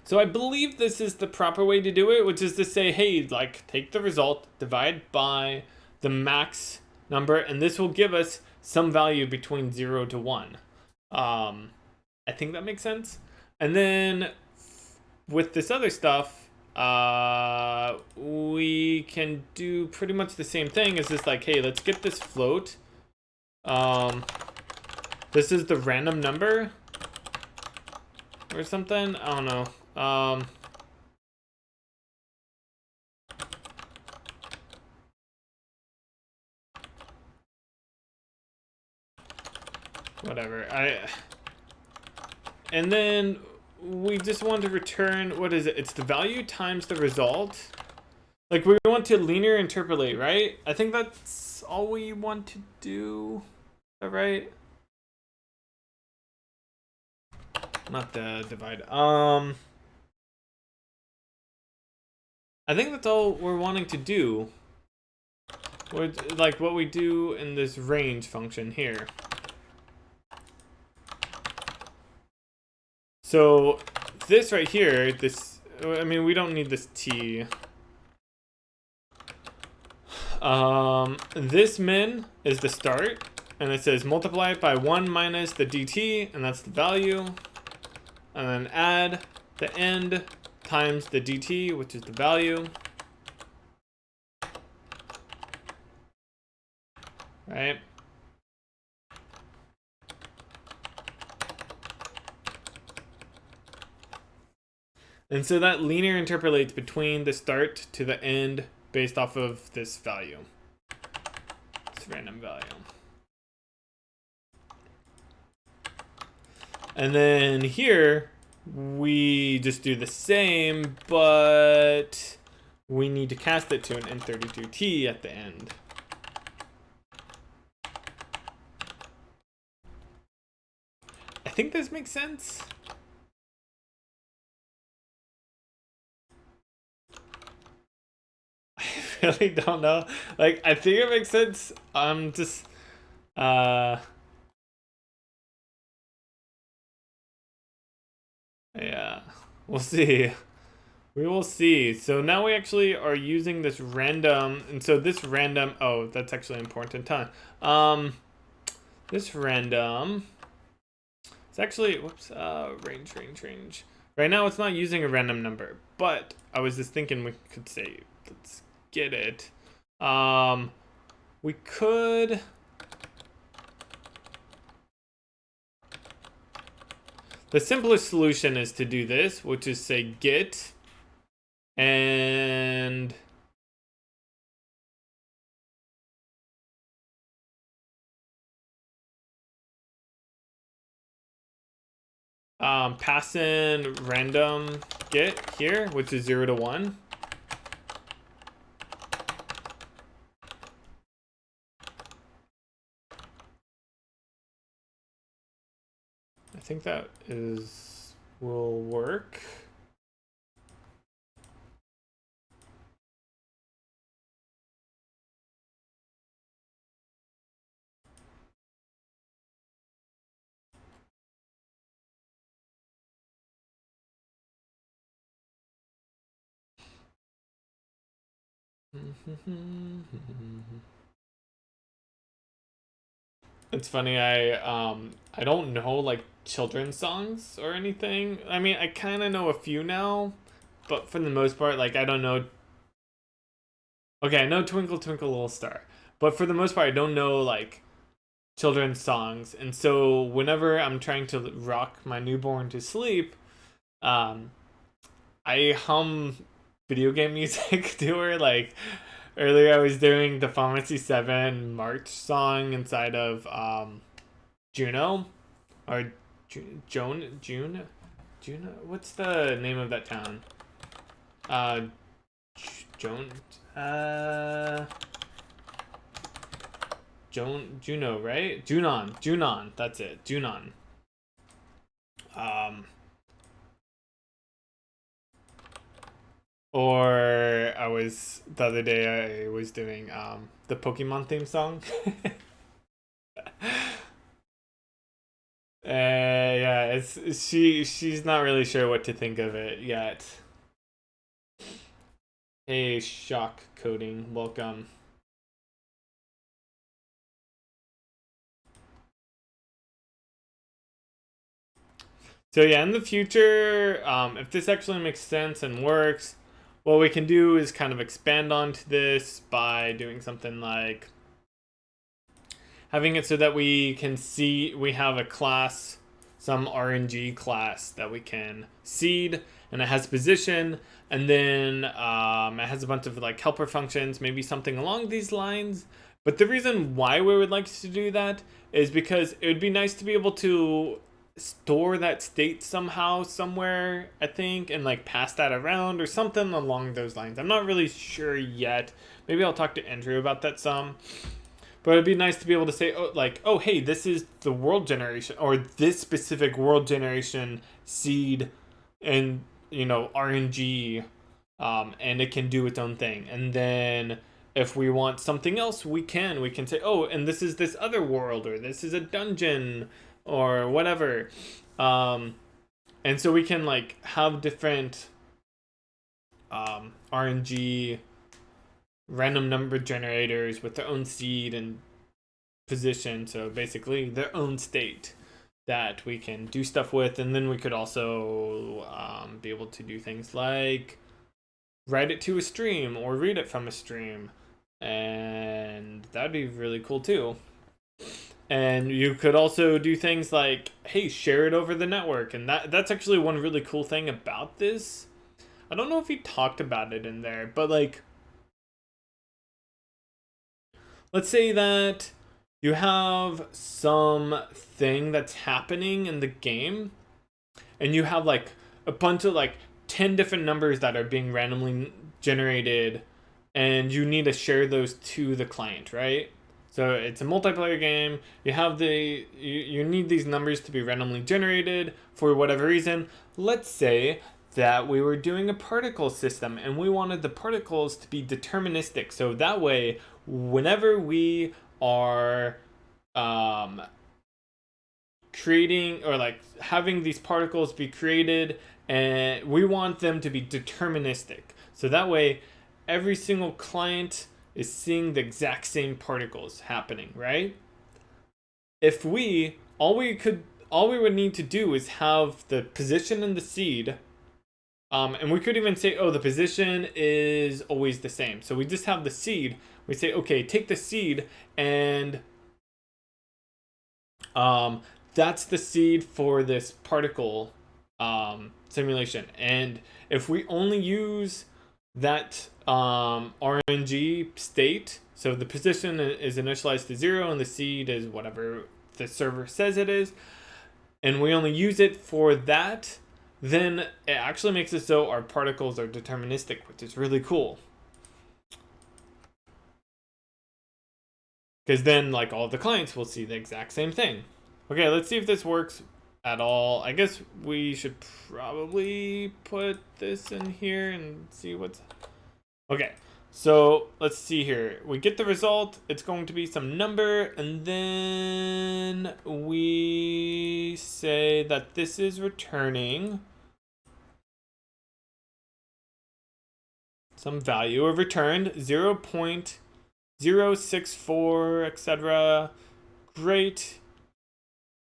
So I believe this is the proper way to do it, which is to say, hey, like take the result, divide by the max number, and this will give us some value between 0 to 1. I think that makes sense. And then with this other stuff, we can do pretty much the same thing. It's just like, hey, let's get this float. This is the random number. or something. I don't know. Whatever. And then we just want to return, what is it? It's the value times the result. Like we want to linear interpolate, right? I think that's all we want to do. Is that right? Not the divide. I think that's all we're wanting to do. Like what we do in this range function here. So this right here, this, I mean, we don't need this t. This min is the start, and it says multiply it by 1 minus the dt, and that's the value. And then add the end times the dt, which is the value. Right? And so that linear interpolates between the start to the end based off of this value. This random value. And then here, we just do the same, but we need to cast it to an n32t at the end. I think this makes sense. I really don't know. Like, I think it makes sense. I'm just, yeah, we'll see. We will see. So now we actually are using this random, and so this random, oh, that's actually important, huh? This random, it's actually, whoops, range. Right now it's not using a random number, but I was just thinking we could say, let's get it. We could, the simplest solution is to do this, which is say get, and pass in random get here, which is 0 to 1. I think that will work. It's funny, I don't know like children's songs or anything. I mean, I kind of know a few now, but for the most part, like I don't know. Okay, I know Twinkle Twinkle Little Star, but for the most part, I don't know like children's songs. And so whenever I'm trying to rock my newborn to sleep, I hum video game music to her. Like earlier I was doing the Pharmacy 7 March song inside of Juno, or June, what's the name of that town? Juno, right? Junon, that's it, Junon. Or the other day I was doing the Pokemon theme song. Yeah, she's not really sure what to think of it yet. Hey, Shock Coding, welcome. So yeah, in the future, if this actually makes sense and works, what we can do is kind of expand onto this by doing something like having it so that we can see we have a class. some RNG class that we can seed, and it has position, and then it has a bunch of like helper functions, maybe something along these lines. But the reason why we would like to do that is because it would be nice to be able to store that state somehow, somewhere, I think, and like pass that around or something along those lines. I'm not really sure yet. Maybe I'll talk to Andrew about that some. But it'd be nice to be able to say, oh, like, oh, hey, this is the world generation, or this specific world generation seed, and RNG, and it can do its own thing. And then if we want something else, we can say, oh, and this is this other world, or this is a dungeon, or whatever. And so we can like have different RNG random number generators with their own seed and position, so basically their own state that we can do stuff with. And then we could also be able to do things like write it to a stream or read it from a stream, and that'd be really cool too. And you could also do things like, hey, share it over the network, and that's actually one really cool thing about this. I don't know if he talked about it in there, but like, let's say that you have something that's happening in the game, and you have like a bunch of like 10 different numbers that are being randomly generated, and you need to share those to the client, right? So it's a multiplayer game. You have you need these numbers to be randomly generated for whatever reason. Let's say that we were doing a particle system and we wanted the particles to be deterministic. So that way, whenever we are creating or like having these particles be created, and we want them to be deterministic. So that way, every single client is seeing the exact same particles happening, right? If all we would need to do is have the position and the seed. And we could even say, oh, the position is always the same. So we just have the seed. We say, okay, take the seed, and that's the seed for this particle simulation. And if we only use that RNG state, so the position is initialized to 0 and the seed is whatever the server says it is, and we only use it for that, then it actually makes it so our particles are deterministic, which is really cool. Because then like all the clients will see the exact same thing. Okay, let's see if this works at all. I guess we should probably put this in here and see what's... Okay, so let's see here. We get the result. It's going to be some number, and then we say that this is returning some value of returned 0.064, etc. Great.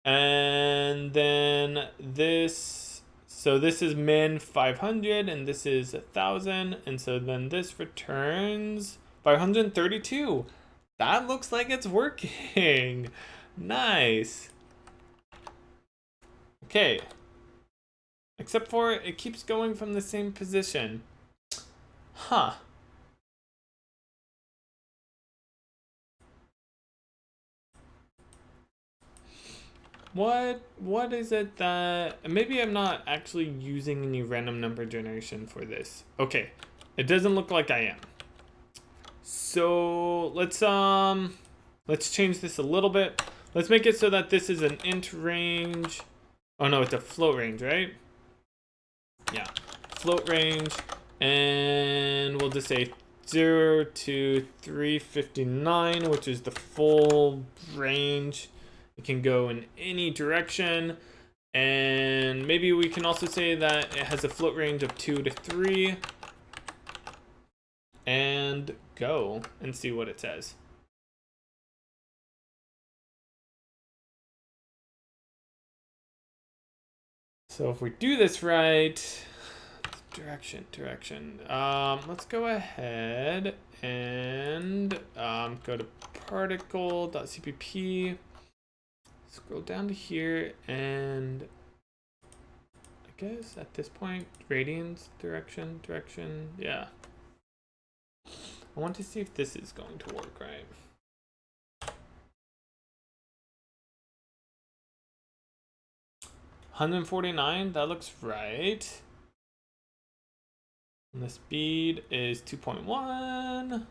And then this, so this is min 500 and this is 1,000, and so then this returns 532. That looks like it's working. Nice. Okay, except for it keeps going from the same position. Huh. What is it that... Maybe I'm not actually using any random number generation for this. Okay, it doesn't look like I am. So let's change this a little bit. Let's make it so that this is an int range. Oh no, it's a float range, right? Yeah, float range, and we'll just say 0 to 359, which is the full range. It can go in any direction, and maybe we can also say that it has a float range of 2 to 3, and go and see what it says. So if we do this right, direction, let's go ahead and go to particle.cpp. scroll down to here, and I guess at this point, radians, direction, yeah. I want to see if this is going to work right. 149, that looks right. And the speed is 2.1.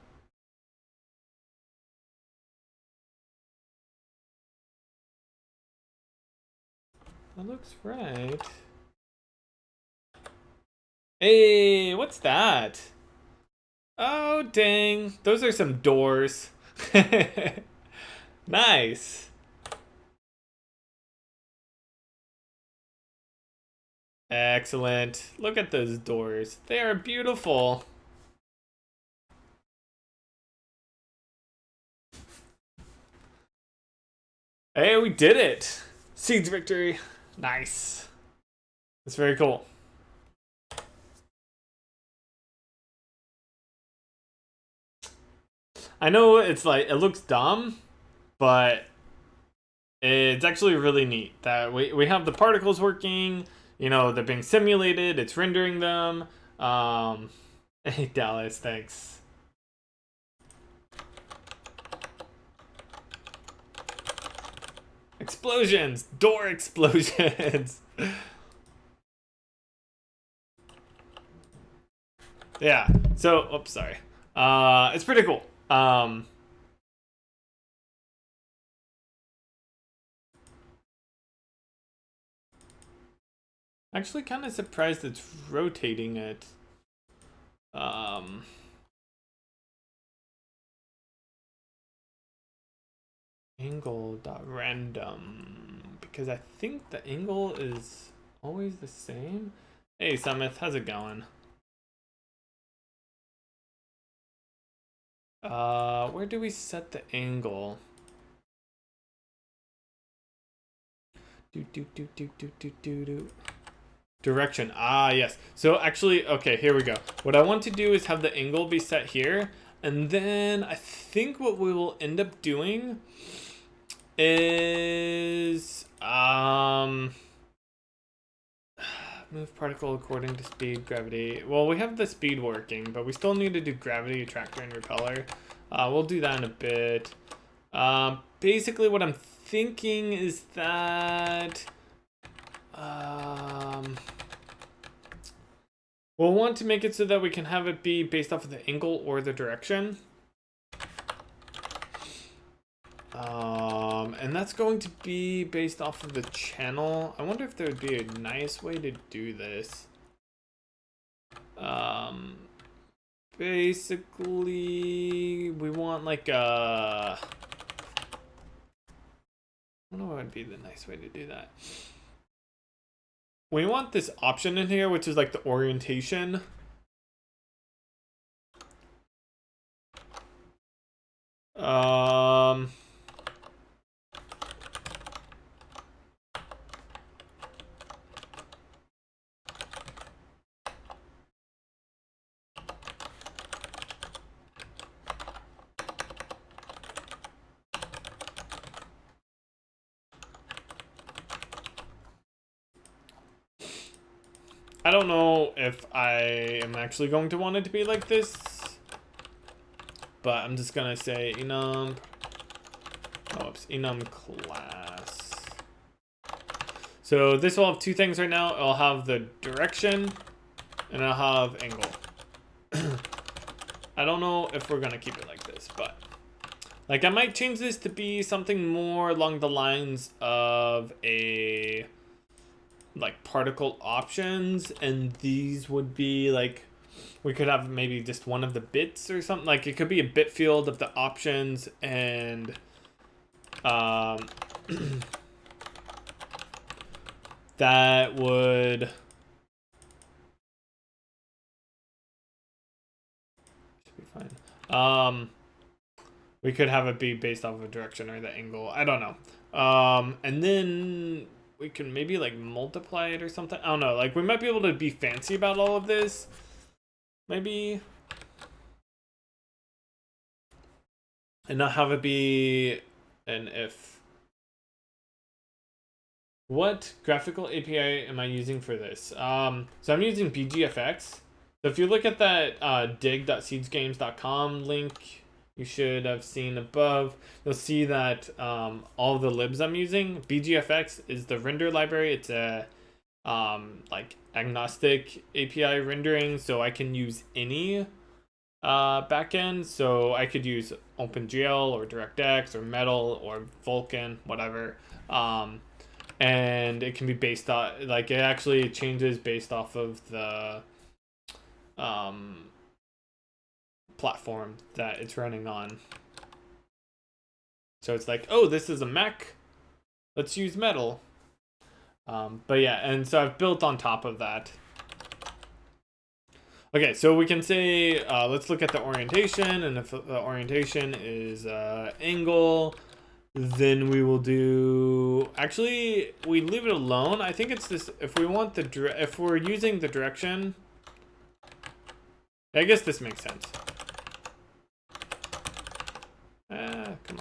That looks right. Hey, what's that? Oh, dang. Those are some doors. Nice. Excellent. Look at those doors. They are beautiful. Hey, we did it. Seeds victory. Nice. That's very cool. I know it's like, it looks dumb, but it's actually really neat that we have the particles working, you know, they're being simulated, it's rendering them. Hey, Dallas, thanks. Explosions! Door explosions! Yeah, so, oops, sorry. It's pretty cool. Actually kind of surprised it's rotating it. Angle.random, because I think the angle is always the same. Hey, Summit, how's it going? Where do we set the angle? Do. Direction. Ah, yes. So actually, okay, here we go. What I want to do is have the angle be set here, and then I think what we will end up doing is move particle according to speed, gravity. Well, we have the speed working, but we still need to do gravity, attractor, and repeller. We'll do that in a bit. Basically what I'm thinking is that we'll want to make it so that we can have it be based off of the angle or the direction. And that's going to be based off of the channel. I wonder if there would be a nice way to do this. Basically, we want like a... I don't know what would be the nice way to do that. We want this option in here, which is like the orientation. I don't know if I am actually going to want it to be like this, but I'm just gonna say enum, enum class. So this will have two things right now. It'll have the direction and it'll have angle. I don't know if we're gonna keep it like this, but like I might change this to be something more along the lines of a like particle options, and these would be like, we could have maybe just one of the bits or something. Like it could be a bit field of the options, and that would should be fine. We could have it be based off of a direction or the angle. I don't know. And then we can maybe like multiply it or something. I don't know. Like we might be able to be fancy about all of this. Maybe. And not have it be an if. what graphical API am I using for this? So I'm using BGFX. So if you look at that dig.seedsgames.com link you should have seen above, you'll see that all the libs I'm using, BGFX is the render library. It's a like agnostic API rendering, so I can use any backend. So I could use OpenGL or DirectX or Metal or Vulkan, whatever. And it can be based on, like, it actually changes based off of the platform that it's running on. So it's like, oh, this is a Mac, let's use Metal. But yeah, and so I've built on top of that. Okay, so we can say, let's look at the orientation, and if the orientation is angle, then we will do, actually, we leave it alone. I think it's this, if we want the, if we're using the direction, I guess this makes sense. Come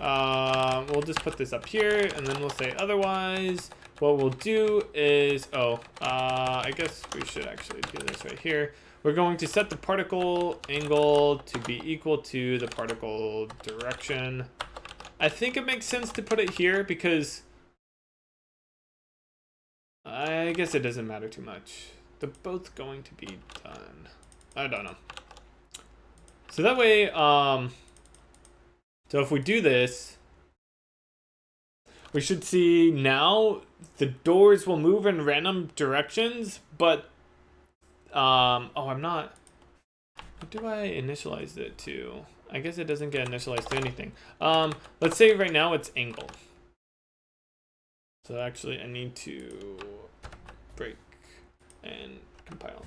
on. We'll just put this up here, and then we'll say otherwise. What we'll do is, I guess we should actually do this right here. We're going to set the particle angle to be equal to the particle direction. I think it makes sense to put it here because I guess it doesn't matter too much. They're both going to be done. I don't know. So that way, so if we do this, we should see now the doors will move in random directions, but, oh, I'm not, what do I initialize it to? I guess it doesn't get initialized to anything. Let's say right now it's angle. So actually I need to break and compile.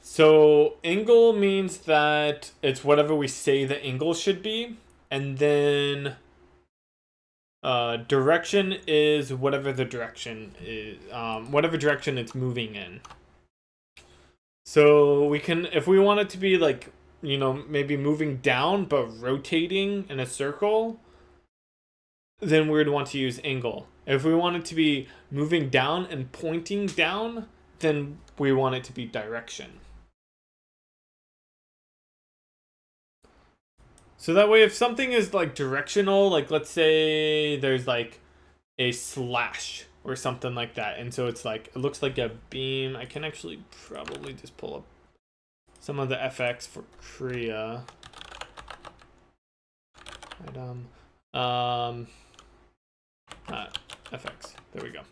So angle means that it's whatever we say the angle should be, and then direction is whatever the direction is, whatever direction it's moving in. So we can, if we want it to be like, you know, maybe moving down but rotating in a circle, then we'd want to use angle. If we want it to be moving down and pointing down, then we want it to be direction. So that way, if something is like directional, like let's say there's like a slash or something like that, and so it's like, it looks like a beam. I can actually probably just pull up some of the FX for Korea. FX. There we go.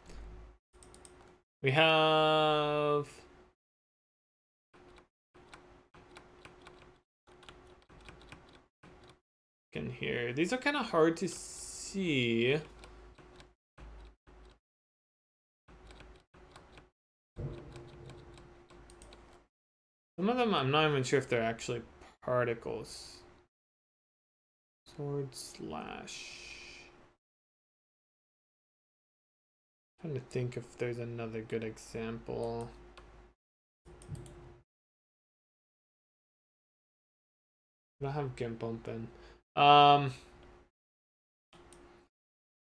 We have in here. These are kind of hard to see. Some of them I'm not even sure if they're actually particles. Sword slash. Trying to think if there's another good example. I don't have GIMP open.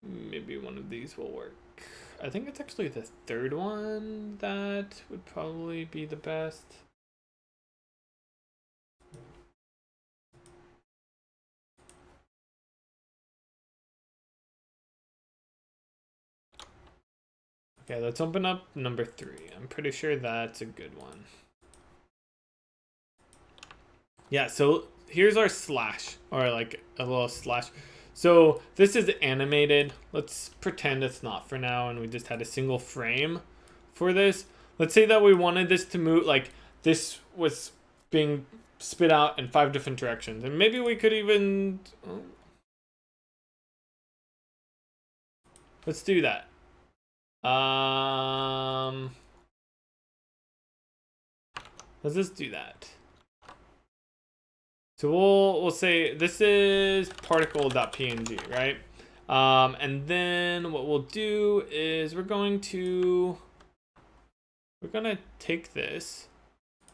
Maybe one of these will work. I think it's actually the third one that would probably be the best. Okay, let's open up number 3. I'm pretty sure that's a good one. Yeah, so here's our slash, or like a little slash. So this is animated. Let's pretend it's not for now, and we just had a single frame for this. Let's say that we wanted this to move, like this was being spit out in 5 different directions. And maybe we could even, let's do that. Let's just do that. So we'll say this is particle.png, right? And then what we'll do is we're gonna take this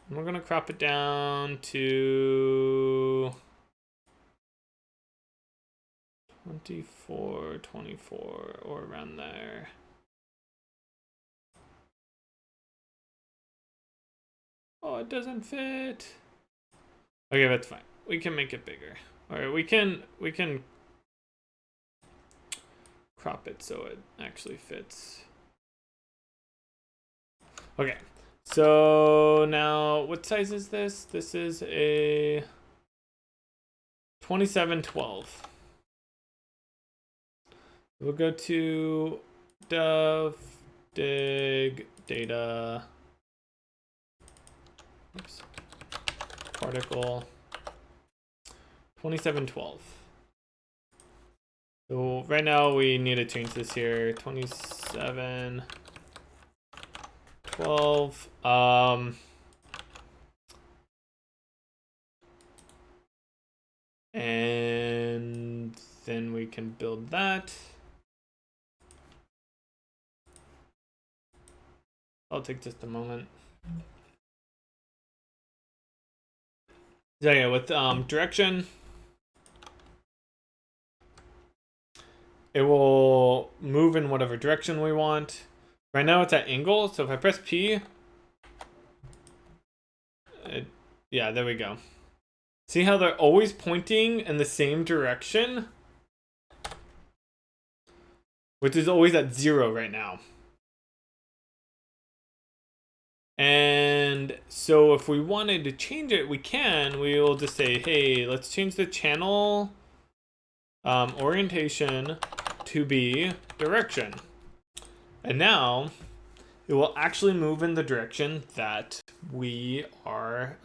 and we're gonna crop it down to 24, 24, or around there. Oh, it doesn't fit. Okay, that's fine. We can make it bigger. All right, we can crop it so it actually fits. Okay, so now what size is this? This is a 2712. We'll go to dev dig data. Oops. Particle 2712. So right now we need to change this here. 2712. And then we can build that. I'll take just a moment. So yeah, with direction, it will move in whatever direction we want. Right now it's at angle, so if I press P, yeah, there we go. See how they're always pointing in the same direction? Which is always at 0 right now. And so if we wanted to change it, we can. We will just say, hey, let's change the channel orientation to be direction. And now it will actually move in the direction that we are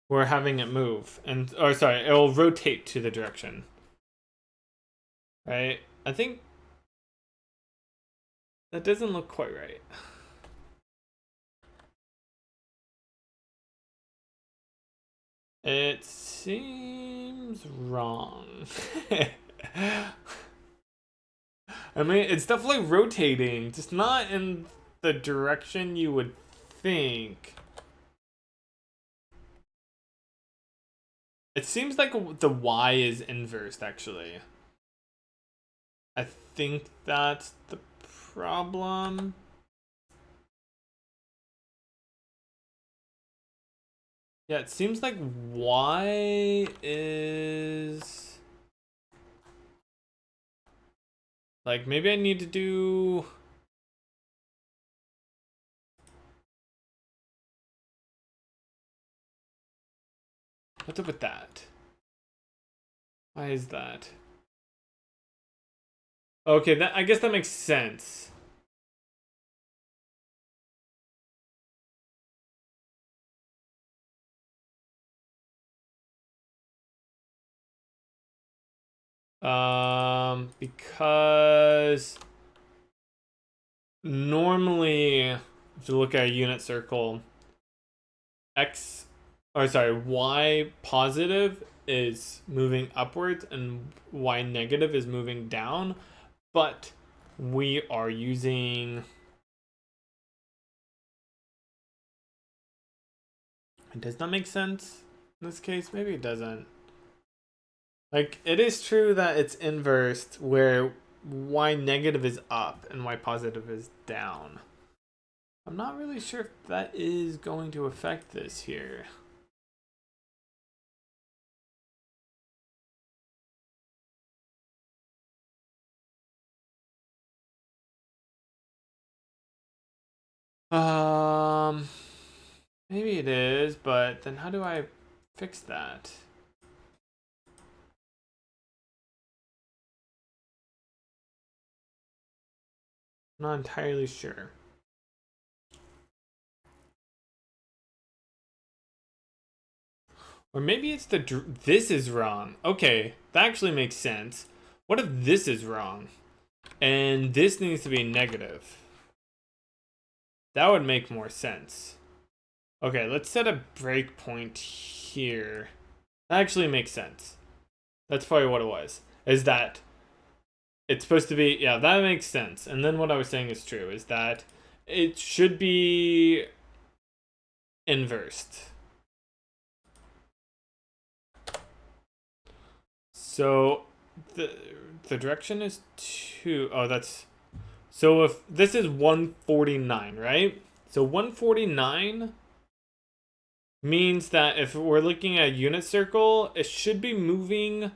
we're having it move. And or sorry, it will rotate to the direction. Right? I think that doesn't look quite right. It seems wrong. I mean, it's definitely rotating, just not in the direction you would think. It seems like the Y is inversed, actually. I think that's the problem. Yeah, it seems like Y is... Like, maybe I need to do... What's up with that? Why is that? Okay, that I guess that makes sense. Because normally, if you look at a unit circle, Y positive is moving upwards and Y negative is moving down, but we are using... Does that make sense in this case? Maybe it doesn't. Like, it is true that it's inversed where Y negative is up and Y positive is down. I'm not really sure if that is going to affect this here. Maybe it is, but then how do I fix that? I'm not entirely sure. Or maybe it's this is wrong. Okay, that actually makes sense. What if this is wrong? And this needs to be negative. That would make more sense. Okay, let's set a breakpoint here. That actually makes sense. That's probably what it was. Is that it's supposed to be, yeah, that makes sense. And then what I was saying is true, is that it should be inversed. So the direction is 2. Oh, that's, so if this is 149, right? So 149 means that if we're looking at a unit circle, it should be moving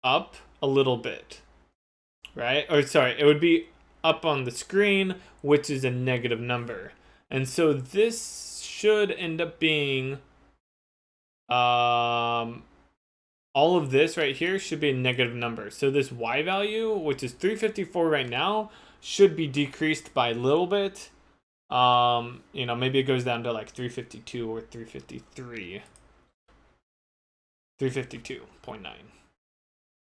up a little bit, right? Or sorry, it would be up on the screen, which is a negative number. And so this should end up being all of this right here should be a negative number. So this y value, which is 354 right now, should be decreased by a little bit. You know, maybe it goes down to like 352 or 353. 352.9.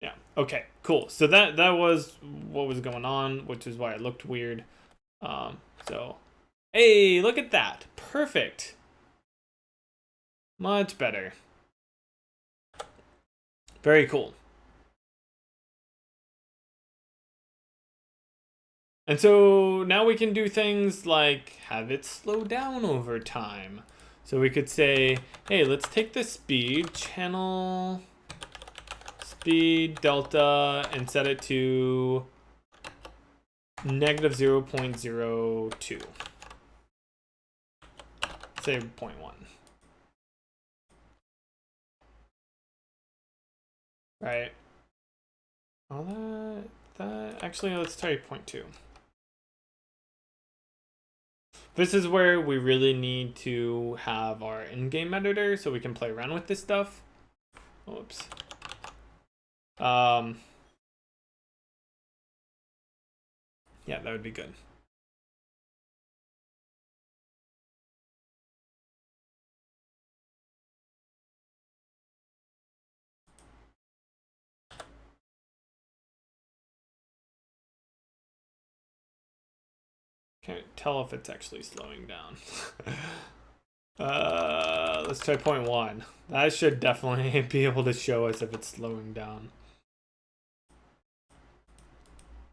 Yeah. Okay, cool. So that was what was going on, which is why it looked weird. So hey, look at that. Perfect. Much better. Very cool. And so now we can do things like have it slow down over time. So we could say, hey, let's take the speed, channel speed delta, and set it to negative 0.02. Say 0.1. Right? All that actually, let's try 0.2. This is where we really need to have our in-game editor so we can play around with this stuff. Oops. Yeah, that would be good. Can't tell if it's actually slowing down. Let's try 0.1. That should definitely be able to show us if it's slowing down.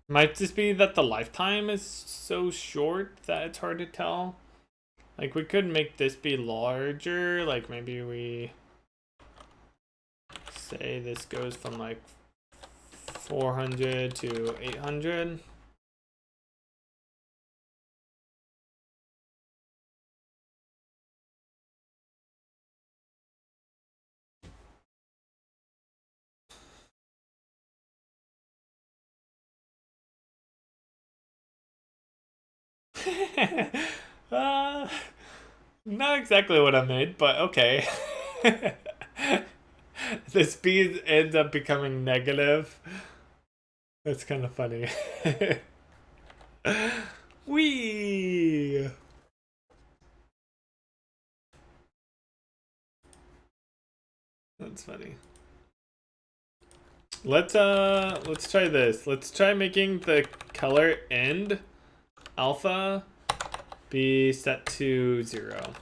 Might just be that the lifetime is so short that it's hard to tell. Like, we could make this be larger. Like, maybe we say this goes from like 400 to 800. uh, Not exactly what I made, but okay. The speed ends up becoming negative. That's kind of funny. Whee! That's funny. Let's try this. Let's try making the color end alpha be set to 0.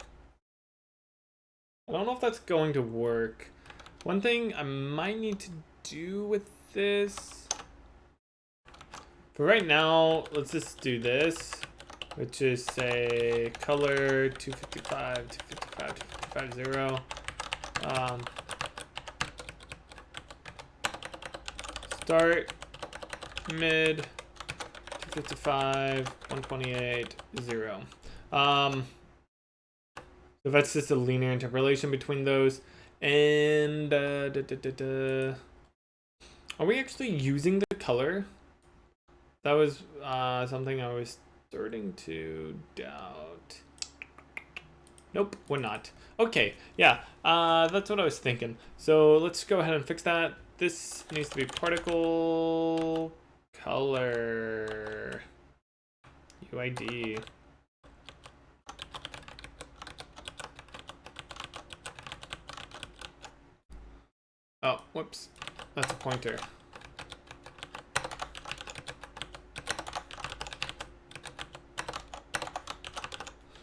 I don't know if that's going to work. One thing I might need to do with this, for right now, let's just do this, which is say color 255, 255, 255, 0. Start, mid, 255, 128, 0. So that's just a linear interpolation between those. And are we actually using the color? That was something I was starting to doubt. Nope, we're not. Okay, yeah, that's what I was thinking. So let's go ahead and fix that. This needs to be particle color UID. Oh, whoops. That's a pointer.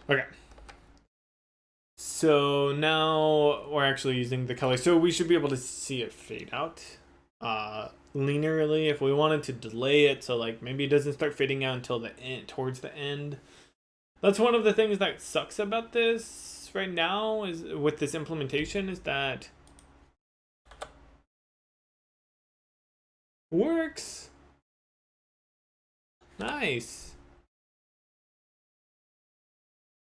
Okay. So now we're actually using the color. So we should be able to see it fade out linearly if we wanted to delay it. So like maybe it doesn't start fading out until the end, towards the end. That's one of the things that sucks about this right now is with this implementation is that works. Nice.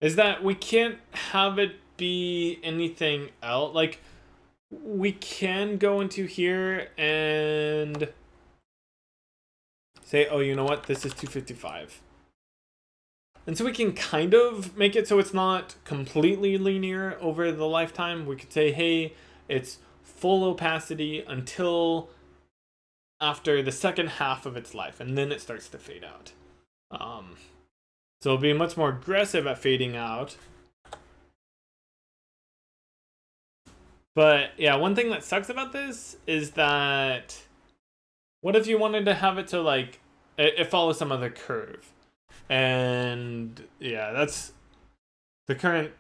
Is that we can't have it be anything else. Like we can go into here and say, oh, you know what? This is 255. And so we can kind of make it so it's not completely linear over the lifetime. We could say, hey, it's full opacity until after the second half of its life, and then it starts to fade out. So it'll be much more aggressive at fading out. But yeah, one thing that sucks about this is that what if you wanted to have it so like it follows some other curve? And yeah, that's the current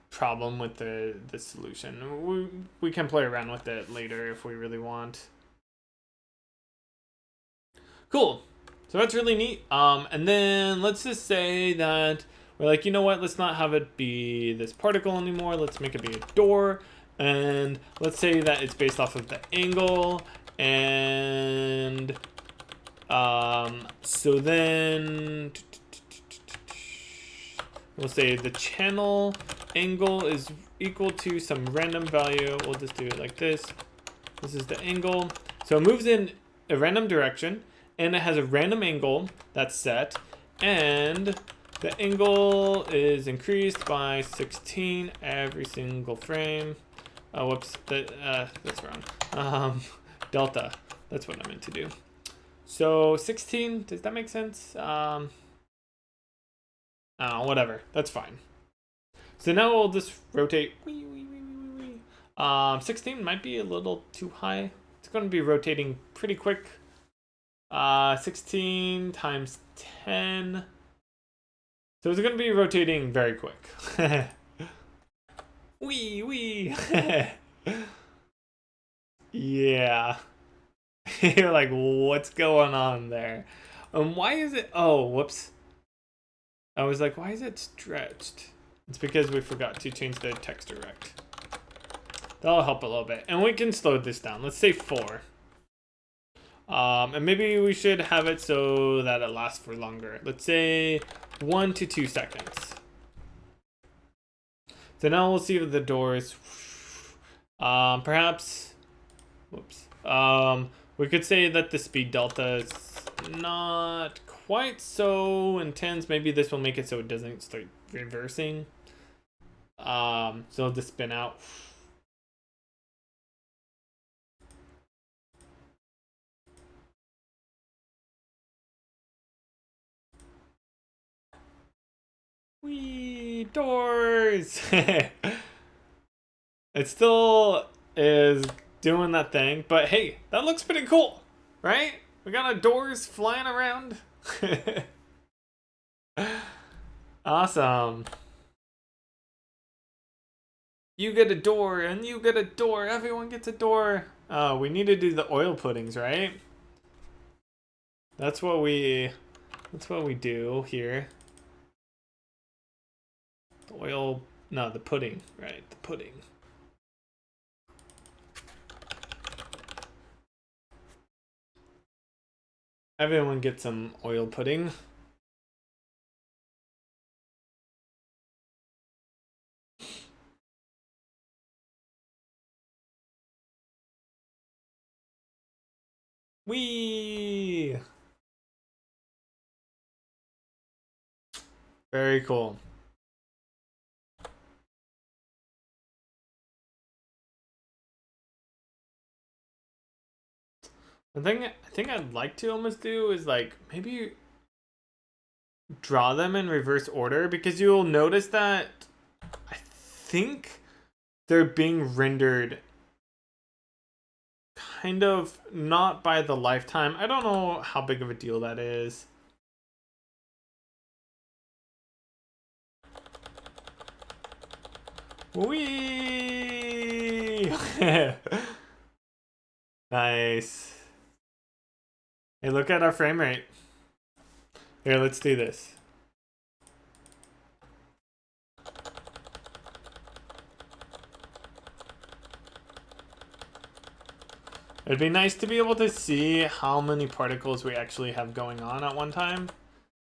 problem with the solution. We can play around with it later if we really want. Cool. So that's really neat. And then let's just say that we're like, you know what? Let's not have it be this particle anymore. Let's make it be a door. And let's say that it's based off of the angle. And so then we'll say the channel angle is equal to some random value. We'll just do it like this. This is the angle. So it moves in a random direction. And it has a random angle that's set, and the angle is increased by 16 every single frame. Oh, whoops, that's wrong. Delta, that's what I meant to do. So 16, does that make sense? Whatever, that's fine. So now we'll just rotate. 16 might be a little too high. It's going to be rotating pretty quick. 16 times 10. So it's going to be rotating very quick. Wee. Yeah. You're like, what's going on there? Why is it? Oh, whoops. I was like, why is it stretched? It's because we forgot to change the text direct. That'll help a little bit. And we can slow this down. Let's say 4. And maybe we should have it so that it lasts for longer. Let's say 1 to 2 seconds. So now we'll see the doors. Perhaps, whoops. We could say that the speed delta is not quite so intense. Maybe this will make it so it doesn't start reversing. So it'll just spin out. Wee doors. It still is doing that thing, but hey, that looks pretty cool, right? We got our doors flying around. Awesome. You get a door, and you get a door. Everyone gets a door. We need to do the oil puddings, right? That's what we do here. The oil, no, the pudding, right? The pudding. Everyone gets some oil pudding. Whee! Very cool. The thing I think I'd like to almost do is like maybe draw them in reverse order, because you'll notice that I think they're being rendered kind of not by the lifetime. I don't know how big of a deal that is. Whee! Nice. Hey, look at our frame rate. Here, let's do this. It'd be nice to be able to see how many particles we actually have going on at one time.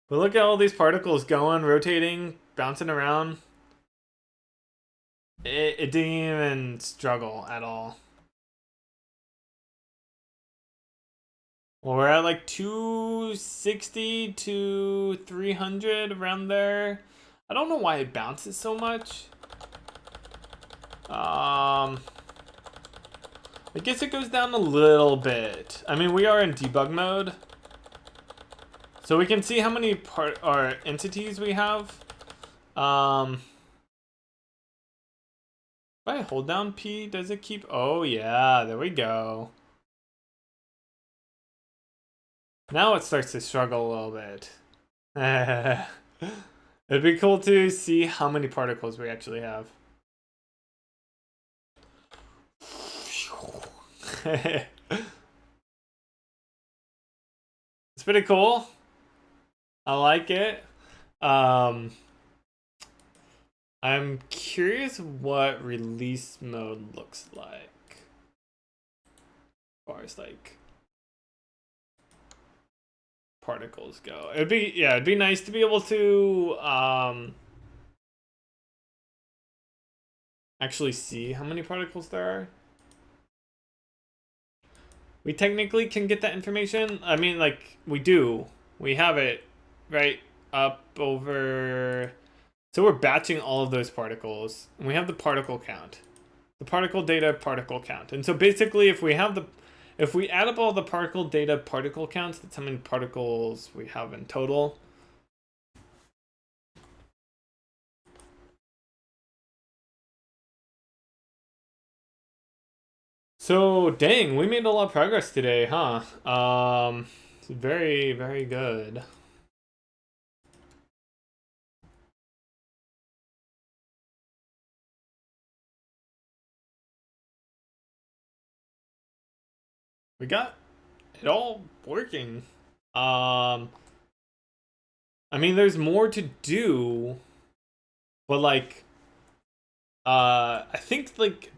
But look at all these particles going, rotating, bouncing around. It didn't even struggle at all. Well, we're at like 260 to 300 around there. I don't know why it bounces so much. I guess it goes down a little bit. I mean, we are in debug mode, so we can see how many entities we have. If I hold down P, does it keep? Oh yeah, there we go. Now it starts to struggle a little bit. It'd be cool to see how many particles we actually have. It's pretty cool. I like it. I'm curious what release mode looks like. As far as like particles go. It'd be nice to be able to actually see how many particles there are. We technically can get that information. I mean, like, we do. We have it right up over. So we're batching all of those particles. And we have the particle count. The particle data particle count. And so basically if we add up all the particle data particle counts, that's how many particles we have in total. So, dang, we made a lot of progress today, huh? It's very, very good. We got it all working. I mean, there's more to do, but like, I think like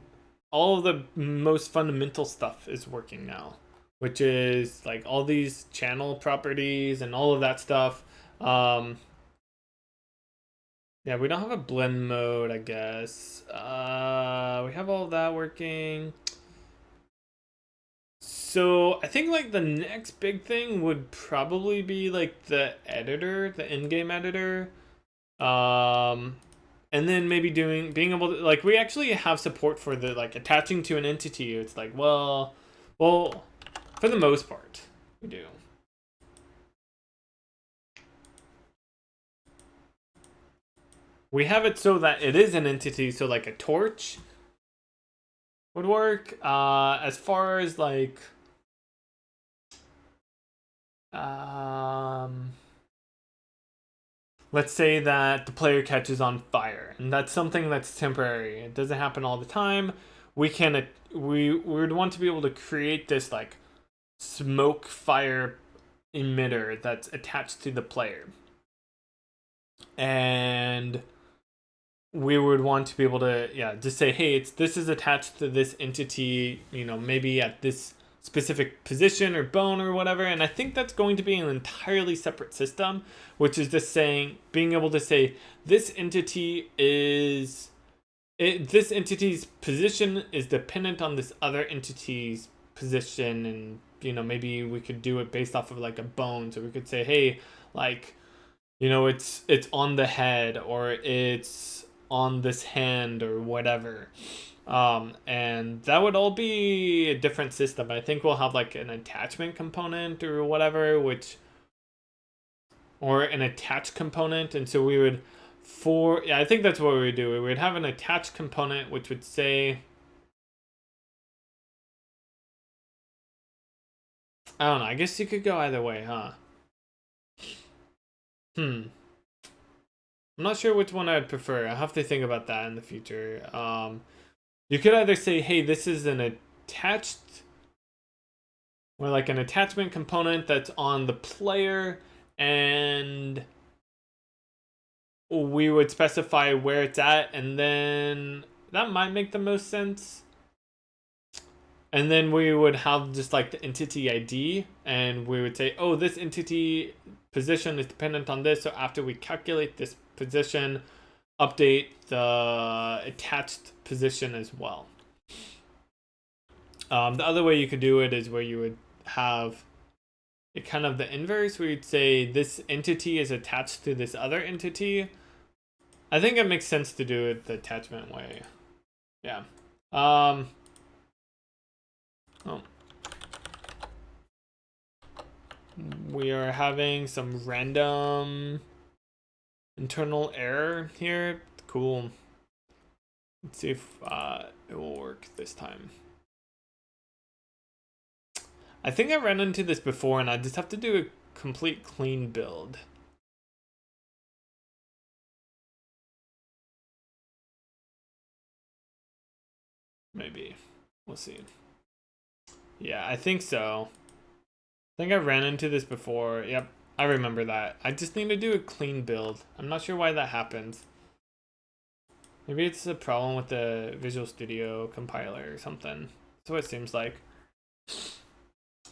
all of the most fundamental stuff is working now, which is like all these channel properties and all of that stuff. Yeah, we don't have a blend mode, I guess. We have all of that working. So I think like the next big thing would probably be like the editor, the in-game editor. And then maybe being able to, like, we actually have support for the like attaching to an entity. It's like, well, for the most part, we do. We have it so that it is an entity, so like a torch would work. As far as like let's say that the player catches on fire, and that's something that's temporary. It doesn't happen all the time. We would want to be able to create this like smoke fire emitter that's attached to the player. And we would want to be able to just say, hey, this is attached to this entity, maybe at this specific position or bone or whatever. And I think that's going to be an entirely separate system, which is just being able to say this entity's position is dependent on this other entity's position. And maybe we could do it based off of like a bone. So we could say, hey, like, it's on the head, or it's on this hand, or whatever. And that would all be a different system. I think we'll have like an attachment component or whatever, or an attached component. And so we would, I think that's what we would do. We would have an attached component, which would say, I don't know, I guess you could go either way, huh? I'm not sure which one I'd prefer. I'll have to think about that in the future. You could either say, hey, this is an attached, or like an attachment component that's on the player, and we would specify where it's at, and then that might make the most sense. And then we would have just like the entity ID, and we would say, oh, this entity position is dependent on this, so after we calculate this position, update the attached position as well. The other way you could do it is where you would have it kind of the inverse, where you'd say this entity is attached to this other entity. I think it makes sense to do it the attachment way. Yeah. Oh. We are having some random internal error here. Cool. Let's see if it will work this time. I think I ran into this before, and I just have to do a complete clean build. Maybe. We'll see. Yeah, I think so. I think I ran into this before. Yep, I remember that. I just need to do a clean build. I'm not sure why that happens. Maybe it's a problem with the Visual Studio compiler or something. That's what it seems like.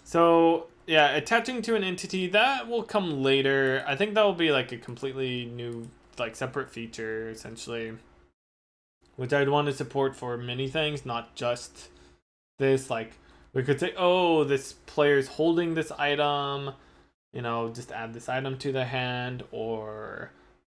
So, yeah, attaching to an entity, that will come later. I think that will be like a completely new, like separate feature, essentially. Which I'd want to support for many things, not just this. Like, we could say, oh, this player's holding this item, you know, just add this item to the hand, or,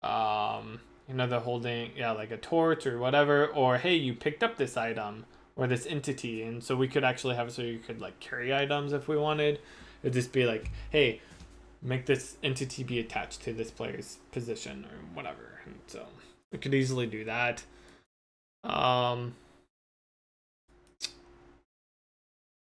you know, they're holding, yeah, like a torch or whatever, or hey, you picked up this item or this entity, and so we could actually have, so you could like carry items if we wanted. It'd just be like, hey, make this entity be attached to this player's position or whatever. And so we could easily do that.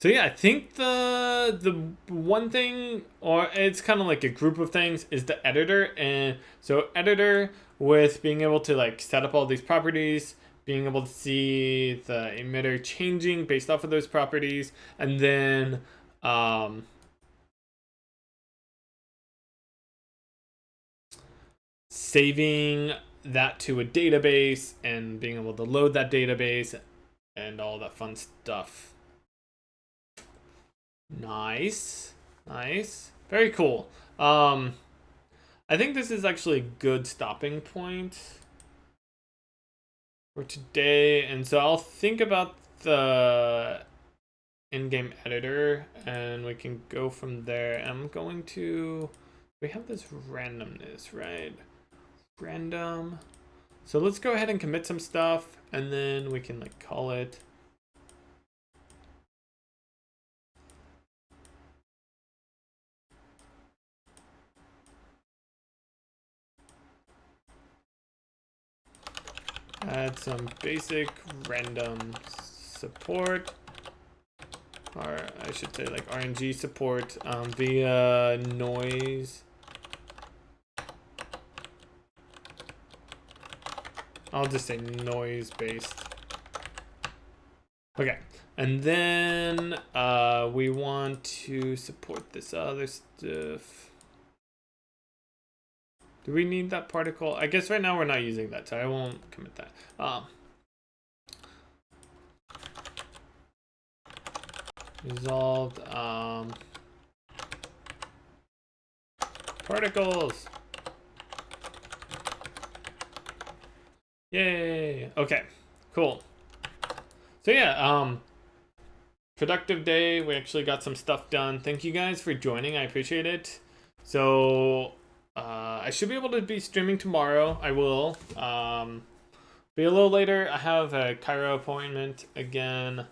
So yeah, I think the one thing, or it's kind of like a group of things, is the editor. And so editor, with being able to like set up all these properties, being able to see the emitter changing based off of those properties, and then saving that to a database and being able to load that database and all that fun stuff. Nice. Nice. Very cool. I think this is actually a good stopping point for today. And so I'll think about the in-game editor and we can go from there. I'm going to, we have this randomness, right? Random. So let's go ahead and commit some stuff, and then we can like call it add some basic random support, or I should say like RNG support via noise. I'll just say noise based. Okay, and then we want to support this other stuff. Do we need that particle? I guess right now we're not using that, so I won't commit that. Resolved particles. Yay. Okay, cool. So yeah, productive day. We actually got some stuff done. Thank you guys for joining. I appreciate it. So I should be able to be streaming tomorrow. I will. Be a little later. I have a Cairo appointment again.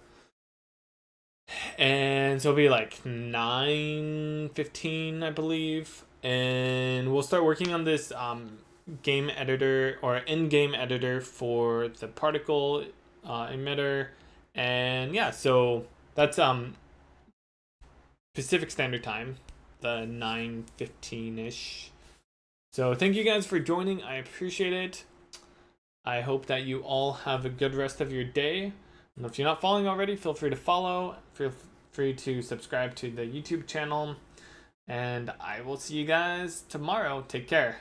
And so it'll be like 9:15, I believe. And we'll start working on this game editor or in-game editor for the particle emitter. And yeah, so that's Pacific Standard Time, the 9:15-ish. So thank you guys for joining. I appreciate it. I hope that you all have a good rest of your day. And if you're not following already, feel free to follow. Feel free to subscribe to the YouTube channel. And I will see you guys tomorrow. Take care.